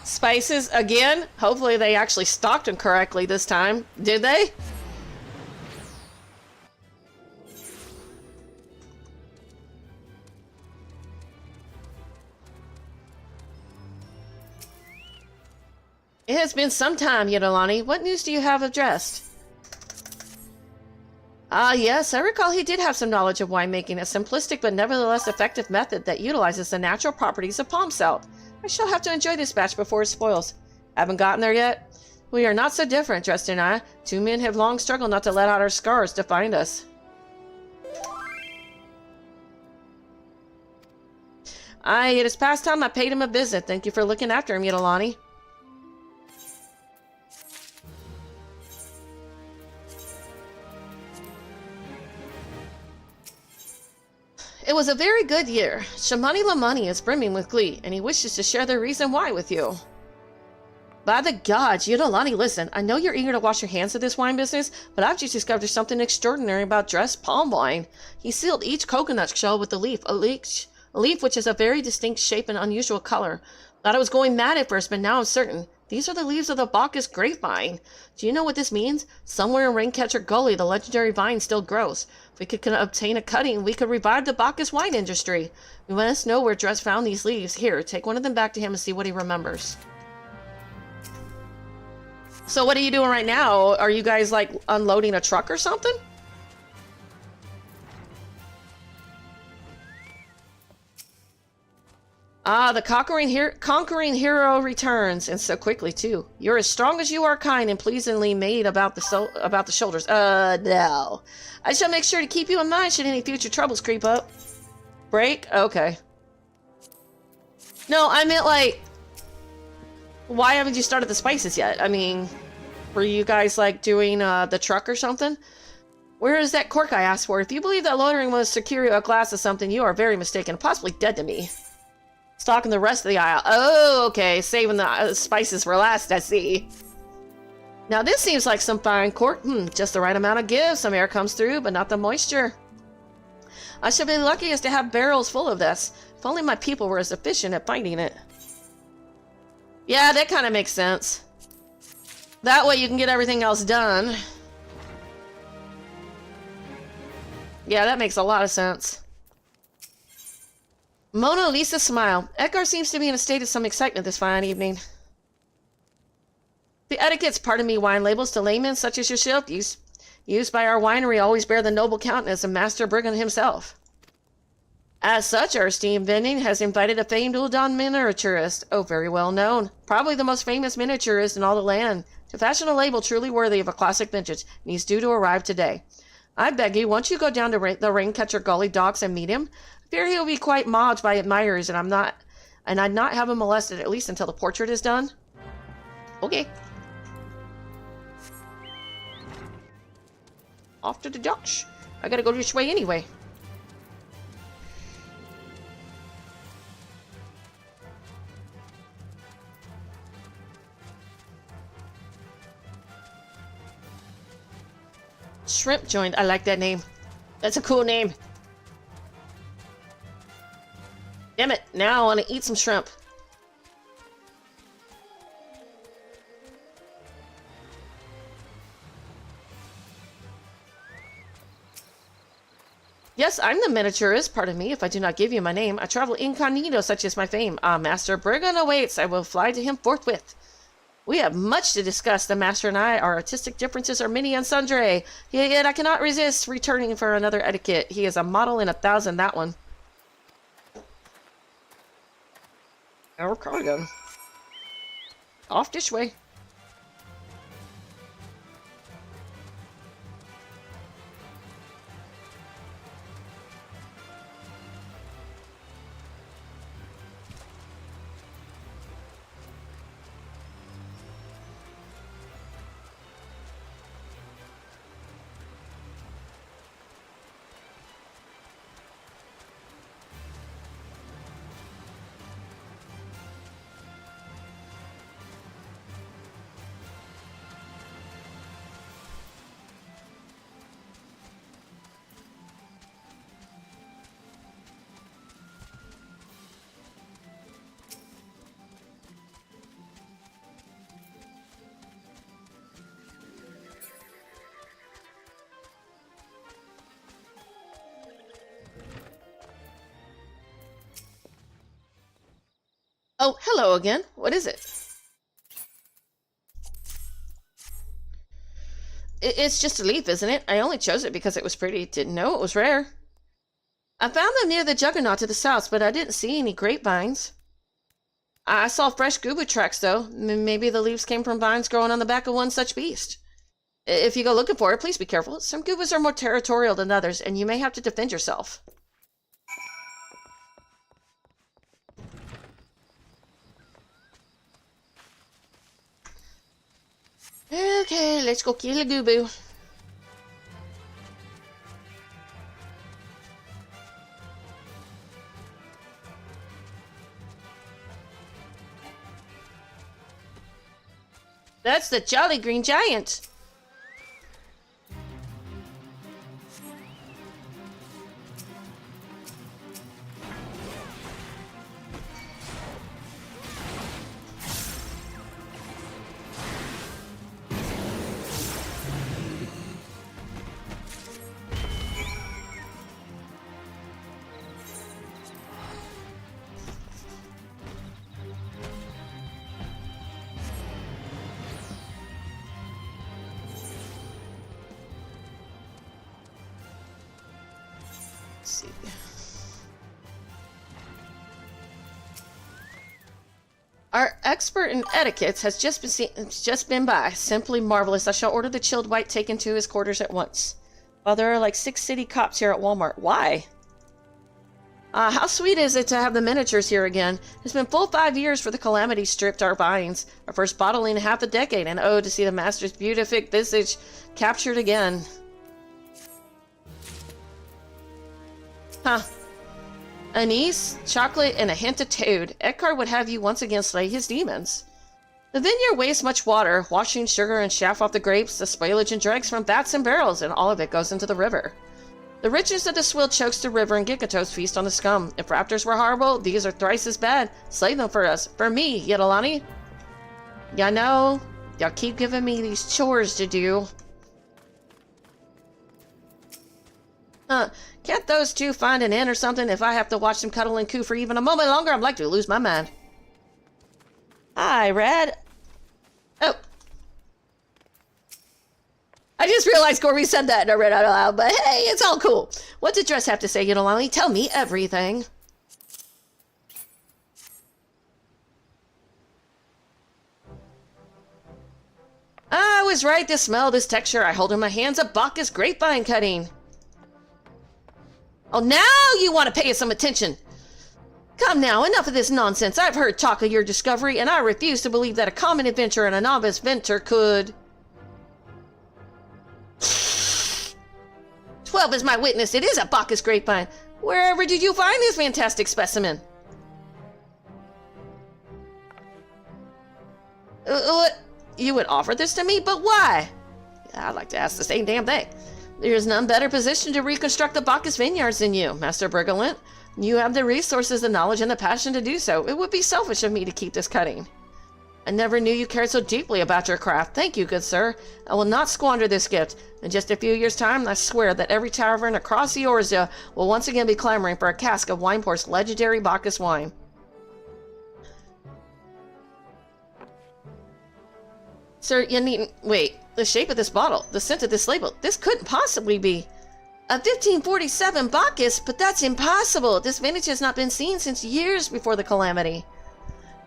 Spices again? Hopefully they actually stocked them correctly this time. Did they? It has been some time, Yodolani. What news do you have addressed? Ah, yes, I recall he did have some knowledge of winemaking, a simplistic but nevertheless effective method that utilizes the natural properties of palm salt. I shall have to enjoy this batch before it spoils. Haven't gotten there yet? We are not so different, Dresden and I. Two men have long struggled not to let out our scars to find us. Aye, it is past time I paid him a visit. Thank you for looking after him, Yodolani. It was a very good year. Shamani Lamani is brimming with glee, and he wishes to share the reason why with you. By the gods, Yodolani, listen, I know you're eager to wash your hands of this wine business, but I've just discovered something extraordinary about dressed palm wine. He sealed each coconut shell with a leaf which is a very distinct shape and unusual color. Thought I was going mad at first, but now I'm certain. These are the leaves of the Bacchus grapevine. Do you know what this means? Somewhere in Raincatcher Gully, the legendary vine still grows. If we could obtain a cutting, we could revive the Bacchus wine industry. We must know where Dress found these leaves. Here, take one of them back to him and see what he remembers. So what are you doing right now? Are you guys, like, unloading a truck or something? Ah, the conquering hero returns, and so quickly, too. You're as strong as you are kind and pleasingly made about the shoulders. No. I shall make sure to keep you in mind should any future troubles creep up. Break? Okay. No, I meant, like, why haven't you started the spices yet? I mean, were you guys, like, doing the truck or something? Where is that cork I asked for? If you believe that loitering will secure you a glass of something, you are very mistaken, possibly dead to me. Stocking the rest of the aisle. Oh, okay. Saving the spices for last, I see. Now this seems like some fine cork. Just the right amount of give. Some air comes through, but not the moisture. I should be lucky as to have barrels full of this. If only my people were as efficient at finding it. Yeah, that kind of makes sense. That way you can get everything else done. Yeah, that makes a lot of sense. Mona Lisa smile. Edgar seems to be in a state of some excitement this fine evening. The etiquettes, pardon me, wine labels to laymen such as yourself used by our winery always bear the noble countenance of Master Brigand himself. As such, our esteemed vending has invited a famed Uldon miniaturist, very well known, probably the most famous miniaturist in all the land, to fashion a label truly worthy of a classic vintage, and he's due to arrive today. I beg you, won't you go down to the Raincatcher Gully docks and meet him? I fear he'll be quite mobbed by admirers, and I'd not have him molested at least until the portrait is done. Okay. Off to the docks. I gotta go this way anyway. Shrimp joint. I like that name. That's a cool name. Damn it. Now I want to eat some shrimp. Yes, I'm the miniaturist. Pardon me if I do not give you my name. I travel incognito, such is my fame. Master Brigand awaits. I will fly to him forthwith. We have much to discuss, the Master and I. Our artistic differences are many and sundry. Yet I cannot resist returning for another etiquette. He is a model in 1,000, that one. Our cargo. Off this way. Oh, hello again. What is it? It's just a leaf, isn't it? I only chose it because it was pretty. Didn't know it was rare. I found them near the Juggernaut to the south, but I didn't see any grapevines. I saw fresh gubu tracks, though. Maybe the leaves came from vines growing on the back of one such beast. If you go looking for it, please be careful. Some gubus are more territorial than others, and you may have to defend yourself. Okay, let's go kill a gubu. That's the Jolly Green Giant. See. Our expert in etiquette has just been by. Simply marvelous. I shall order the chilled white taken to his quarters at once. Well, there are like 6 city cops here at Walmart. Why? How sweet is it to have the miniatures here again? It's been full 5 years for the calamity stripped our vines. Our first bottling in half a decade, and oh, to see the master's beatific visage captured again. Huh. Anise, chocolate, and a hint of toad. Eckhart would have you once again slay his demons. The vineyard wastes much water, washing sugar and chaff off the grapes, the spoilage and dregs from vats and barrels, and all of it goes into the river. The richness of the swill chokes the river, and Gigatoes feast on the scum. If raptors were horrible, these are thrice as bad. Slay them for us. For me, Yidolani. Ya know, y'all keep giving me these chores to do. Can't those two find an inn or something? If I have to watch them cuddle and coo for even a moment longer, I'm likely to lose my mind. Hi, Red. Oh. I just realized Corby said that and I read it out loud, but hey, it's all cool. What did Dress have to say, Yidolani? Tell me everything. I was right to smell this texture I hold in my hands, a Bacchus grapevine cutting. Oh, now you want to pay us some attention. Come now, enough of this nonsense. I've heard talk of your discovery, and I refuse to believe that a common adventurer and a novice venter could... 12 is my witness. It is a Bacchus grapevine. Wherever did you find this fantastic specimen? What? You would offer this to me? But why? I'd like to ask the same damn thing. There's none better positioned to reconstruct the Bacchus vineyards than you, Master Brigolent. You have the resources, the knowledge, and the passion to do so. It would be selfish of me to keep this cutting. I never knew you cared so deeply about your craft. Thank you, good sir. I will not squander this gift. In just a few years' time, I swear that every tavern across the Orzia will once again be clamoring for a cask of Wineport's legendary Bacchus wine. Sir, you needn't... Wait. The shape of this bottle, the scent of this label, this couldn't possibly be a 1547 Bacchus, but that's impossible. This vintage has not been seen since years before the calamity.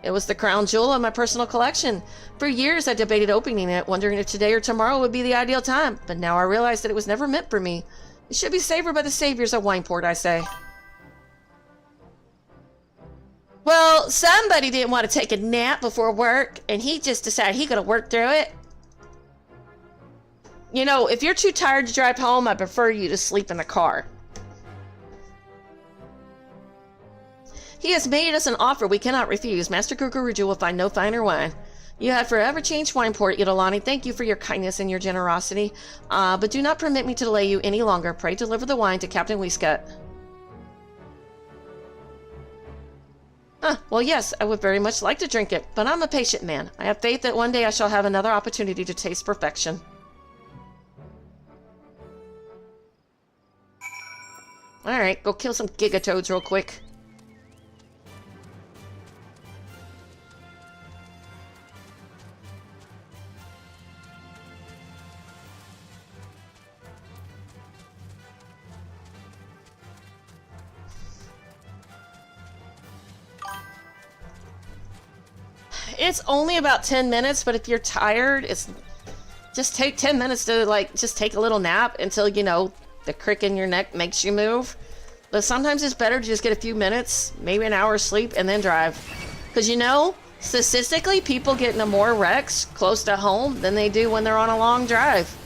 It was the crown jewel of my personal collection. For years I debated opening it, wondering if today or tomorrow would be the ideal time, but now I realize that it was never meant for me. It should be savored by the saviors of Wineport, I say. Well, somebody didn't want to take a nap before work, and he just decided he could work through it. You know, if you're too tired to drive home, I prefer you to sleep in the car. He has made us an offer we cannot refuse. Master Kukuruju will find no finer wine. You have forever changed Wineport, Yidolani. Thank you for your kindness and your generosity. But do not permit me to delay you any longer. Pray deliver the wine to Captain Weescott. Well, yes, I would very much like to drink it, but I'm a patient man. I have faith that one day I shall have another opportunity to taste perfection. Alright, go kill some Gigatoads real quick. It's only about 10 minutes, but if you're tired, it's just take 10 minutes to like just take a little nap until you know the crick in your neck makes you move. But sometimes it's better to just get a few minutes, maybe an hour of sleep, and then drive. Because you know, statistically, people get into more wrecks close to home than they do when they're on a long drive.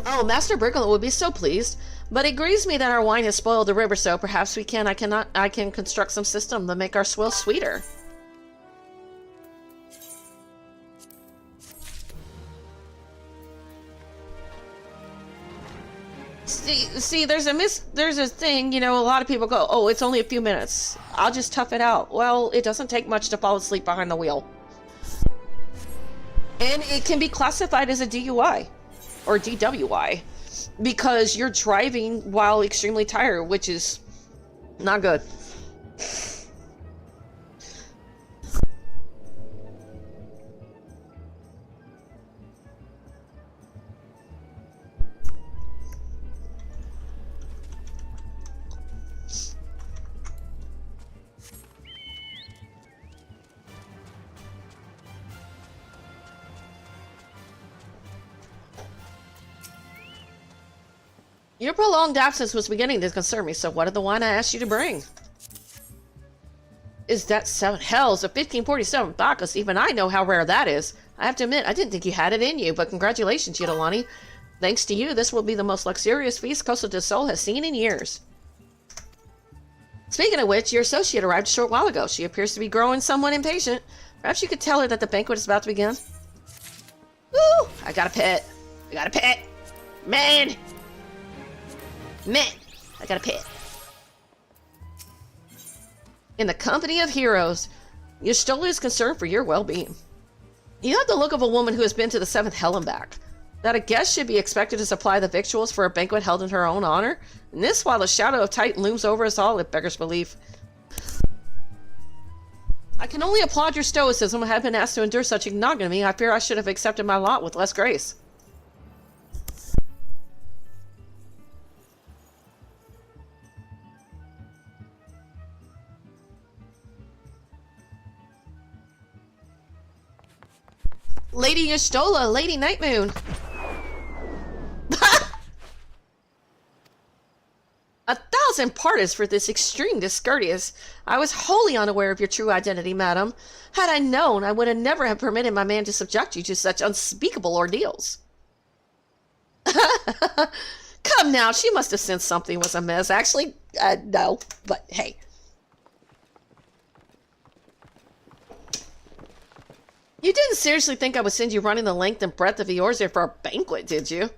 Oh, Master Brickle would be so pleased, but it grieves me that our wine has spoiled the river, so perhaps I can construct some system to make our swill sweeter. See, there's a thing, you know, a lot of people go, oh, it's only a few minutes. I'll just tough it out. Well, it doesn't take much to fall asleep behind the wheel. And it can be classified as a DUI. Or DWI, because you're driving while extremely tired, which is not good. Your prolonged absence was beginning to concern me, so what of the wine I asked you to bring? Is that 7 hells of 1547 Bacchus? Even I know how rare that is. I have to admit, I didn't think you had it in you, but congratulations, Yidolani. Thanks to you, this will be the most luxurious feast Costa del Sol has seen in years. Speaking of which, your associate arrived a short while ago. She appears to be growing somewhat impatient. Perhaps you could tell her that the banquet is about to begin. Woo! I got a pet. I got a pet. Man! I got a pet. In the company of heroes, Y'shtola is concerned for your well-being. You have the look of a woman who has been to the 7th hell and back. That a guest should be expected to supply the victuals for a banquet held in her own honor, and this while a shadow of Titan looms over us all, it beggars belief. I can only applaud your stoicism. I have been asked to endure such ignominy. I fear I should have accepted my lot with less grace. Lady Y'shtola, Lady Nightmoon. 1,000 pardons for this extreme discourteous. I was wholly unaware of your true identity, madam. Had I known, I would have never have permitted my man to subject you to such unspeakable ordeals. Come now, she must have sensed something was amiss. Actually, no, but hey. You didn't seriously think I would send you running the length and breadth of Eorzea for a banquet, did you?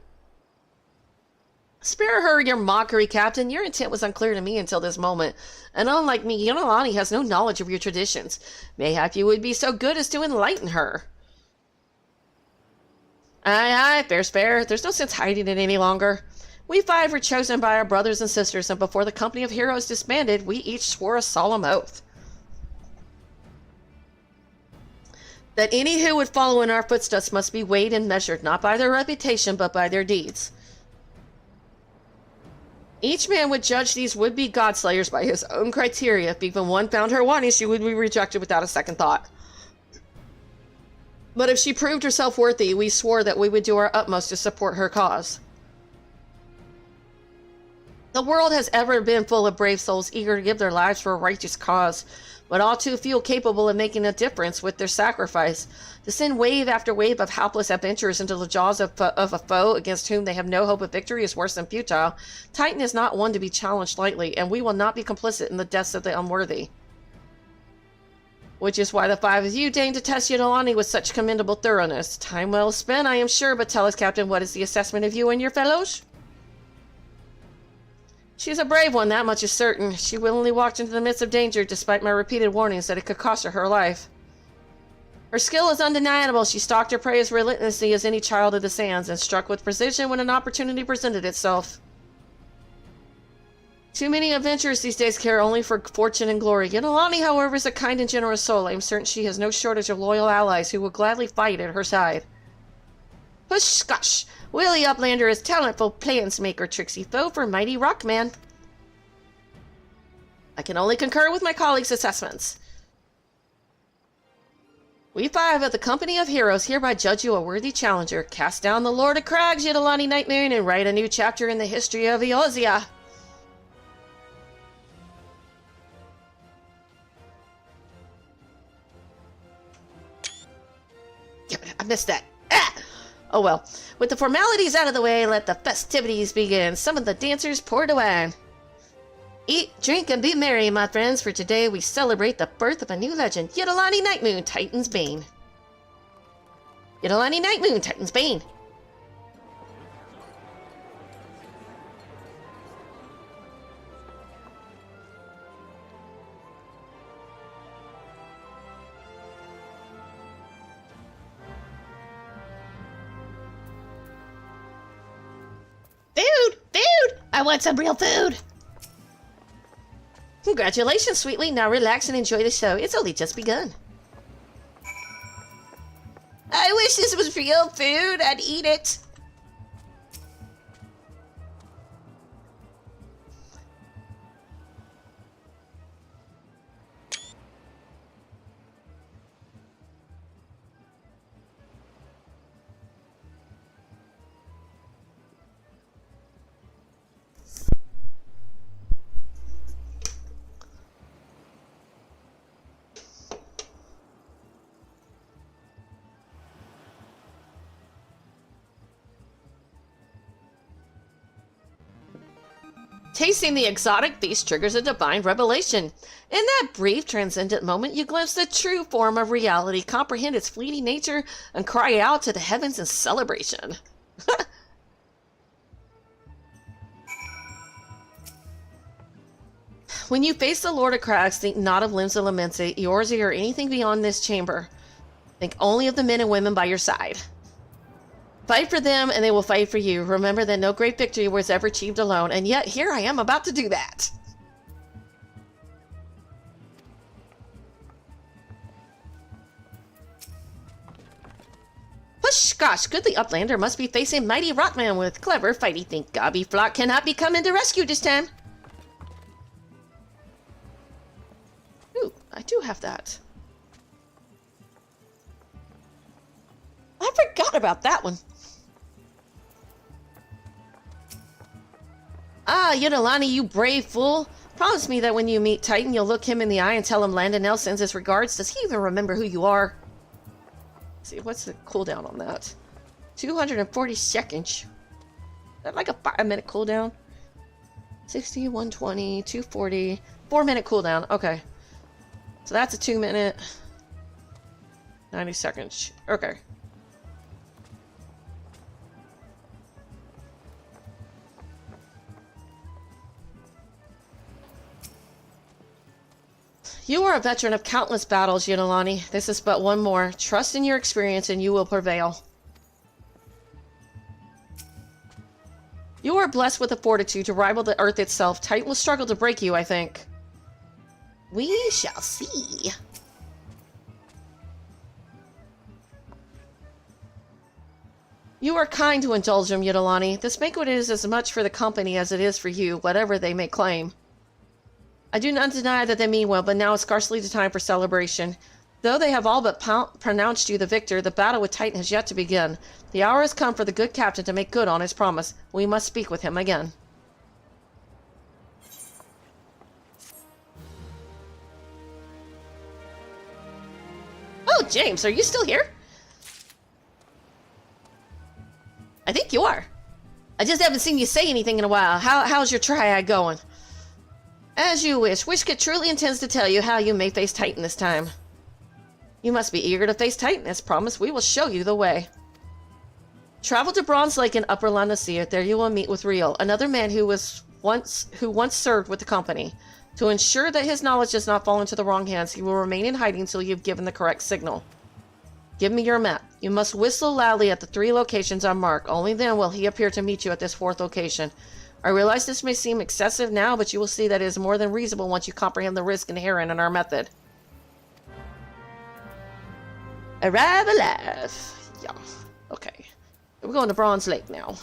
Spare her your mockery, Captain. Your intent was unclear to me until this moment, and unlike me, Yidolani has no knowledge of your traditions. Mayhap you would be so good as to enlighten her. Aye, fair's fair. There's no sense hiding it any longer. We 5 were chosen by our brothers and sisters, and before the company of heroes disbanded, we each swore a solemn oath that any who would follow in our footsteps must be weighed and measured, not by their reputation, but by their deeds. Each man would judge these would-be godslayers by his own criteria. If even one found her wanting, she would be rejected without a second thought. But if she proved herself worthy, we swore that we would do our utmost to support her cause. The world has ever been full of brave souls eager to give their lives for a righteous cause, but all too few capable of making a difference with their sacrifice. To send wave after wave of helpless adventurers into the jaws of a foe against whom they have no hope of victory is worse than futile. Titan is not one to be challenged lightly, and we will not be complicit in the deaths of the unworthy. Which is why the five of you deigned to test Yidolani with such commendable thoroughness. Time well spent, I am sure, but tell us, Captain, what is the assessment of you and your fellows? She's a brave one, that much is certain. She willingly walked into the midst of danger, despite my repeated warnings that it could cost her her life. Her skill is undeniable. She stalked her prey as relentlessly as any child of the sands, and struck with precision when an opportunity presented itself. Too many adventurers these days care only for fortune and glory. Yidolani, however, is a kind and generous soul. I am certain she has no shortage of loyal allies who will gladly fight at her side. Hush-skosh! Willie Uplander is talentful plans-maker, tricksy foe for mighty Rockman. I can only concur with my colleagues' assessments. We five of the Company of Heroes hereby judge you a worthy challenger. Cast down the Lord of Crags, Yidolani Nightmare, and write a new chapter in the history of Eorzea. I missed that. Ah! Oh well. With the formalities out of the way, let the festivities begin. Some of the dancers pour the wine. Eat, drink, and be merry, my friends, for today we celebrate the birth of a new legend, Yidolani Nightmoon, Titan's Bane. Yidolani Nightmoon, Titan's Bane. Food! Food! I want some real food! Congratulations, sweetly. Now relax and enjoy the show. It's only just begun. I wish this was real food. I'd eat it. Tasting the exotic feast triggers a divine revelation. In that brief, transcendent moment, you glimpse the true form of reality, comprehend its fleeting nature, and cry out to the heavens in celebration. When you face the Lord of Crags, think not of limbs of Lamency, Eorzea, or anything beyond this chamber. Think only of the men and women by your side. Fight for them, and they will fight for you. Remember that no great victory was ever achieved alone, and yet here I am about to do that. Hush, gosh, goodly Uplander must be facing mighty Rockman with clever fighty think. Gobby Flock cannot be coming to rescue this time. Ooh, I do have that. I forgot about that one. Ah, Yidolani, you brave fool. Promise me that when you meet Titan, you'll look him in the eye and tell him Landonell sends his regards. Does he even remember who you are? Let's see, what's the cooldown on that? 240 seconds. Is that like a 5-minute cooldown? 60, 120, 240, 4-minute cooldown. Okay. So that's a 2-minute. 90 seconds. Okay. You are a veteran of countless battles, Yidolani. This is but one more. Trust in your experience and you will prevail. You are blessed with the fortitude to rival the earth itself. Titan will struggle to break you, I think. We shall see. You are kind to indulge him, Yidolani. This banquet is as much for the company as it is for you, whatever they may claim. I do not deny that they mean well, but now is scarcely the time for celebration. Though they have all but pronounced you the victor, the battle with Titan has yet to begin. The hour has come for the good captain to make good on his promise. We must speak with him again. Oh, James, are you still here? I think you are. I just haven't seen you say anything in a while. How's your triad going? As you wish. Wishkit truly intends to tell you how you may face Titan this time. You must be eager to face Titan. As promised, we will show you the way. Travel to Bronze Lake in Upper Landacea. There you will meet with Riel, another man who once served with the company. To ensure that his knowledge does not fall into the wrong hands, he will remain in hiding until you've given the correct signal. Give me your map. You must whistle loudly at the 3 locations on mark. Only then will he appear to meet you at this 4th location. I realize this may seem excessive now, but you will see that it is more than reasonable once you comprehend the risk inherent in our method. Arrive alive. Yeah. Okay. We're going to Bronze Lake now.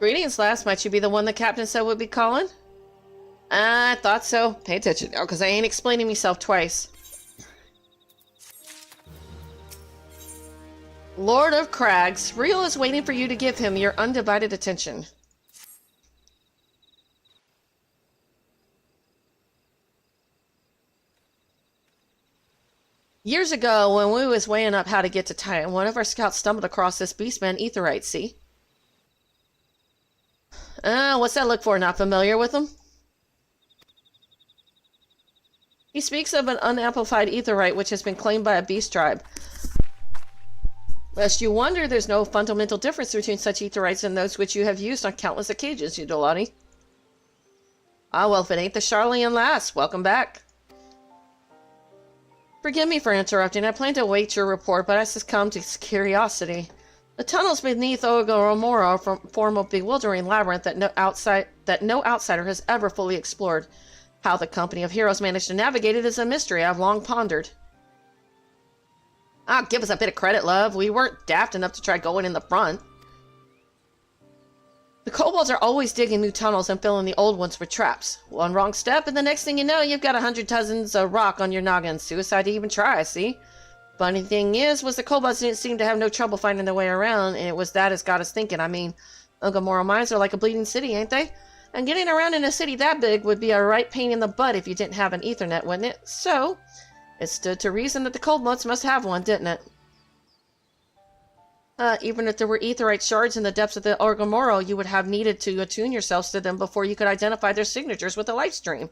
Greetings, lass. Might you be the one the captain said would be calling? I thought so. Pay attention now, because I ain't explaining myself twice. Lord of Crags, Riel is waiting for you to give him your undivided attention. Years ago, when we was weighing up how to get to Titan, one of our scouts stumbled across this beastman Aetherite, see? What's that look for? Not familiar with him? He speaks of an unamplified Aetherite which has been claimed by a beast tribe. Lest you wonder, there's no fundamental difference between such Aetherites and those which you have used on countless occasions, Eudolani. Ah, well, if it ain't the Charlian lass, welcome back. Forgive me for interrupting. I planned to await your report, but I succumbed to curiosity. The tunnels beneath Orgoromoro form a bewildering labyrinth that no outsider has ever fully explored. How the company of heroes managed to navigate it is a mystery I've long pondered. Ah, give us a bit of credit, love. We weren't daft enough to try going in the front. The kobolds are always digging new tunnels and filling the old ones with traps. One wrong step, and the next thing you know, you've got 100 tons of rock on your noggin. Suicide to even try, see? Funny thing is, the kobolds didn't seem to have no trouble finding their way around, and it was that as got us thinking. I mean, Orgoromoro mines are like a bleeding city, ain't they? And getting around in a city that big would be a right pain in the butt if you didn't have an Ethernet, wouldn't it? So, it stood to reason that the kobolds must have one, didn't it? Even if there were Aetherite shards in the depths of the Orgoromoro, you would have needed to attune yourselves to them before you could identify their signatures with the light stream.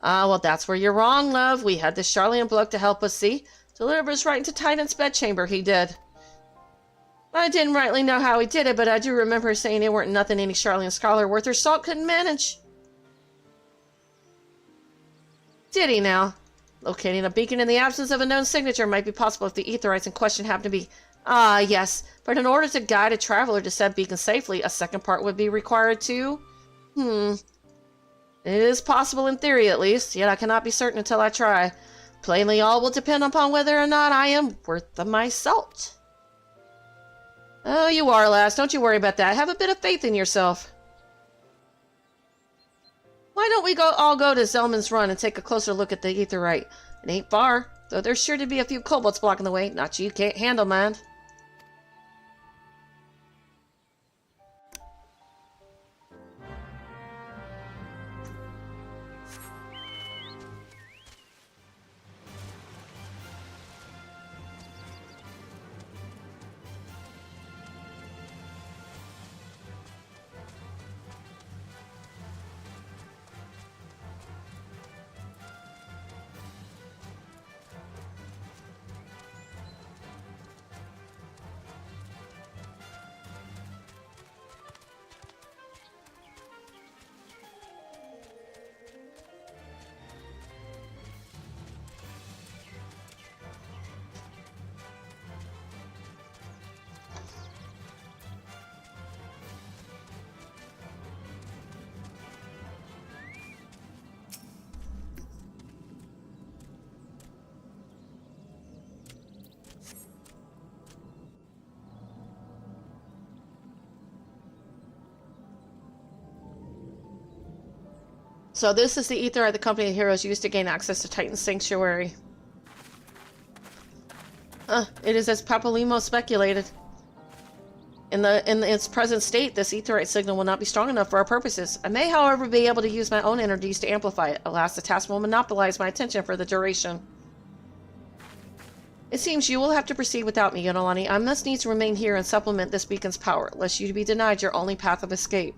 Ah, well, that's where you're wrong, love. We had this Charlian bloke to help us see. Deliver us right into Titan's bedchamber, he did. I didn't rightly know how he did it, but I do remember saying it weren't nothing any Charlian scholar worth her salt couldn't manage. Did he now? Locating a beacon in the absence of a known signature might be possible if the Aetherites in question happen to be... Ah, yes, but in order to guide a traveler to said beacon safely, a second part would be required too. It is possible in theory, at least, yet I cannot be certain until I try. Plainly, all will depend upon whether or not I am worth my salt. Oh, you are, lass. Don't you worry about that. Have a bit of faith in yourself. Why don't we all go to Zelman's Run and take a closer look at the Aetheryte? It ain't far, though there's sure to be a few kobolds blocking the way. Not you can't handle, man. So this is the Aetheryte the company of heroes used to gain access to Titan's sanctuary. It is as Papalimo speculated. In its present state, this Aetheryte signal will not be strong enough for our purposes. I may, however, be able to use my own energies to amplify it. Alas, the task will monopolize my attention for the duration. It seems you will have to proceed without me, Yonolani. I must needs remain here and supplement this beacon's power, lest you be denied your only path of escape.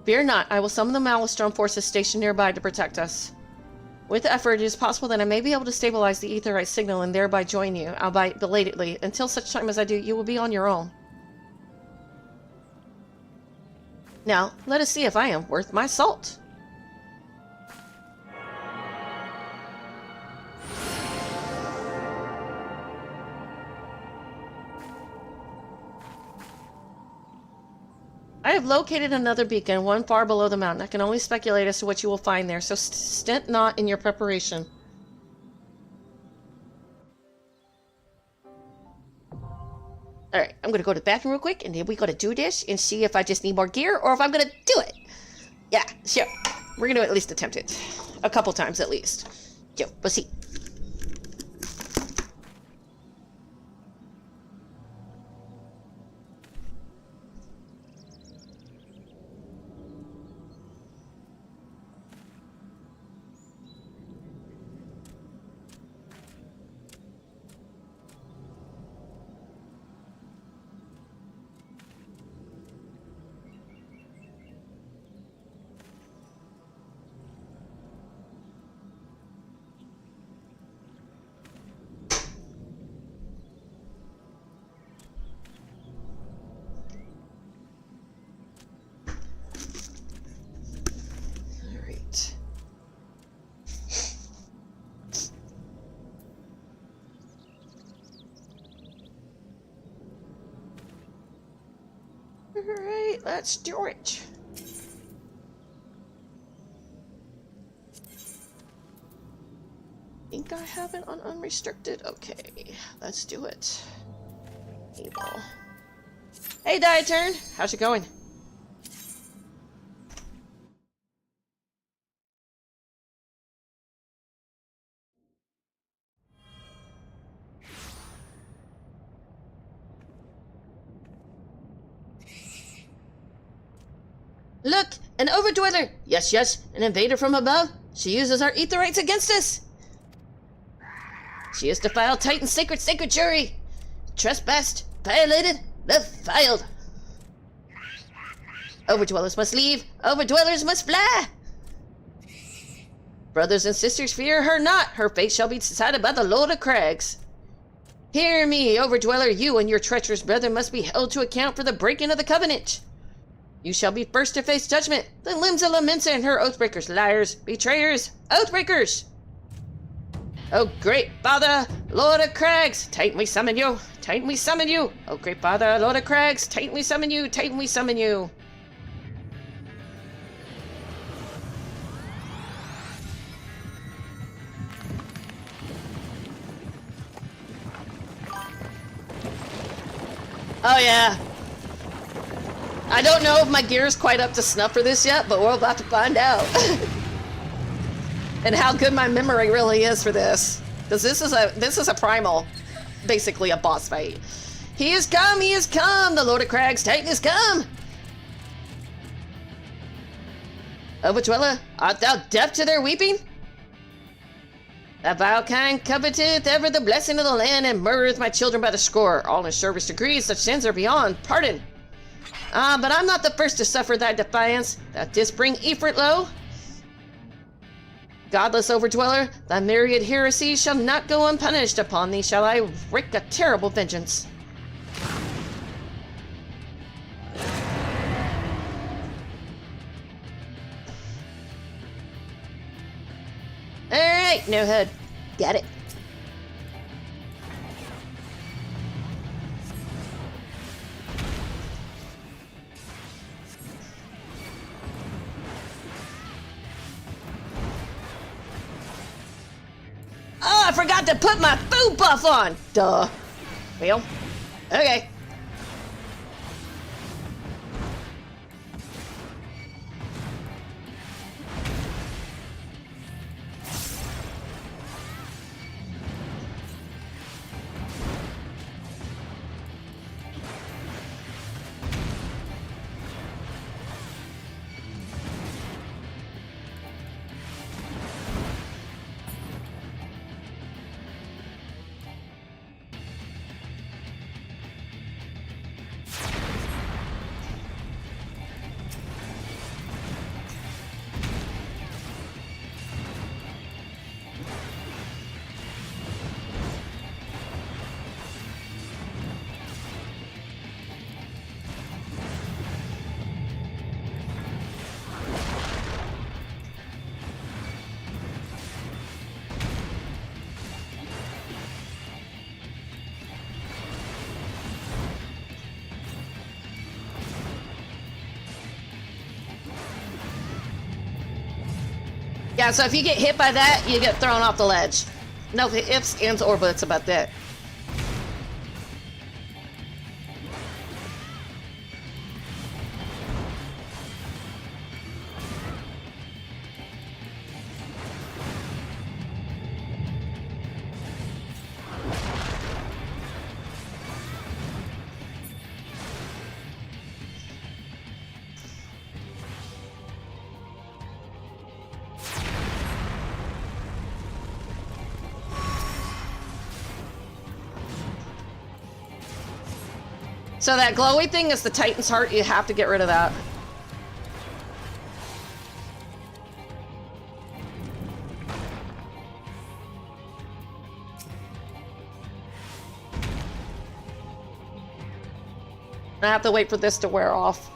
Fear not, I will summon the Maelstrom forces stationed nearby to protect us. With effort, it is possible that I may be able to stabilize the Aetheryte signal and thereby join you, albeit belatedly. Until such time as I do, you will be on your own. Now, let us see if I am worth my salt. I have located another beacon, one far below the mountain. I can only speculate as to what you will find there, so stint not in your preparation. Alright, I'm gonna go to the bathroom real quick, and then we gotta do this and see if I just need more gear or if I'm gonna do it. Yeah, sure. We're gonna at least attempt it. A couple times at least. Yo, we'll see. Alright, let's do it. Think I have it on unrestricted? Okay, let's do it. Evil. Hey, Dietern! How's it going? Look! An overdweller! Yes, yes, an invader from above. She uses our Aetherytes against us! She has defiled Titan's sacred sanctuary! Trespassed, violated, defiled! Overdwellers must leave! Overdwellers must fly! Brothers and sisters, fear her not! Her fate shall be decided by the Lord of Crags! Hear me, Overdweller! You and your treacherous brother must be held to account for the breaking of the covenant! You shall be first to face judgment, the limbs of Lamenta and her Oathbreakers, liars, betrayers, Oathbreakers! Oh, great Father, Lord of Crags, Titan we summon you, Titan we summon you! Oh, great Father, Lord of Crags, Titan we summon you, Titan we summon you! Oh yeah! I don't know if my gear is quite up to snuff for this yet, but we're about to find out. And how good my memory really is for this. Because this is a primal, basically a boss fight. He has come, the Lord of Crag's Titan has come! Overdweller, art thou deaf to their weeping? That vile kind coveteth ever the blessing of the land and murdereth my children by the score. All in service degrees, such sins are beyond pardon. But I'm not the first to suffer thy defiance. Thou didst bring Ifrit low. Godless Overdweller, thy myriad heresies shall not go unpunished. Upon thee shall I wreak a terrible vengeance. Alright, no HUD. Got it. Oh, I forgot to put my food buff on! Duh. Well, okay. Yeah, so if you get hit by that, you get thrown off the ledge. No ifs, ands, or buts about that. So that glowy thing is the Titan's heart. You have to get rid of that. I have to wait for this to wear off.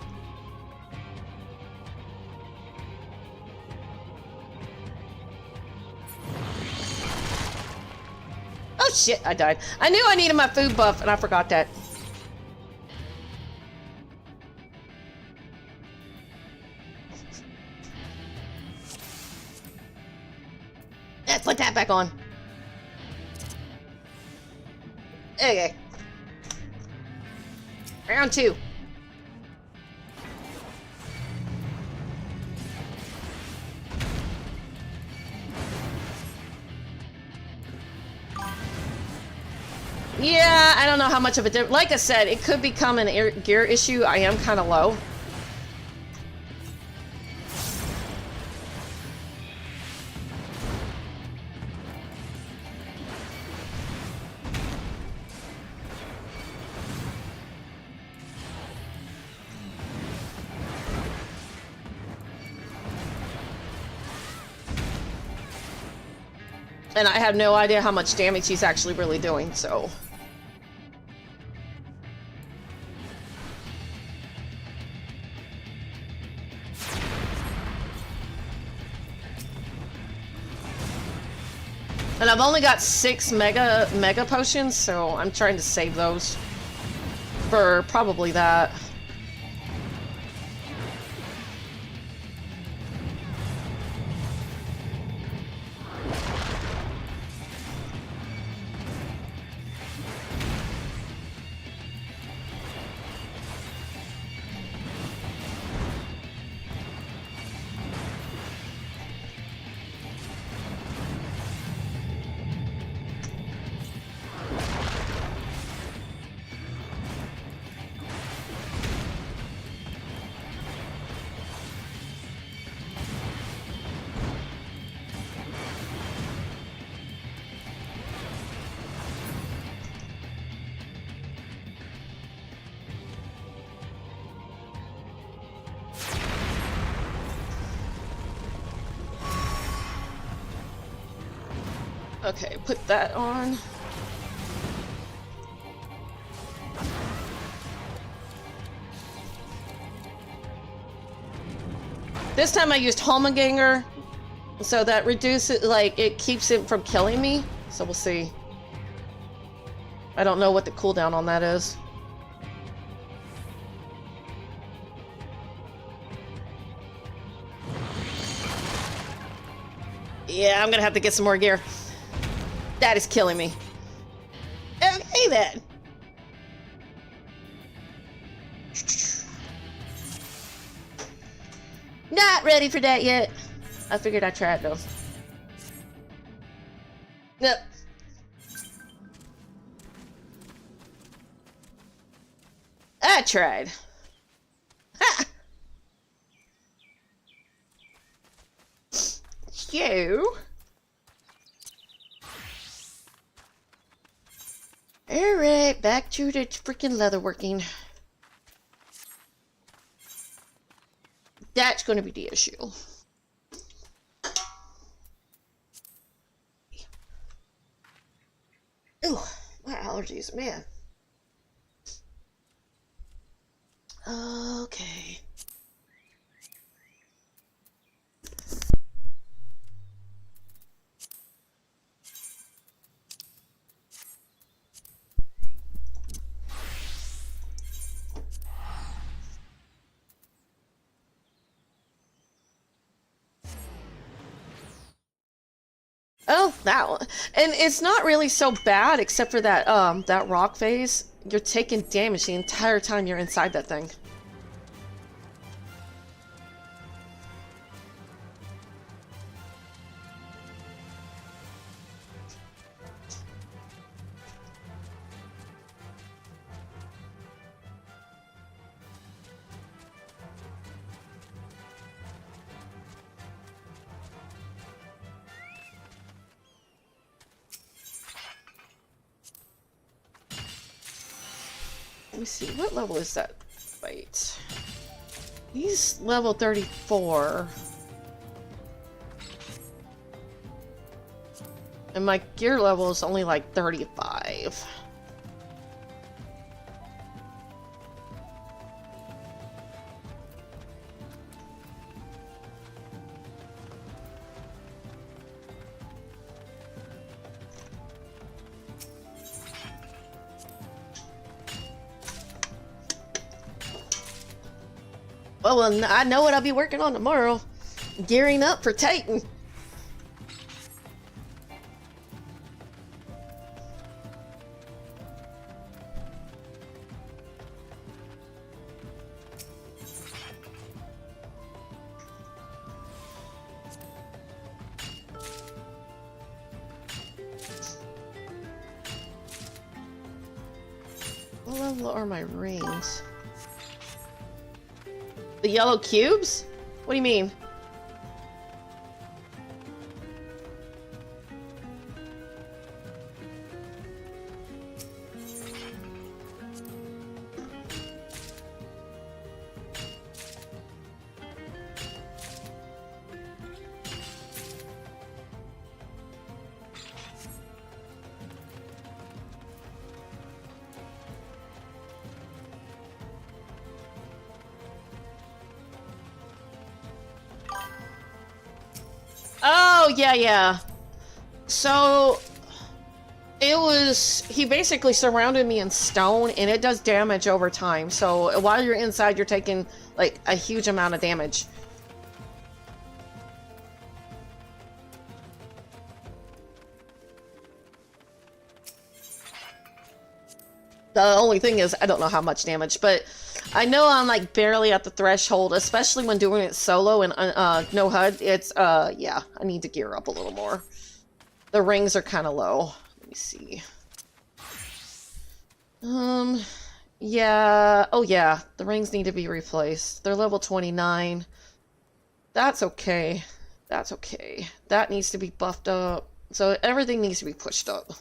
Oh shit, I died. I knew I needed my food buff and I forgot that. Let's put that back on. Okay. Round 2. Yeah, I don't know how much of a difference. Like I said, it could become an gear issue. I am kind of low. And I have no idea how much damage he's actually really doing, so... And I've only got 6 mega potions, so I'm trying to save those for probably that. Okay, put that on. This time I used Holmenganger, so that reduces, like, it keeps it from killing me. So we'll see. I don't know what the cooldown on that is. Yeah, I'm gonna have to get some more gear. That is killing me. Okay then. Not ready for that yet. I figured I'd try it though. Nope. I tried. Ha! You. Alright, back to the freaking leatherworking. That's going to be the issue. Ooh, my allergies, man. Okay. Oh, that one. And it's not really so bad, except for that, that rock phase. You're taking damage the entire time you're inside that thing. Let me see, what level is that fight? He's level 34. And my gear level is only like 35. Well, I know what I'll be working on tomorrow. Gearing up for Titan. What level are my rings? The yellow cubes? What do you mean? Oh, yeah. So, it was, he basically surrounded me in stone, and it does damage over time. So, while you're inside, you're taking, like, a huge amount of damage. The only thing is, I don't know how much damage, but I know I'm, like, barely at the threshold, especially when doing it solo and no HUD. It's, yeah, I need to gear up a little more. The rings are kind of low. Let me see. Yeah. Oh, yeah. The rings need to be replaced. They're level 29. That's okay. That's okay. That needs to be buffed up. So everything needs to be pushed up.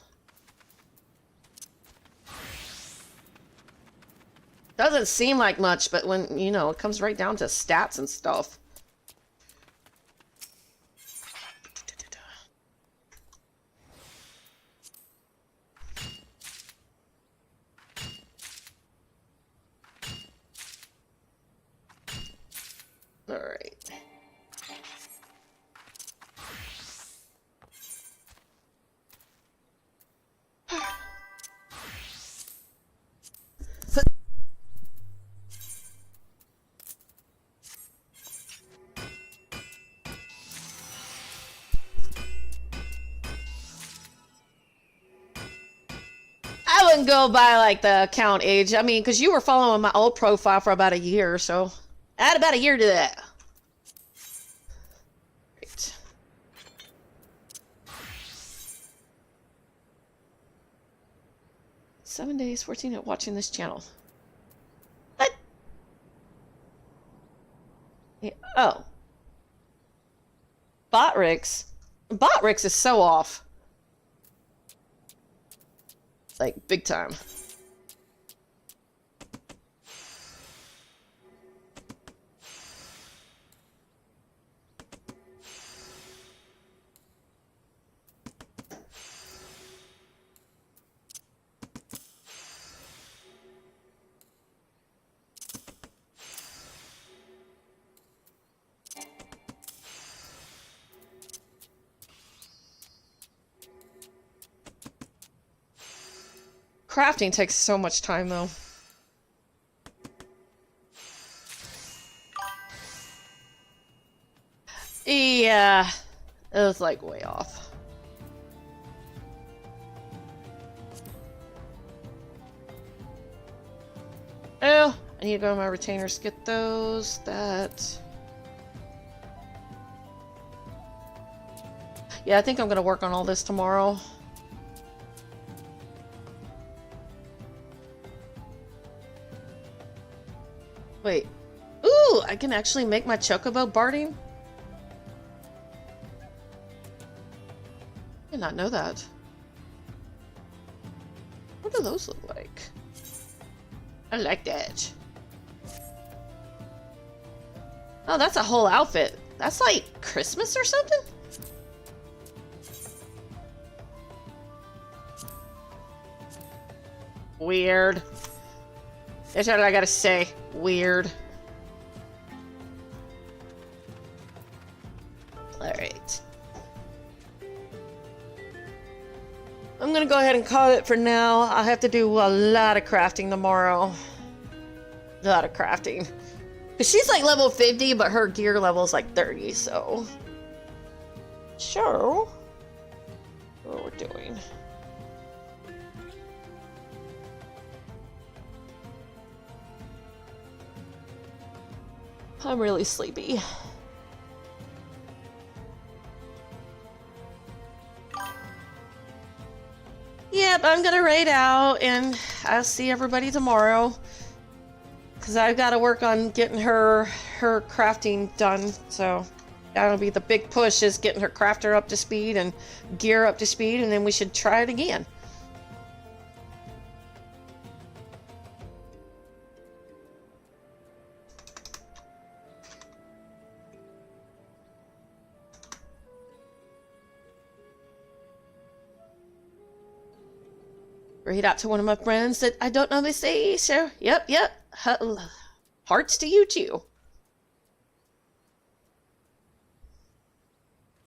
Doesn't seem like much, but when, you know, it comes right down to stats and stuff. wouldn't go by like the account age. I mean, because you were following my old profile for about a year, so add about a year to that. Great. "7 days, 14 at watching this channel." What? Yeah, oh. Botrix. Botrix is so off. Like, big time. Crafting takes so much time, though. Yeah, it was like way off. Oh, I need to go to my retainers, get those, that. Yeah, I think I'm gonna work on all this tomorrow. Wait. Ooh, I can actually make my chocobo barding? I did not know that. What do those look like? I like that. Oh, that's a whole outfit. That's like Christmas or something? Weird. That's all I gotta say. Weird. Alright. I'm gonna go ahead and call it for now. I'll have to do a lot of crafting tomorrow. A lot of crafting. Cause she's like level 50, but her gear level is like 30, so. Sure. What we're doing. I'm really sleepy. Yep, I'm gonna raid out and I'll see everybody tomorrow. Cause I've gotta work on getting her crafting done, so that'll be the big push, is getting her crafter up to speed and gear up to speed, and then we should try it again. Read out to one of my friends that I don't know they say, so yep. Hearts to you too.